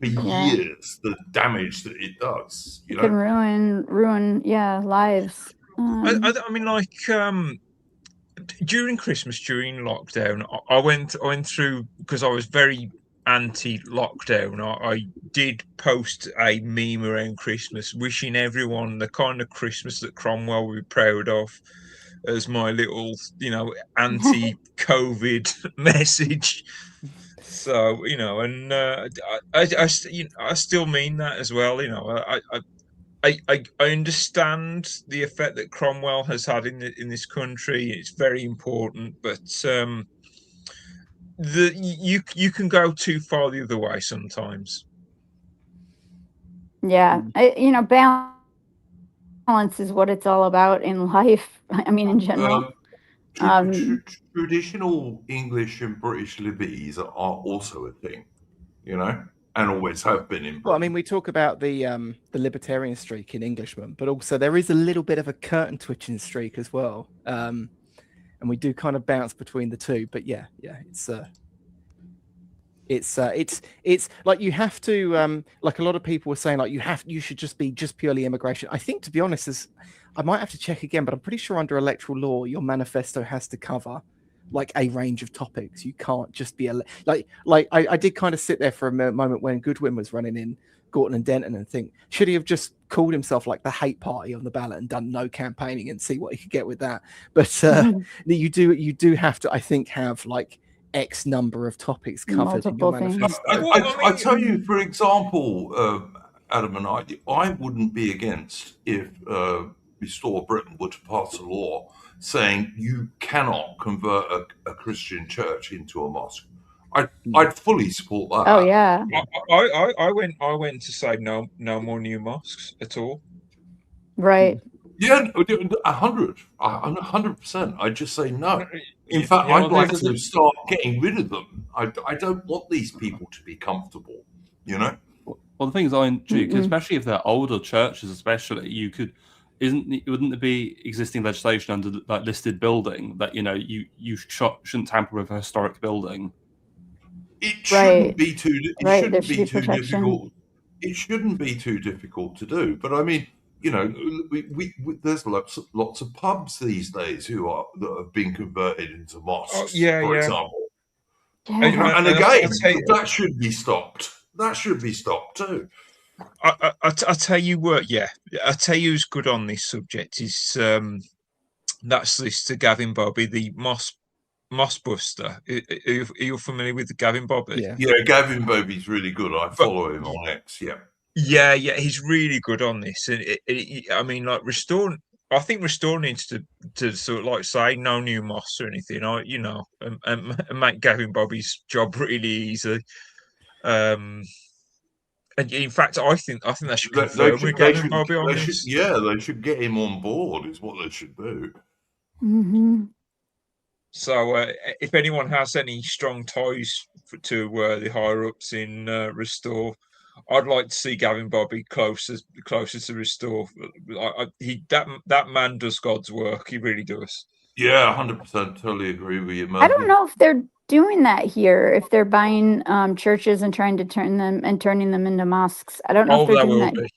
for Yeah. years the damage that it does. It can ruin lives. I mean, like, during Christmas, during lockdown, I went through, because I was very anti-lockdown. I did post a meme around Christmas, wishing everyone the kind of Christmas that Cromwell would be proud of, as my little, anti-COVID message. So, and I still mean that as well. I understand the effect that Cromwell has had in this country. It's very important, but you can go too far the other way sometimes. Yeah, balance is what it's all about in life. I mean, in general. Traditional English and British liberties are also a thing, and always have been in Well, I mean, Britain. we talk about the libertarian streak in Englishman, but also there is a little bit of a curtain twitching streak as well, and we do kind of bounce between the two. But yeah, it's like you have to like a lot of people were saying, like you should just be purely immigration. I think, to be honest, I might have to check again, but I'm pretty sure under electoral law your manifesto has to cover like a range of topics. You can't just be I did kind of sit there for a moment when Goodwin was running in Gorton and Denton and think, should he have just called himself like the hate party on the ballot and done no campaigning and see what he could get with that? But you do have to, I think, have like X number of topics covered in your Multiple things. manifesto. I tell you, for example, Adam and I wouldn't be against if Restore Britain were to pass a law saying you cannot convert a Christian church into a mosque. I'd fully support that. Oh yeah. I went to say no more new mosques at all. Right. Yeah, 100%. I'd just say no. In fact, Yeah, I'd like to start getting rid of them. I don't want these people to be comfortable, Well, the thing is, Duke, especially if they're older churches, especially, wouldn't there be existing legislation under like listed building that you shouldn't tamper with a historic building? It shouldn't be too. It Right, shouldn't there be should be too protection. difficult. It shouldn't be too difficult to do. But I mean, there's lots of pubs these days that have been converted into mosques, for example. Yeah. And again, that should be stopped. That should be stopped too. I tell you what, I tell you who's good on this subject is that's Solicitor Gavin Bobby, the Moss Buster. Are you familiar with Gavin Bobby? Yeah, Gavin Bobby's really good. I follow him on X. Yeah, he's really good on this, and I mean, like I think Restore needs to sort of like say no new mosques or anything, and make Gavin Bobby's job really easy. And in fact, I think they should confirm with Gavin Bobby on this. Yeah, they should get him on board. Is what they should do. Mm-hmm. So, if anyone has any strong ties to the higher ups in Restore, I'd like to see Gavin Bobby closer to Restore. That man does God's work. He really does. Yeah, 100%. Totally agree with you, man. I don't know if they're doing that here. If they're buying churches and trying to turning them into mosques. I don't know if they're doing that.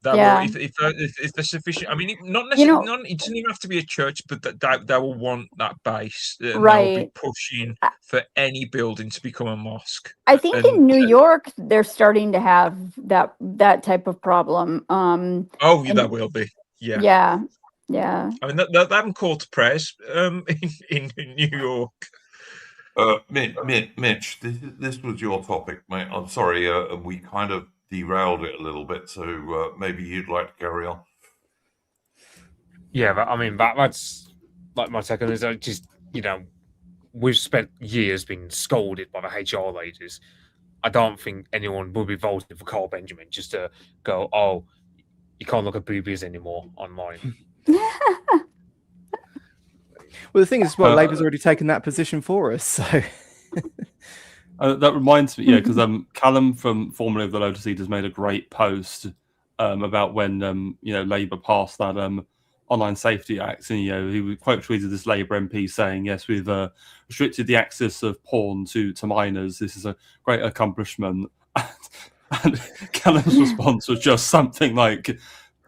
That Yeah. will, if they're sufficient. I mean, not necessarily. It doesn't even have to be a church, but they will want that base. And they'll be pushing for any building to become a mosque. I think in New York they're starting to have that type of problem. That will be. Yeah. I mean, they haven't called to prayers in New York. Mitch, this was your topic, mate. I'm sorry, we kind of derailed it a little bit, so maybe you'd like to carry on. Yeah, but I mean, that's like my second is just, we've spent years being scolded by the HR ladies. I don't think anyone will be voting for Carl Benjamin just to go, oh, you can't look at boobies anymore online. Well, the thing is, Labour's already taken that position for us, so... That reminds me, because Callum from formerly of the Lotus Eaters made a great post about when Labour passed that Online Safety Act, and he quote tweeted this Labour MP saying, "Yes, we've restricted the access of porn to minors. This is a great accomplishment." And Callum's response was just something like,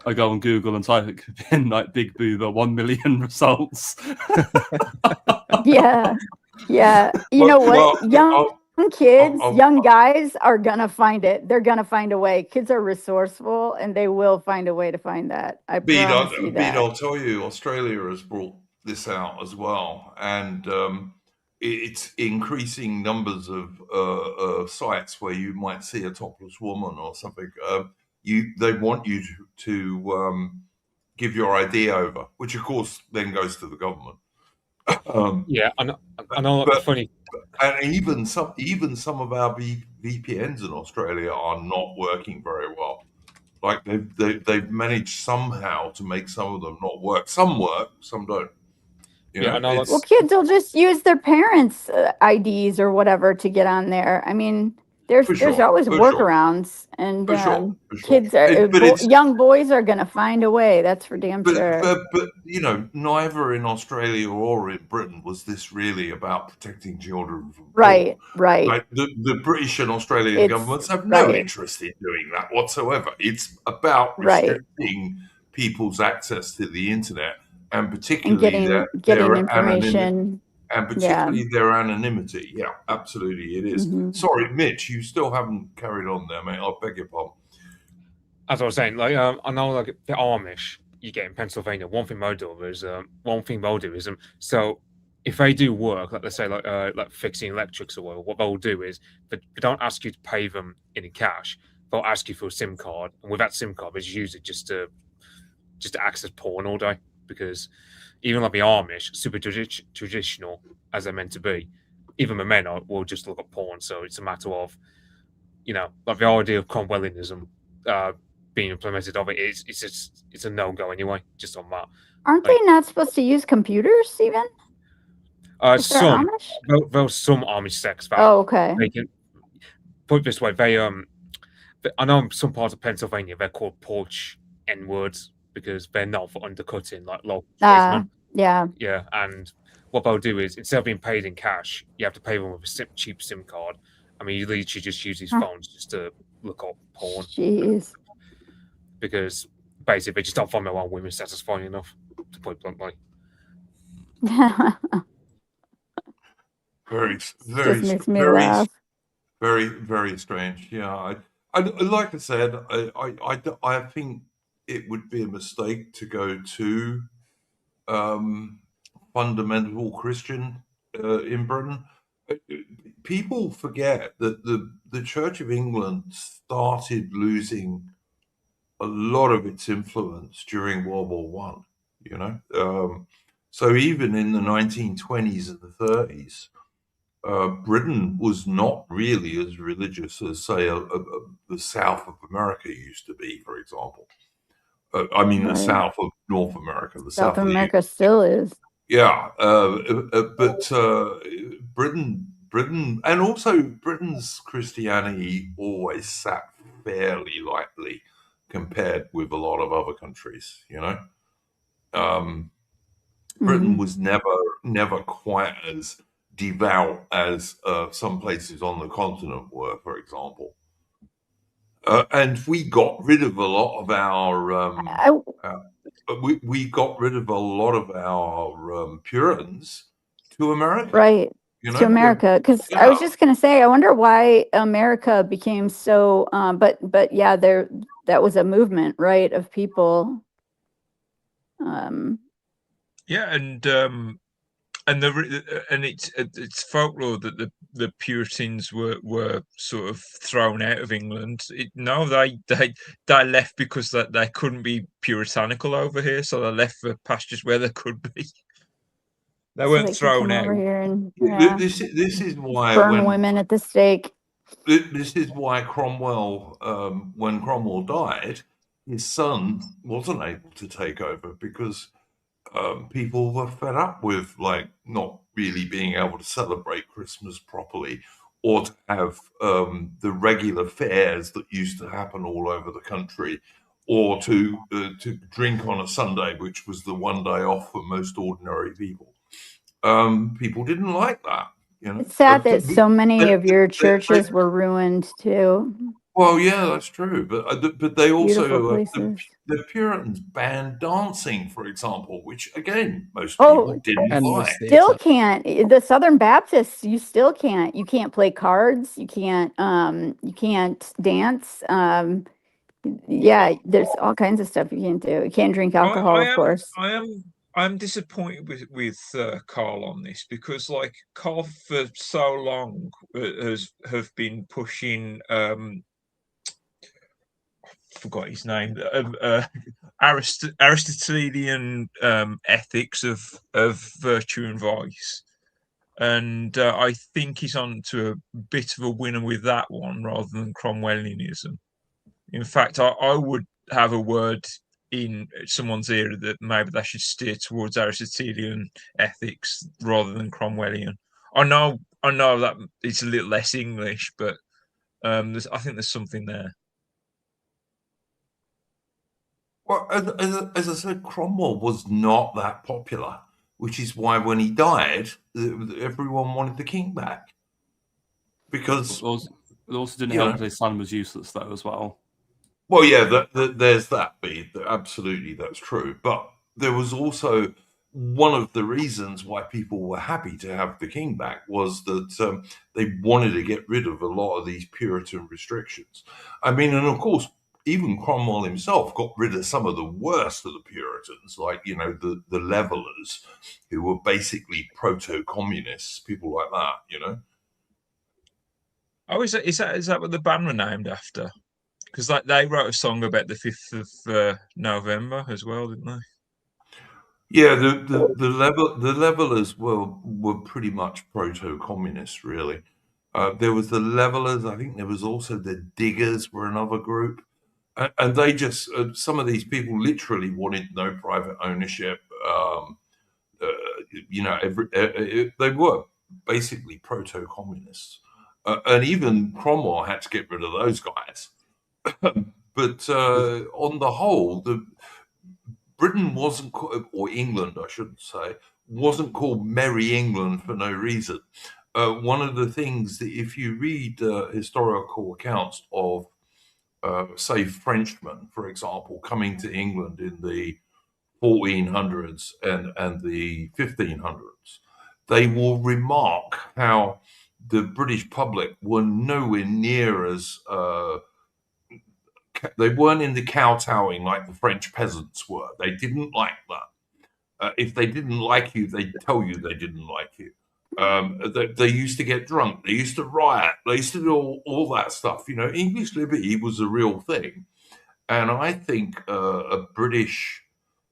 "I go on Google and type it in like big boober 1 million results." Yeah. You know what? Young kids, young guys are gonna find it. They're gonna find a way. Kids are resourceful, and they will find a way to find that. I promise you that. I'll tell you, Australia has brought this out as well, and it's increasing numbers of sites where you might see a topless woman or something. They want you to give your ID over, which of course then goes to the government. Yeah, I know. Like, the But funny. and even some of our VPNs in Australia are not working very well. Like they've managed somehow to make some of them not work. Some work, some don't. You Yeah, I know, know. Like, Well, it's kids will just use their parents' IDs or whatever to get on there. I mean, there's always for sure, workarounds, and for sure, for sure. kids are But it's young boys are gonna find a way. That's for damn sure. but you know, neither in Australia or in Britain was this really about protecting children from porn. Right, right. Like the British and Australian It's governments have no right, interest in doing that whatsoever. It's about right, restricting people's access to the internet and and particularly getting their anonymity. information. And Yeah. particularly their anonymity. Yeah, absolutely, it is. Hmm. Sorry, Mitch, you still haven't carried on there, mate. I beg your pardon. as I was saying, like, I know, like, the Amish you get in Pennsylvania. One thing they'll do is so if they do work, like, let's say, like fixing electrics or whatever, what they'll do is they don't ask you to pay them in cash. They'll ask you for a SIM card, and with that SIM card, they just use it just to access porn all day, because even like the Amish, super traditional as they're meant to be, even the men will just look at porn. So it's a matter of, like, the idea of Cromwellianism being implemented of it it's a no-go anyway, just on that. Aren't Like, they not supposed to use computers even if they're some Amish? there's some Amish sects that Oh, okay. they can put it this way. I know in some parts of Pennsylvania they're called porch N-words because they're not for undercutting like local tradesmen. Yeah. Yeah, and what they'll do is, instead of being paid in cash, you have to pay them with a cheap SIM card. I mean, you literally just use these Huh. phones just to look up porn, Jeez. because basically they just don't find their own women satisfying enough, to put it bluntly. Very, Just makes me laugh. very strange. Yeah, like I said, I think it would be a mistake to go to fundamental Christian in Britain. Uh, People forget that the Church of England started losing a lot of its influence during World War One. You know, so even in the 1920s and the 30s, Britain was not really as religious as, say, the South of America used to be, for example. I mean, the Right. South of North America, the South South of the America still is. yeah, but Britain, and also Britain's Christianity always sat fairly lightly compared with a lot of other countries. You know, Britain Mhm. was never quite as devout as some places on the continent were, for example. And we got rid of a lot of our uh, we got rid of a lot of our Puritans to America. Right. You To know, America, because I yeah, was just gonna say, I wonder why America became so. But yeah, that was a movement, right, of people. Yeah, and it's folklore that the Puritans were sort of thrown out of England. No, they left because they couldn't be puritanical over here, so they left for pastures where they could be. They So weren't they can thrown come out. over here and this is why burn women at the stake. this is why Cromwell, when Cromwell died, his son wasn't able to take over because people were fed up with like not really being able to celebrate Christmas properly or to have the regular fairs that used to happen all over the country, or to drink on a Sunday, which was the one day off for most ordinary people. People didn't like that, you know. It's sad that so many of your churches were ruined too. Well, yeah, that's true, but they Beautiful also places. the Puritans banned dancing, for example, which again most people Oh, didn't Endless like. still theatre. can't. The Southern Baptists, you still can't. You can't play cards. You can't dance. Yeah, there's all kinds of stuff you can't do. You can't drink alcohol, I of am course. I'm disappointed with Carl on this, because like Carl for so long have been pushing forgot his name, Aristotelian ethics of virtue and vice, and I think he's on to a bit of a winner with that one rather than Cromwellianism. In fact, I would have a word in someone's ear that maybe they should steer towards Aristotelian ethics rather than Cromwellian. I know that it's a little less English, but I think there's something there. Well, as I said, Cromwell was not that popular, which is why when he died, everyone wanted the king back. Because, It also didn't you help know, that his son was useless, though, as well. well, yeah, there's that be absolutely that's true. But there was also one of the reasons why people were happy to have the king back was that they wanted to get rid of a lot of these Puritan restrictions. I mean, and of course, even Cromwell himself got rid of some of the worst of the Puritans, like the Levelers, who were basically proto-communists, people like that. Oh, is that what the band were named after? Because like they wrote a song about the 5th of November as well, didn't they? Yeah, the levelers were pretty much proto-communists, really. There was the levelers. I think there was also the diggers, were another group, and they just some of these people literally wanted no private ownership. Uh, they were basically proto-communists, and even Cromwell had to get rid of those guys. But on the whole, the Britain wasn't, or England, I shouldn't say, wasn't called Merry England for no reason. One of the things that, if you read historical accounts of, say, Frenchmen, for example, coming to England in the 1400s and the 1500s, they will remark how the British public were nowhere near as they weren't in the kowtowing like the French peasants were. They didn't like that. If they didn't like you, they'd tell you they didn't like you. They used to get drunk. They used to riot. They used to do all that stuff. English liberty was a real thing. And I think a British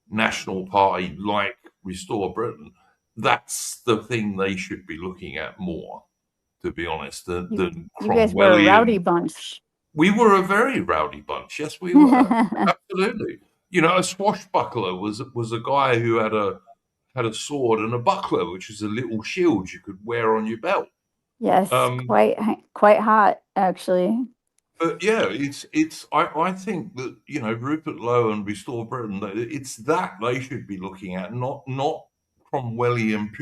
national party like Restore Britain, that's the thing they should be looking at more, to be honest, than You guys were a rowdy Cromwellian. bunch. We were a very rowdy bunch. Yes, we were. Absolutely. A swashbuckler was a guy who had a sword and a buckler, which is a little shield you could wear on your belt. Yes, Um, quite hot, actually. but yeah, I think that Rupert Lowe and Restore Britain, it's that they should be looking at, not Cromwellian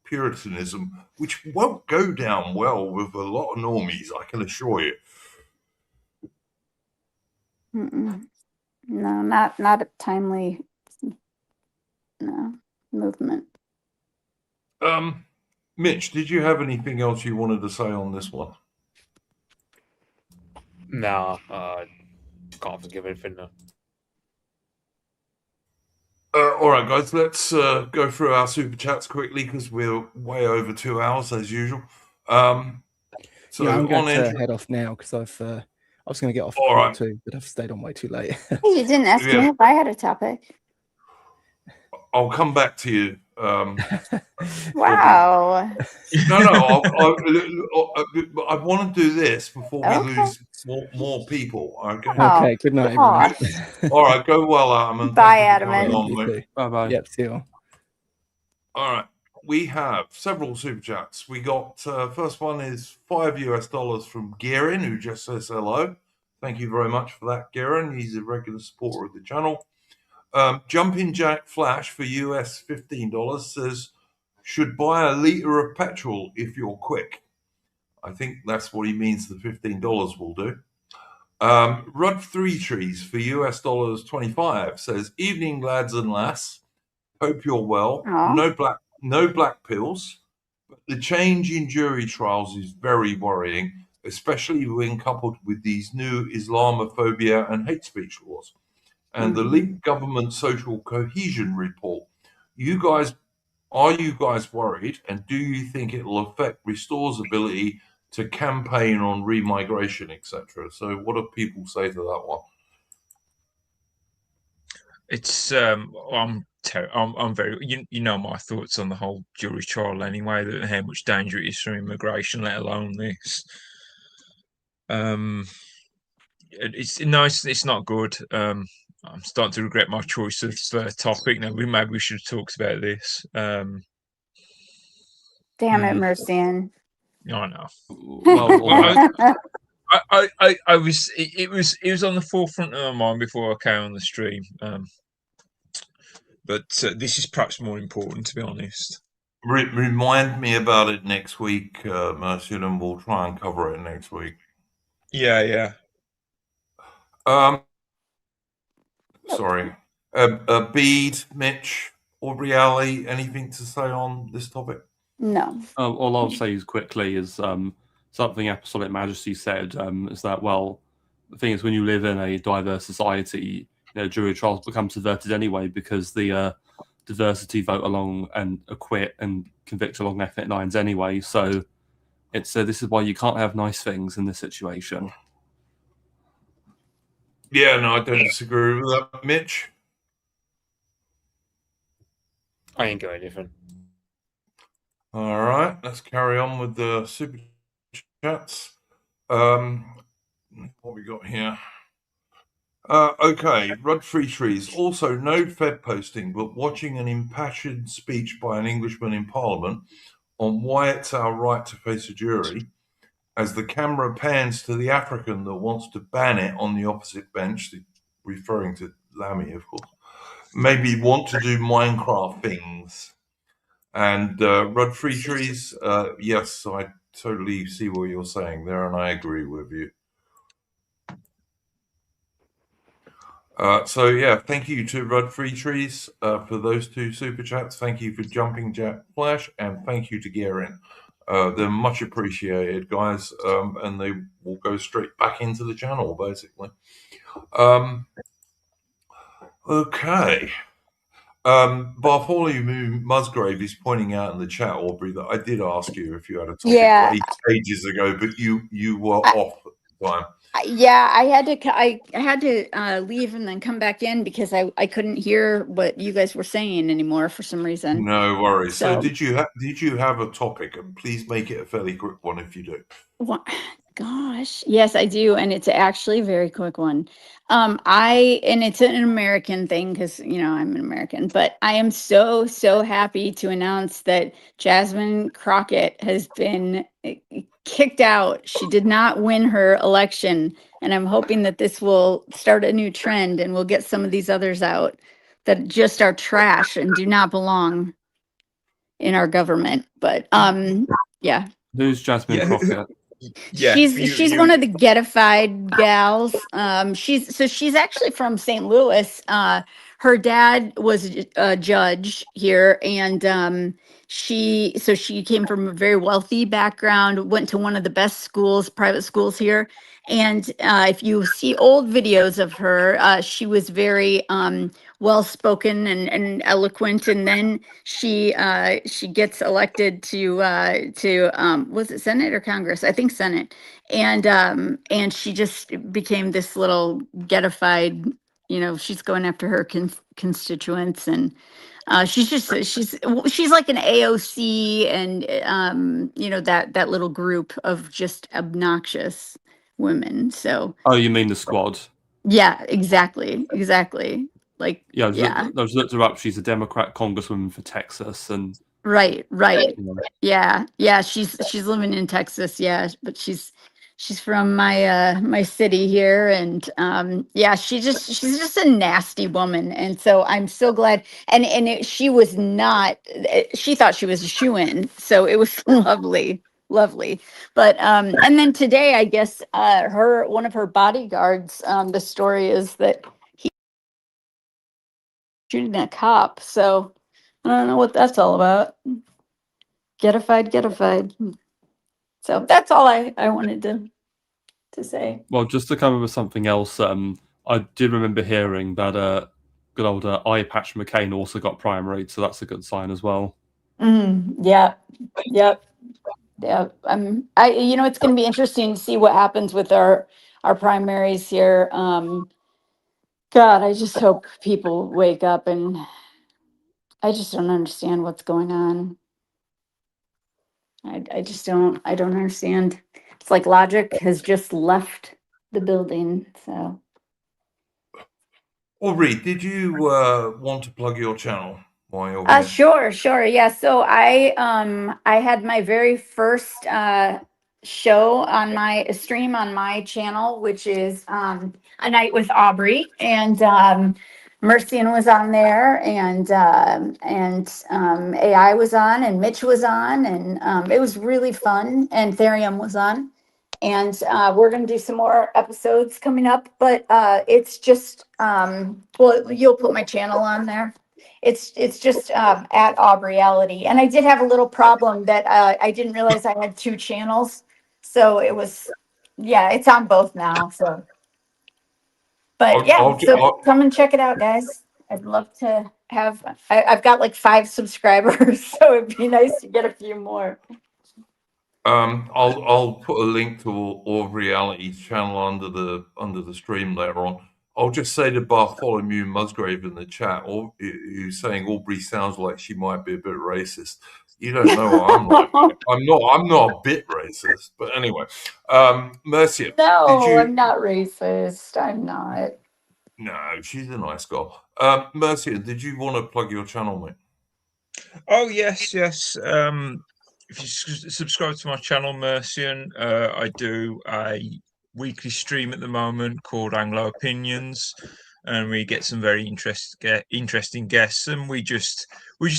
Puritanism, which won't go down well with a lot of normies, I can assure you. Mm-mm. No, not a timely movement. Mitch, did you have anything else you wanted to say on this one? Nah, can't think of anything now. All right, guys, let's go through our super chats quickly because we're way over 2 hours as usual. So yeah, I'm going to entry, head off now because I was going to get off All at right. 2, but I've stayed on way too late. You didn't ask Yeah. me if I had a topic. I'll come back to you. Wow. No, I want to do this before we Okay. lose more people. Okay. Okay, good night, everyone. All right, go well, Adam. Bye, Adam. You too. Bye-bye. Yep, see you all. All right, we have several super chats. We got first one is $5 from Gearin, who just says hello. Thank you very much for that, Gearin. He's a regular supporter of the channel. Jumping Jack Flash for US $15 says, should buy a litre of petrol if you're quick. I think that's what he means the $15 will do. Rud Three Trees for US $25 says, evening lads and lass. Hope you're well. Aw. No black pills. But the change in jury trials is very worrying, especially when coupled with these new Islamophobia and hate speech laws. And the leaked government social cohesion report. Are you guys worried? And do you think it will affect Restore's ability to campaign on remigration, etc.? So what do people say to that one? It's I'm very you know my thoughts on the whole jury trial anyway. That how much danger it is for immigration, let alone this. It's nice. It's not good. I'm starting to regret my choice of topic. Now maybe we should have talked about this. Damn it, Mercian. I know. Well, I was. It was on the forefront of my mind before I came on the stream. But this is perhaps more important, to be honest. Remind me about it next week, Mercian, and we'll try and cover it next week. Yeah. Sorry. Bede, Mitch, Aubrey Alley, anything to say on this topic? No. all I'll say is quickly is something Apostolic Majesty said is that, well, the thing is, when you live in a diverse society, jury trials become subverted anyway because the diversity vote along and acquit and convict along ethnic lines anyway. So it's this is why you can't have nice things in this situation. Yeah, no, I don't disagree with that, Mitch. I ain't got anything. All right, let's carry on with the super chats. What we got here? Okay, Rud Free Trees. Also, no Fed posting, but watching an impassioned speech by an Englishman in Parliament on why it's our right to face a jury, as the camera pans to the African that wants to ban it on the opposite bench, referring to Lammy, of course, maybe want to do Minecraft things. And Rud Free Trees, yes, I totally see what you're saying there, and I agree with you. So yeah, thank you to Rud Free Trees for those two super chats. Thank you for Jumping Jack Flash, and thank you to Gearin. They're much appreciated, guys, and they will go straight back into the channel, basically. Okay. Bartholomew Musgrave is pointing out in the chat, Aubrey, that I did ask you if you had a topic 8 ages ago, but you were off at the time. Yeah, I had to leave and then come back in because I couldn't hear what you guys were saying anymore for some reason. No worries. So did you have a topic? And please make it a fairly quick one if you do. Gosh, yes, I do, and it's actually a very quick one. And it's an American thing because I'm an American, but I am so happy to announce that Jasmine Crockett has been kicked out. She did not win her election, and I'm hoping that this will start a new trend and we'll get some of these others out that just are trash and do not belong in our government. But yeah. Who's Jasmine Crockett? Yeah, she's one of the getified gals. She's actually from St. Louis. Her dad was a judge here, and she came from a very wealthy background, went to one of the best schools, private schools here. And if you see old videos of her, she was very well spoken and eloquent, and then she gets elected to was it Senate or Congress? I think Senate, and she just became this little getified. She's going after her constituents, and she's like an AOC, and that little group of just obnoxious women. So you mean the squad? Yeah, exactly. Like, I was looked her up. She's a Democrat congresswoman for Texas, and right. Yeah. She's living in Texas. Yeah, but she's from my city here, and she's just a nasty woman, and so I'm so glad. And she was not. She thought she was a shoo-in, so it was lovely. But and then today, I guess one of her bodyguards. The story is that shooting a cop. So I don't know what that's all about. Getified. So that's all I wanted to say. Well, just to come up with something else, I did remember hearing that good old Eye Patch McCain also got primary, so that's a good sign as well. Yeah. It's going to be interesting to see what happens with our primaries here. God, I just hope people wake up, and I just don't understand what's going on. I just don't. I don't understand. It's like logic has just left the building. So Aubrey, did you want to plug your channel while you're here? sure. Yeah. So I had my very first show on my stream on my channel, which is A Night with Aubrey, and Mercian was on there, and AI was on, and Mitch was on, and it was really fun, and Therium was on. And we're going to do some more episodes coming up, but it's just well, you'll put my channel on there. It's just at Aubreyality, and I did have a little problem that I didn't realize I had two channels, so it was, yeah, it's on both now. So, but yeah, so come and check it out, guys. I'd love to have. I've got like 5 subscribers, so it'd be nice to get a few more. I'll put a link to Aubreyality's channel under the stream later on. I'll just say to Bartholomew Musgrave in the chat, or who's saying Aubrey sounds like she might be a bit racist. You don't know what I'm like. I'm not a bit racist, but anyway. Mercia, No, I'm not racist. I'm not. No, she's a nice girl. Mercia, did you want to plug your channel, mate? Oh yes. If you subscribe to my channel, Mercian, I do a weekly stream at the moment called Anglo Opinions, and we get some very interesting guests, and we just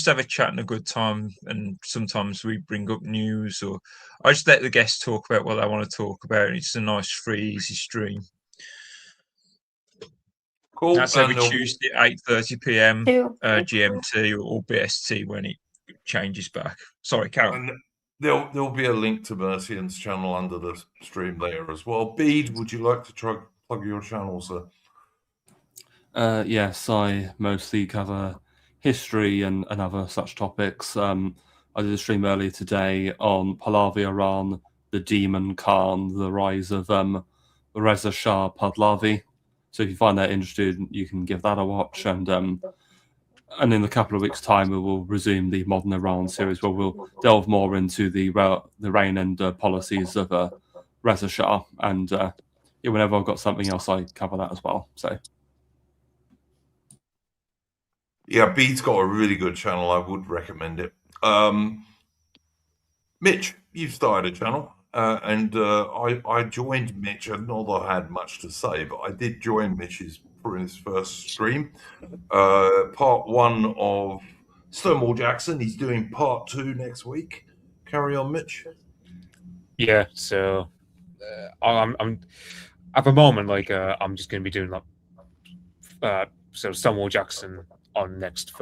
have a chat and a good time. And sometimes we bring up news, or I just let the guests talk about what they want to talk about. It's a nice, free, easy stream. Cool. That's every Tuesday at 8:30 p.m. GMT or BST when it changes back. Sorry, Carol. And there'll be a link to Mercian's channel under the stream later as well. Bede, would you like to plug your channel, sir? Yes, I mostly cover history and other such topics. I did a stream earlier today on Pahlavi Iran, the Demon Khan, the rise of Reza Shah Pahlavi. So if you find that interesting, you can give that a watch. And in a couple of weeks' time, we will resume the Modern Iran series, where we'll delve more into the reign and policies of Reza Shah. And whenever I've got something else, I cover that as well. So. Yeah, Bede's got a really good channel. I would recommend it. Mitch, you've started a channel, and I joined Mitch. Not that I had much to say, but I did join Mitch's for his first stream. Part 1 of Stonewall Jackson. He's doing part 2 next week. Carry on, Mitch. Yeah, so I'm at the moment, like I'm just going to be doing like so Stonewall Jackson on next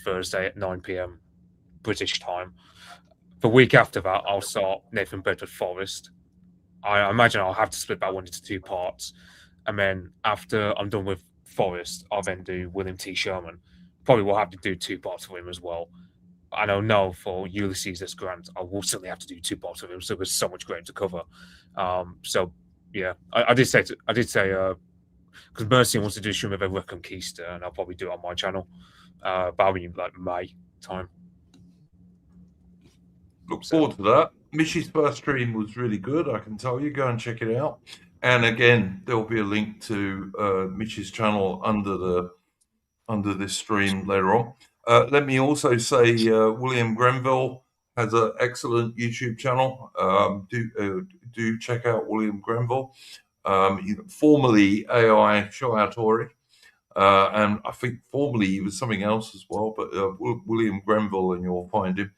Thursday at 9 p.m. British time. The week after that, I'll start Nathan Bedford Forrest. I imagine I'll have to split that one into 2 parts, and then after I'm done with Forrest, I'll then do William T. Sherman. Probably will have to do 2 parts for him as well. I don't know for Ulysses S. Grant, I will certainly have to do 2 parts of him. So there's so much ground to cover. So yeah, I did say because Mercy wants to do stream of a Reconquista, and I'll probably do it on my channel. Probably like May time. Look forward to that. Mitch's first stream was really good, I can tell you. Go and check it out. And again, there'll be a link to Mitch's channel under this stream later on. Let me also say William Grenville has an excellent YouTube channel. Do check out William Grenville. Formerly AI Shoatori, and I think formerly he was something else as well, but William Grenville, and you'll find him.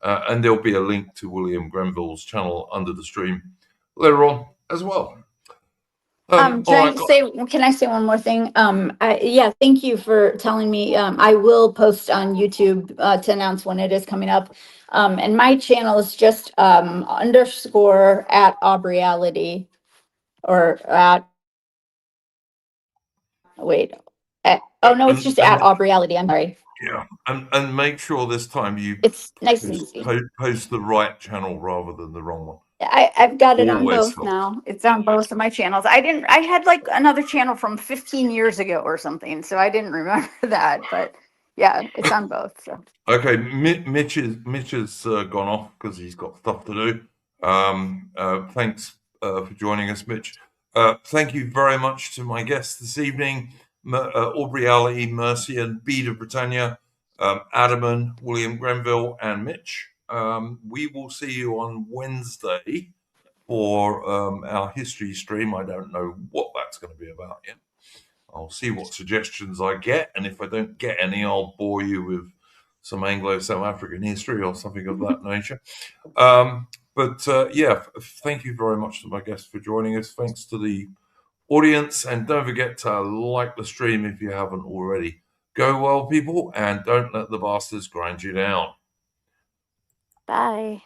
And there'll be a link to William Grenville's channel under the stream later on as well. Can I say one more thing? Yeah, thank you for telling me. I will post on YouTube to announce when it is coming up. And my channel is just _ at Aubreyality, or at, wait. No, it's just at Aubreyality. I'm sorry. Yeah, and make sure this time you It's nice and easy. Post the right channel rather than the wrong one. I've got it on Always both helps. now. It's on both of my channels. I had like another channel from 15 years ago or something, so I didn't remember that. But yeah, it's on both. So Okay, Mitch has gone off because he's got stuff to do. Thanks for joining us, Mitch. Thank you very much to my guests this evening, Aubrey Alley, Mercy and Bede of Britannia, Adaman, William Grenville, and Mitch. We will see you on Wednesday for our history stream. I don't know what that's going to be about yet. I'll see what suggestions I get, and if I don't get any, I'll bore you with some Anglo-South African history or something of that nature. Yeah, thank you very much to my guests for joining us. Thanks to the audience, and don't forget to like the stream if you haven't already. Go well, people, and don't let the bastards grind you down. bye.